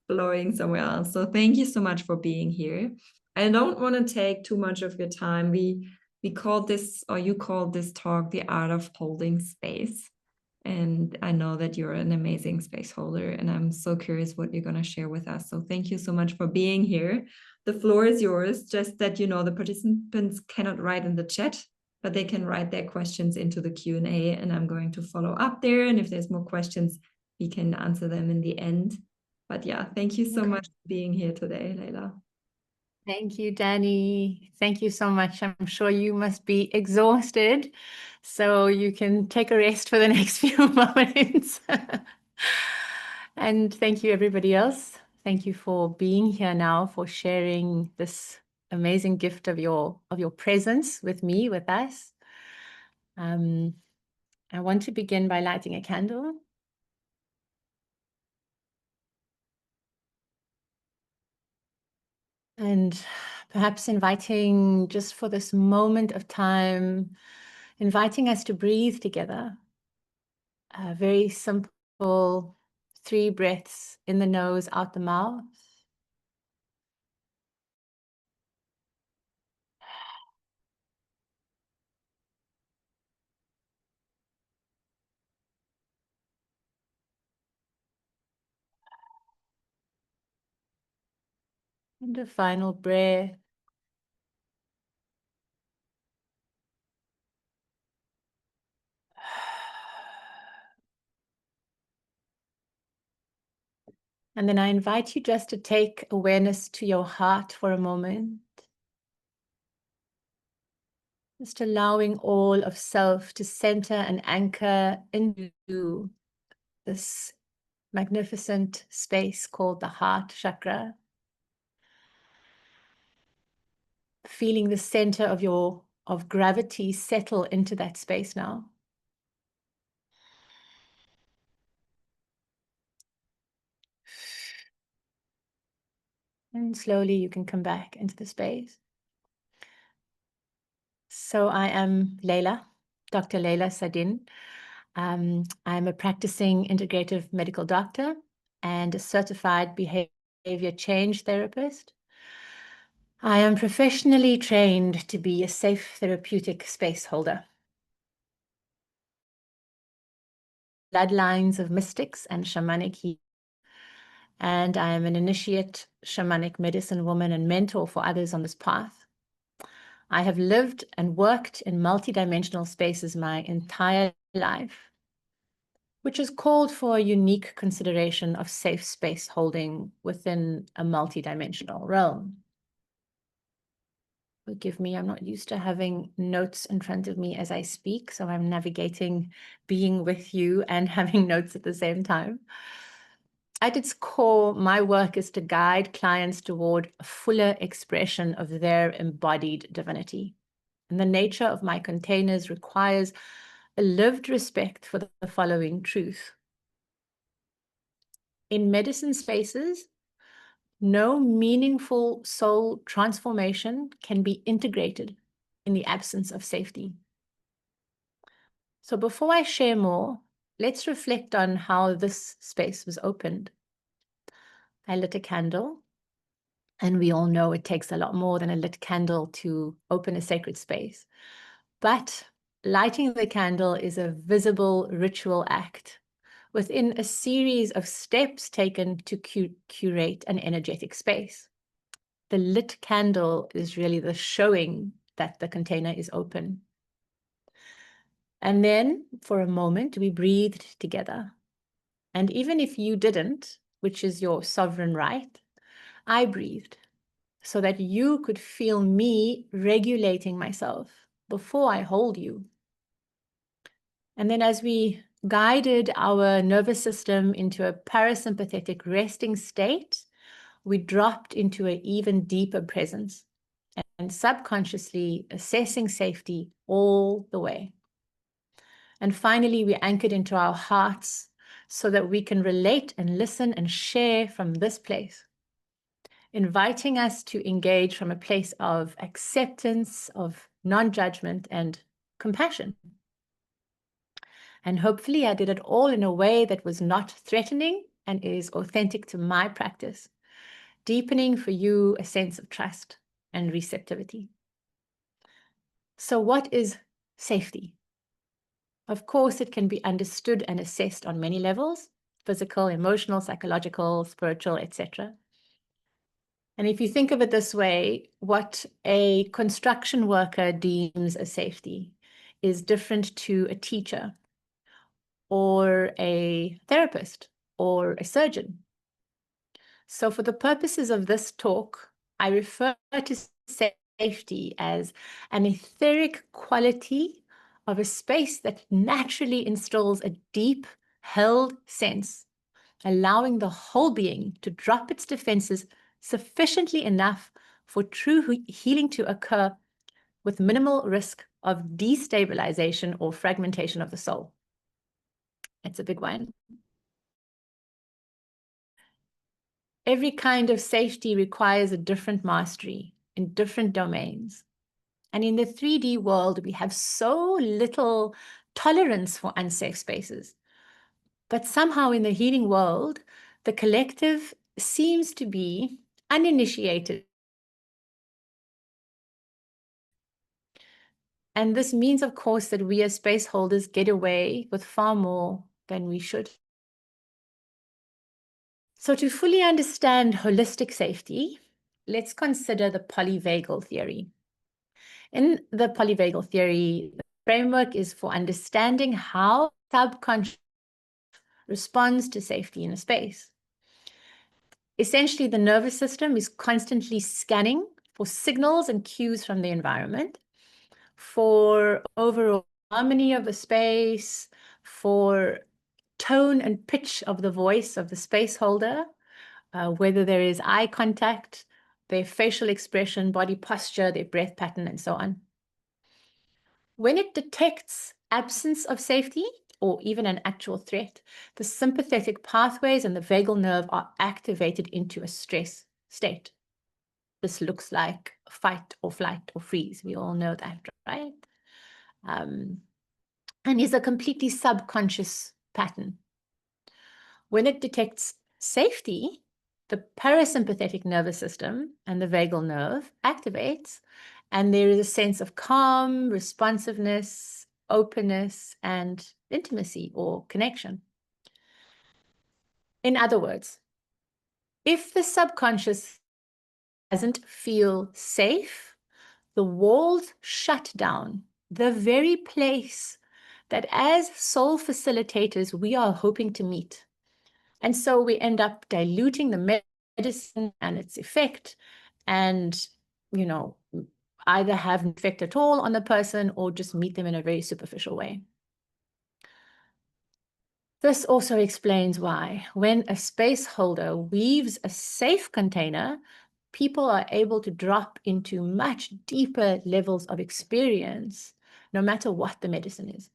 blowing somewhere else. So thank you so much for being here. I don't want to take too much of your time. We called this, or you called this talk, The Art of Holding Space. And I know that you're an amazing space holder, and I'm so curious what you're going to share with us. So thank you so much for being here. The floor is yours. Just that you know, the participants cannot write in the chat, but they can write their questions into the Q&A, and I'm going to follow up there. And if there's more questions, we can answer them in the end. But yeah, thank you so much for being here today, Leila. Thank you, Danny. Thank you so much. I'm sure you must be exhausted, so you can take a rest for the next few moments. And thank you, everybody else. Thank you for being here now, for sharing this amazing gift of your presence with me, with us. I want to begin by lighting a candle. And perhaps inviting, just for this moment of time, inviting us to breathe together. A very simple 3 breaths in the nose, out the mouth. And a final breath. And then I invite you just to take awareness to your heart for a moment. Just allowing all of self to center and anchor into this magnificent space called the heart chakra. Feeling the center of gravity settle into that space now. And slowly you can come back into the space. So I am Leila, Dr. Leila Sadien. I'm a practicing integrative medical doctor and a certified behavior change therapist. I am professionally trained to be a safe therapeutic space holder. Bloodlines of mystics and shamanic healers. And I am an initiate shamanic medicine woman and mentor for others on this path. I have lived and worked in multidimensional spaces my entire life, which has called for a unique consideration of safe space holding within a multidimensional realm. Forgive me, I'm not used to having notes in front of me as I speak, so I'm navigating being with you and having notes at the same time. At its core, my work is to guide clients toward a fuller expression of their embodied divinity. And the nature of my containers requires a lived respect for the following truth. In medicine spaces, no meaningful soul transformation can be integrated in the absence of safety. So before I share more, let's reflect on how this space was opened. I lit a candle, and we all know it takes a lot more than a lit candle to open a sacred space. But lighting the candle is a visible ritual act within a series of steps taken to curate an energetic space. The lit candle is really the showing that the container is open. And then for a moment, we breathed together. And even if you didn't, which is your sovereign right, I breathed so that you could feel me regulating myself before I hold you. And then as we guided our nervous system into a parasympathetic resting state, we dropped into an even deeper presence and subconsciously assessing safety all the way. And finally, we anchored into our hearts so that we can relate and listen and share from this place, inviting us to engage from a place of acceptance, of non-judgment, and compassion. And hopefully I did it all in a way that was not threatening and is authentic to my practice, deepening for you a sense of trust and receptivity. So what is safety? Of course, it can be understood and assessed on many levels: physical, emotional, psychological, spiritual, etc. And if you think of it this way, what a construction worker deems as safety is different to a teacher or a therapist or a surgeon. So for the purposes of this talk, I refer to safety as an etheric quality of a space that naturally instills a deep held sense, allowing the whole being to drop its defenses sufficiently enough for true healing to occur with minimal risk of destabilization or fragmentation of the soul. It's a big one. Every kind of safety requires a different mastery in different domains. And in the 3D world, we have so little tolerance for unsafe spaces. But somehow in the healing world, the collective seems to be uninitiated. And this means, of course, that we as space holders get away with far more than we should. So to fully understand holistic safety, let's consider the polyvagal theory. In the polyvagal theory, the framework is for understanding how subconscious responds to safety in a space. Essentially, the nervous system is constantly scanning for signals and cues from the environment, for overall harmony of the space, for tone and pitch of the voice of the space holder, whether there is eye contact, their facial expression, body posture, their breath pattern, and so on. When it detects absence of safety or even an actual threat, the sympathetic pathways and the vagal nerve are activated into a stress state. This looks like fight or flight or freeze. We all know that, right? And is a completely subconscious pattern. When it detects safety, the parasympathetic nervous system and the vagal nerve activates, and there is a sense of calm, responsiveness, openness, and intimacy or connection. In other words, if the subconscious doesn't feel safe, the walls shut down, the very place that as soul facilitators we are hoping to meet. And so we end up diluting the medicine and its effect, and, you know, either have an effect at all on the person or just meet them in a very superficial way. This also explains why when a space holder weaves a safe container, people are able to drop into much deeper levels of experience, no matter what the medicine is.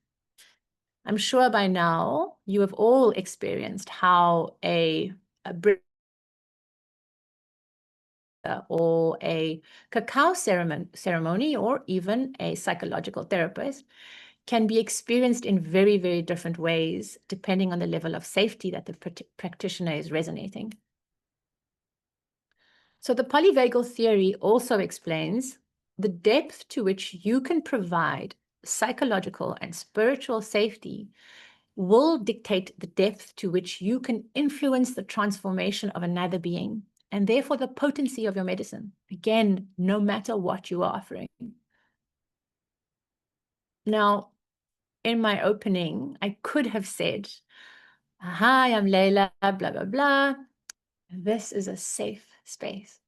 I'm sure by now you have all experienced how a or a cacao ceremony or even a psychological therapist can be experienced in very, very different ways, depending on the level of safety that the practitioner is resonating. So the polyvagal theory also explains the depth to which you can provide psychological and spiritual safety will dictate the depth to which you can influence the transformation of another being, and therefore the potency of your medicine. Again, no matter what you are offering. Now, in my opening, I could have said, hi, I'm Leila, blah, blah, blah. This is a safe space.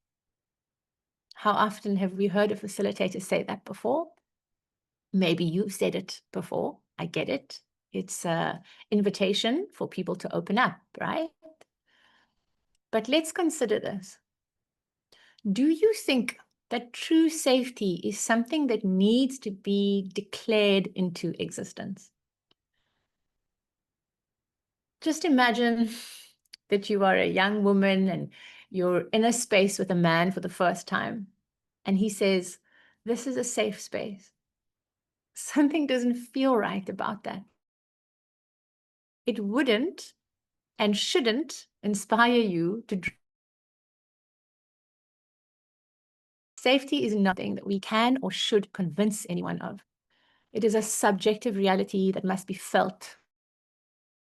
How often have we heard a facilitator say that before? Maybe you've said it before. I get it. It's an invitation for people to open up, right? But let's consider this. Do you think that true safety is something that needs to be declared into existence? Just imagine that you are a young woman and you're in a space with a man for the first time, and he says, this is a safe space. Something doesn't feel right about that. It wouldn't and shouldn't inspire you to. Safety is nothing that we can or should convince anyone of. It is a subjective reality that must be felt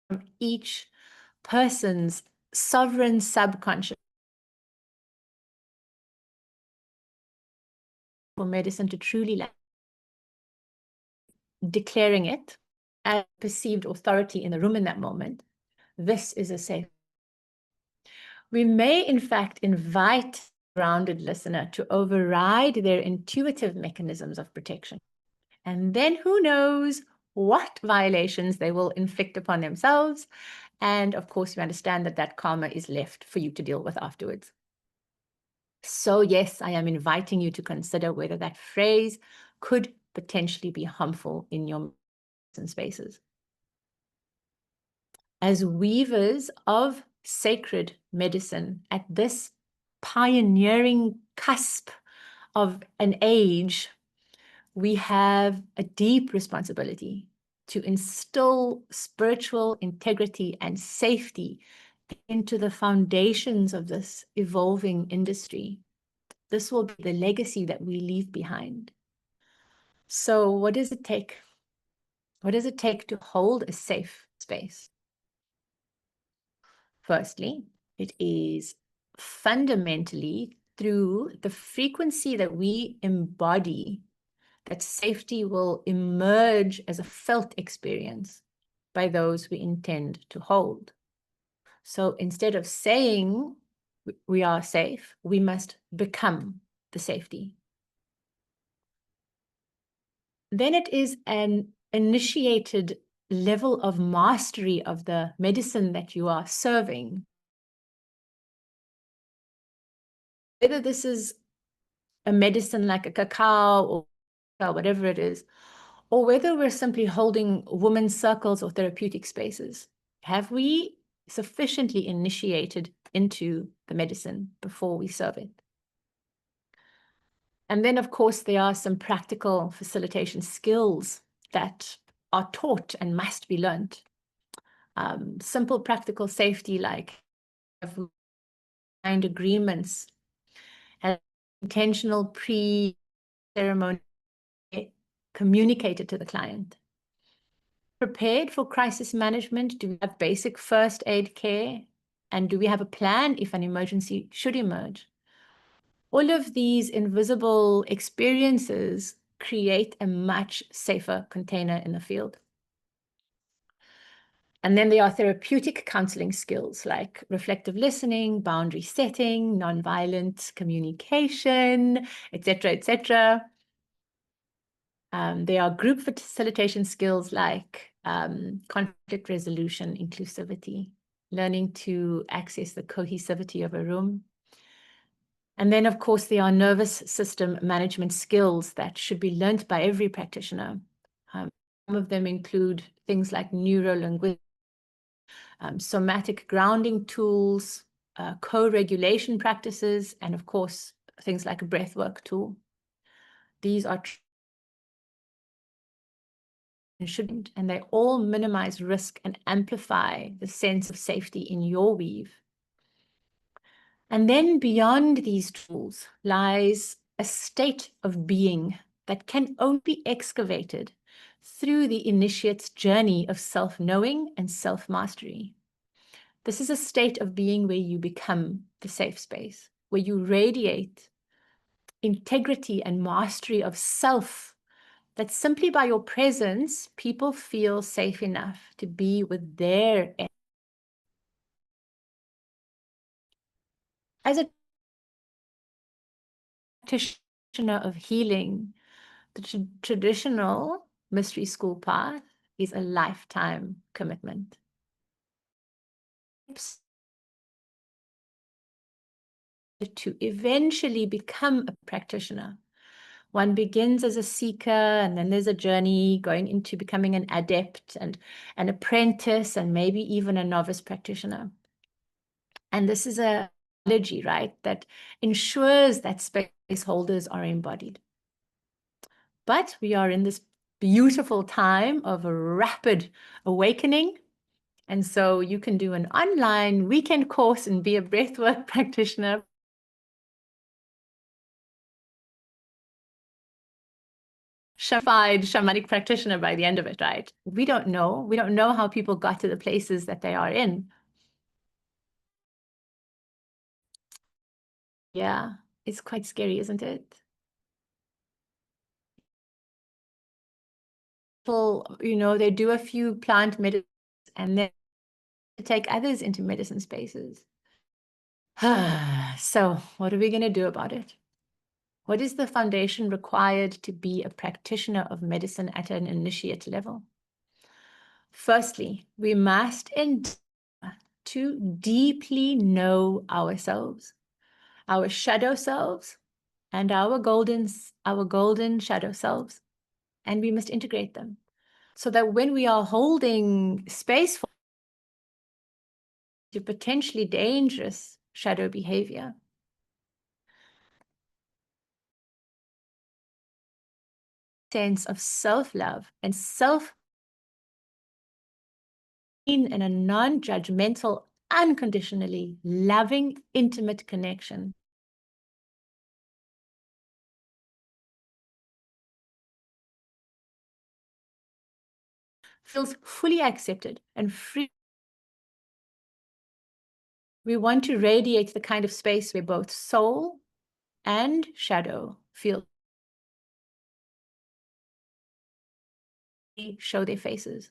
from each person's sovereign subconscious for medicine to truly land. Declaring it as perceived authority in the room in that moment, this is a safe. We may, in fact, invite the grounded listener to override their intuitive mechanisms of protection. And then who knows what violations they will inflict upon themselves. And of course, you understand that that karma is left for you to deal with afterwards. So yes, I am inviting you to consider whether that phrase could potentially be harmful in your spaces. As weavers of sacred medicine at this pioneering cusp of an age, we have a deep responsibility to instill spiritual integrity and safety into the foundations of this evolving industry. This will be the legacy that we leave behind. So what does it take? What does it take to hold a safe space? Firstly, it is fundamentally through the frequency that we embody that safety will emerge as a felt experience by those we intend to hold. So instead of saying we are safe, we must become the safety. then it is an initiated level of mastery of the medicine that you are serving. Whether this is a medicine like a cacao or whatever it is, or whether we're simply holding women's circles or therapeutic spaces, have we sufficiently initiated into the medicine before we serve it? And then, of course, there are some practical facilitation skills that are taught and must be learned. Simple practical safety, like signed agreements, and intentional pre-ceremony communicated to the client. Prepared for crisis management? Do we have basic first aid care? And do we have a plan if an emergency should emerge? All of these invisible experiences create a much safer container in the field. And then there are therapeutic counseling skills like reflective listening, boundary setting, nonviolent communication, etc., etc. There are group facilitation skills like conflict resolution, inclusivity, learning to access the cohesivity of a room. And then, of course, there are nervous system management skills that should be learned by every practitioner. Some of them include things like neuro-linguistic, somatic grounding tools, co-regulation practices, and of course, things like a breathwork tool. These are and they all minimize risk and amplify the sense of safety in your weave. And then beyond these tools lies a state of being that can only be excavated through the initiate's journey of self-knowing and self-mastery. This is a state of being where you become the safe space, where you radiate integrity and mastery of self, that simply by your presence, people feel safe enough to be with their energy. As a practitioner of healing, the traditional mystery school path is a lifetime commitment. To eventually become a practitioner. One begins as a seeker, and then there's a journey going into becoming an adept and an apprentice, and maybe even a novice practitioner. And this is a strategy, right, that ensures that space holders are embodied. But we are in this beautiful time of a rapid awakening. And so you can do an online weekend course and be a breathwork practitioner. Shamanic practitioner by the end of it, right? We don't know. We don't know how people got to the places that they are in. Yeah, it's quite scary, isn't it? People, they do a few plant medicines and then take others into medicine spaces. So what are we going to do about it? What is the foundation required to be a practitioner of medicine at an initiate level? Firstly, we must endeavor to deeply know ourselves, our shadow selves, and our golden shadow selves, and we must integrate them so that when we are holding space for potentially dangerous shadow behavior, sense of self-love and in a non-judgmental, unconditionally loving, intimate connection. Feels fully accepted and free. We want to radiate the kind of space where both soul and shadow feel show their faces.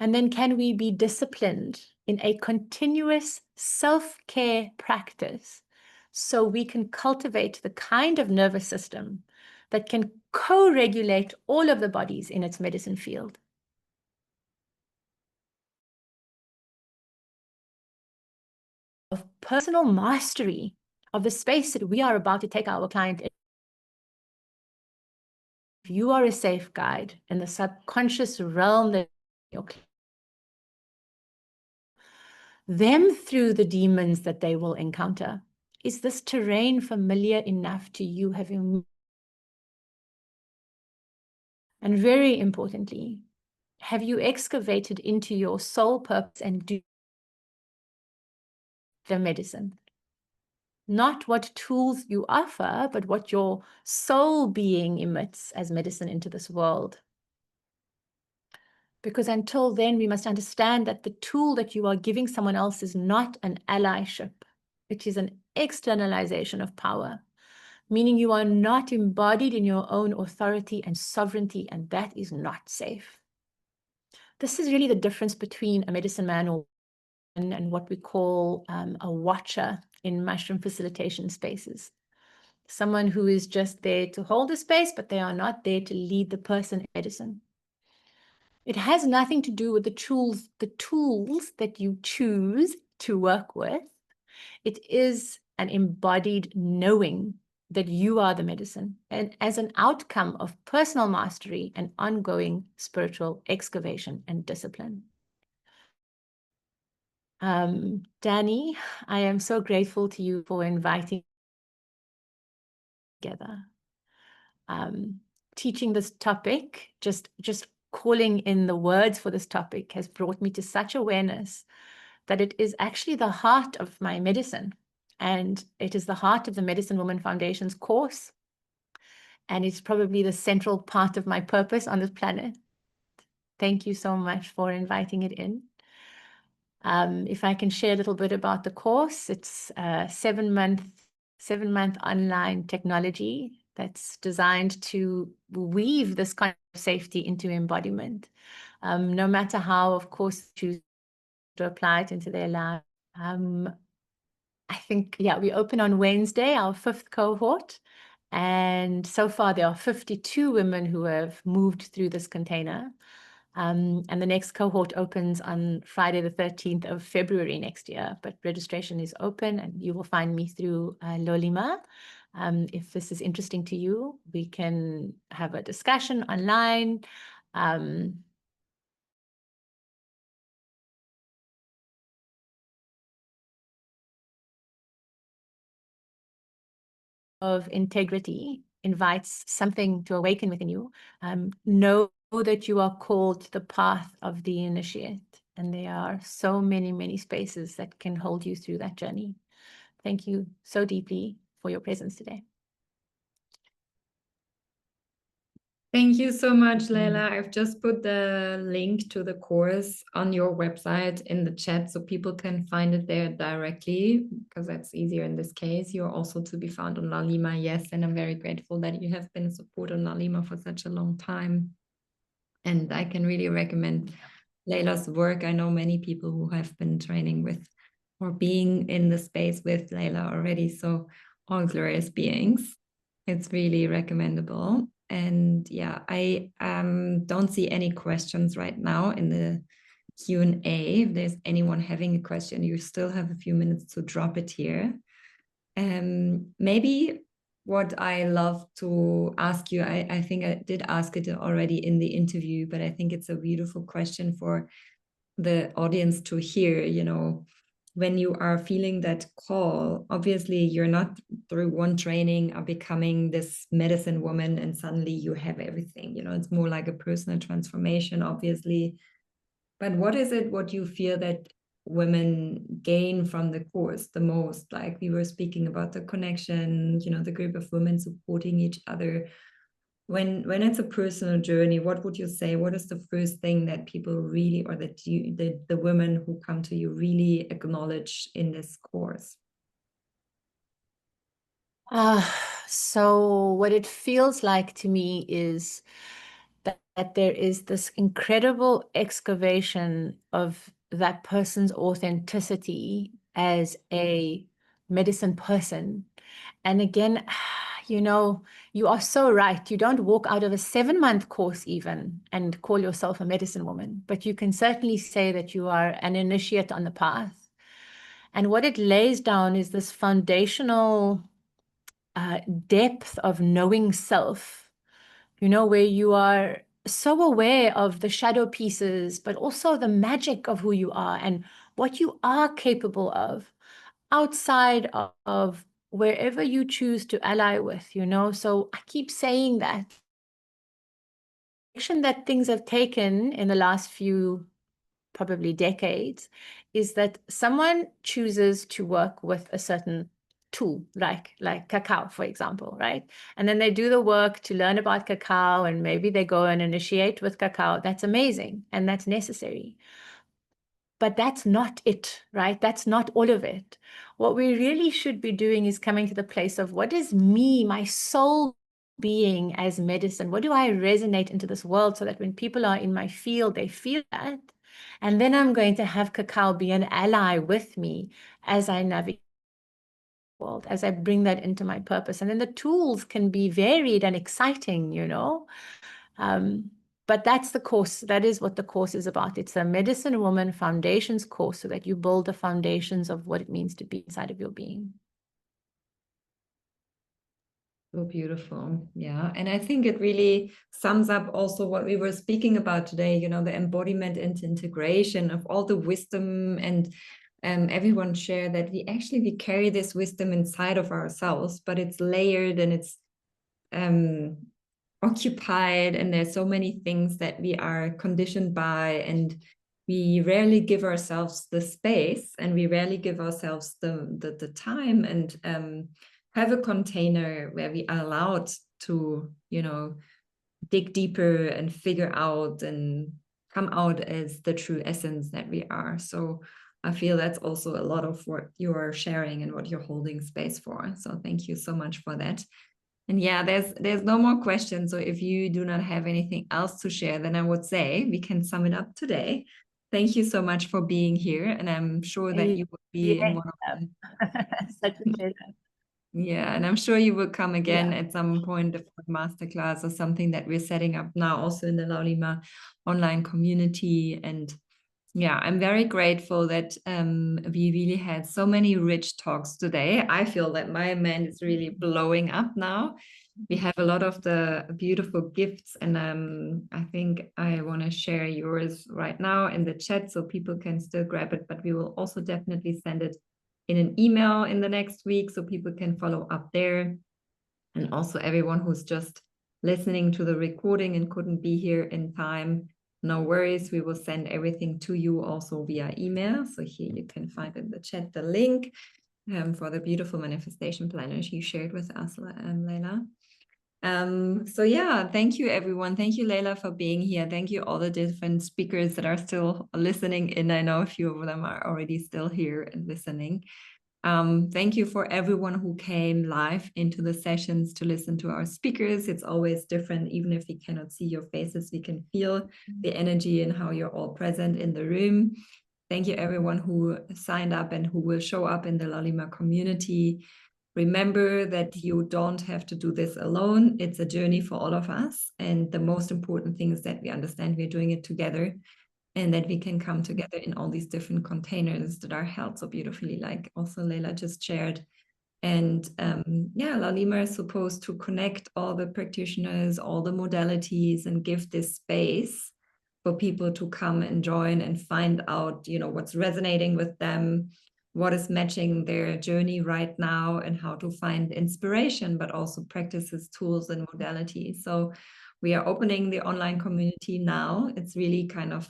And then can we be disciplined in a continuous self-care practice so we can cultivate the kind of nervous system that can co-regulate all of the bodies in its medicine field. Of personal mastery of the space that we are about to take our client in. If you are a safe guide in the subconscious realm that them through the demons that they will encounter. Is this terrain familiar enough to you? And very importantly, have you excavated into your soul purpose and do the medicine? Not what tools you offer, but what your soul being emits as medicine into this world. Because until then, we must understand that the tool that you are giving someone else is not an allyship. It is an externalization of power, meaning you are not embodied in your own authority and sovereignty, and that is not safe. This is really the difference between a medicine man or and what we call a watcher in mushroom facilitation spaces. Someone who is just there to hold the space, but they are not there to lead the person in medicine. It has nothing to do with the tools that you choose to work with. It is an embodied knowing that you are the medicine, and as an outcome of personal mastery and ongoing spiritual excavation and discipline. Danny, I am so grateful to you for inviting together. Teaching this topic, just calling in the words for this topic has brought me to such awareness that it is actually the heart of my medicine, and it is the heart of the Medicine Woman Foundation's course, and it's probably the central part of my purpose on this planet. Thank you so much for inviting it in. If I can share a little bit about the course, it's a 7-month online technology that's designed to weave this kind of safety into embodiment. No matter how, of course, choose to apply it into their life. I think, yeah, we open on Wednesday, our 5th cohort. And so far, there are 52 women who have moved through this container. And the next cohort opens on Friday, the 13th of February next year. But registration is open, and you will find me through Lolima. If this is interesting to you, we can have a discussion online. Of integrity invites something to awaken within you. Know that you are called to the path of the initiate, and there are so many spaces that can hold you through that journey. Thank you so deeply for your presence today. Thank you so much, Leila. I've just put the link to the course on your website in the chat so people can find it there directly, because that's easier in this case. You're also to be found on Lalima, yes, and I'm very grateful that you have been a support on Lalima for such a long time. And I can really recommend Leila's work. I know many people who have been training with or being in the space with Leila already, so all glorious beings. It's really recommendable. And yeah, I don't see any questions right now in the Q&A. If there's anyone having a question, you still have a few minutes to drop it here. Maybe what I love to ask you, I think I did ask it already in the interview, but I think it's a beautiful question for the audience to hear, you know, when you are feeling that call, obviously you're not through one training are becoming this medicine woman and suddenly you have everything, you know, it's more like a personal transformation, obviously. But what is it, what you feel that women gain from the course the most? Like we were speaking about the connection, you know, the group of women supporting each other. When it's a personal journey, what would you say? What is the first thing that people really, or that you, the women who come to you really acknowledge in this course? So what it feels like to me is that there is this incredible excavation of that person's authenticity as a medicine person. And again, you know, you are so right. You don't walk out of a 7-month course even and call yourself a medicine woman, but you can certainly say that you are an initiate on the path. And what it lays down is this foundational depth of knowing self, you know, where you are so aware of the shadow pieces, but also the magic of who you are and what you are capable of outside of wherever you choose to ally with, you know. So I keep saying that the direction that things have taken in the last few probably decades is that someone chooses to work with a certain tool, like cacao, for example, right? And then they do the work to learn about cacao, and maybe they go and initiate with cacao. That's amazing and that's necessary. But that's not it, right? That's not all of it. What we really should be doing is coming to the place of what is me, my soul being as medicine? What do I resonate into this world so that when people are in my field, they feel that? And then I'm going to have cacao be an ally with me as I navigate the world, as I bring that into my purpose. And then the tools can be varied and exciting, you know. But that's the course. That is what the course is about. It's a Medicine Woman Foundations course so that you build the foundations of what it means to be inside of your being. So beautiful. Yeah. And I think it really sums up also what we were speaking about today, you know, the embodiment and integration of all the wisdom, and everyone share that we carry this wisdom inside of ourselves, but it's layered and it's occupied, and there's so many things that we are conditioned by, and we rarely give ourselves the space, and we rarely give ourselves the time and have a container where we are allowed to, you know, dig deeper and figure out and come out as the true essence that we are. So I feel that's also a lot of what you are sharing and what you're holding space for. So thank you so much for that. And yeah, there's no more questions. So if you do not have anything else to share, then I would say we can sum it up today. Thank you so much for being here. And I'm sure that you will be in one of them. Such a pleasure. Yeah, and I'm sure you will come again at some point of masterclass or something that we're setting up now also in the Laulima online community. And yeah, I'm very grateful that we really had so many rich talks today. I feel that my mind is really blowing up now. We have a lot of the beautiful gifts, and I think I want to share yours right now in the chat so people can still grab it, but we will also definitely send it in an email in the next week so people can follow up there. And also everyone who's just listening to the recording and couldn't be here in time, no worries, we will send everything to you also via email. So here you can find in the chat the link for the beautiful manifestation planners you shared with us, Leila. So yeah, thank you everyone. Thank you, Leila, for being here. Thank you all the different speakers that are still listening in. I know a few of them are already still here and listening. Thank you for everyone who came live into the sessions to listen to our speakers. It's always different. Even if we cannot see your faces, we can feel the energy and how you're all present in the room. Thank you everyone who signed up and who will show up in the Laulima community. Remember that you don't have to do this alone. It's a journey for all of us. And the most important thing is that we understand we're doing it together, and that we can come together in all these different containers that are held so beautifully, like also Leila just shared. And yeah, Laulima is supposed to connect all the practitioners, all the modalities, and give this space for people to come and join and find out, you know, what's resonating with them, what is matching their journey right now, and how to find inspiration, but also practices, tools, and modalities. So we are opening the online community now. It's really kind of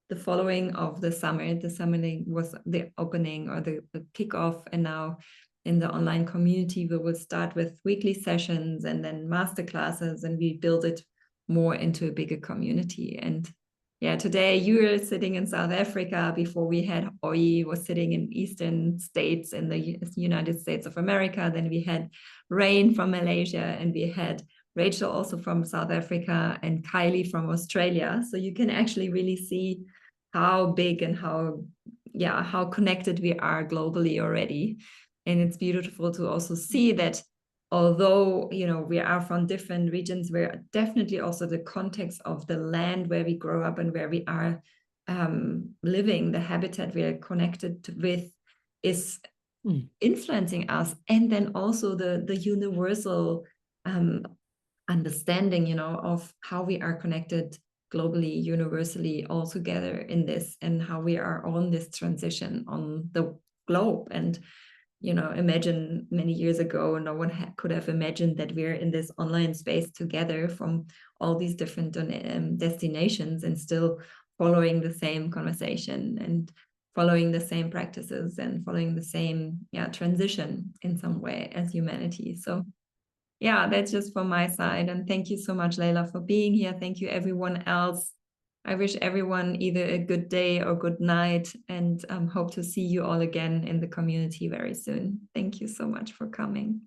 the following of the summer. The summer was the opening or the kickoff, and now in the online community we will start with weekly sessions and then master classes, and we build it more into a bigger community. And yeah, today you were sitting in South Africa. Before we had Oyi was sitting in Eastern States in the United States of America. Then we had Rain from Malaysia, and we had Rachael also from South Africa, and Kylie from Australia. So you can actually really see how big and how connected we are globally already. And it's beautiful to also see that although, you know, we are from different regions, we're definitely also the context of the land where we grow up and where we are living, the habitat we are connected with is influencing us. And then also the universal understanding, you know, of how we are connected globally, universally, all together in this, and how we are on this transition on the globe. And you know, imagine many years ago, no one could have imagined that we're in this online space together from all these different destinations, and still following the same conversation and following the same practices and following the same transition in some way as humanity. So yeah, that's just from my side. And thank you so much, Leila, for being here. Thank you, everyone else. I wish everyone either a good day or good night, and hope to see you all again in the community very soon. Thank you so much for coming.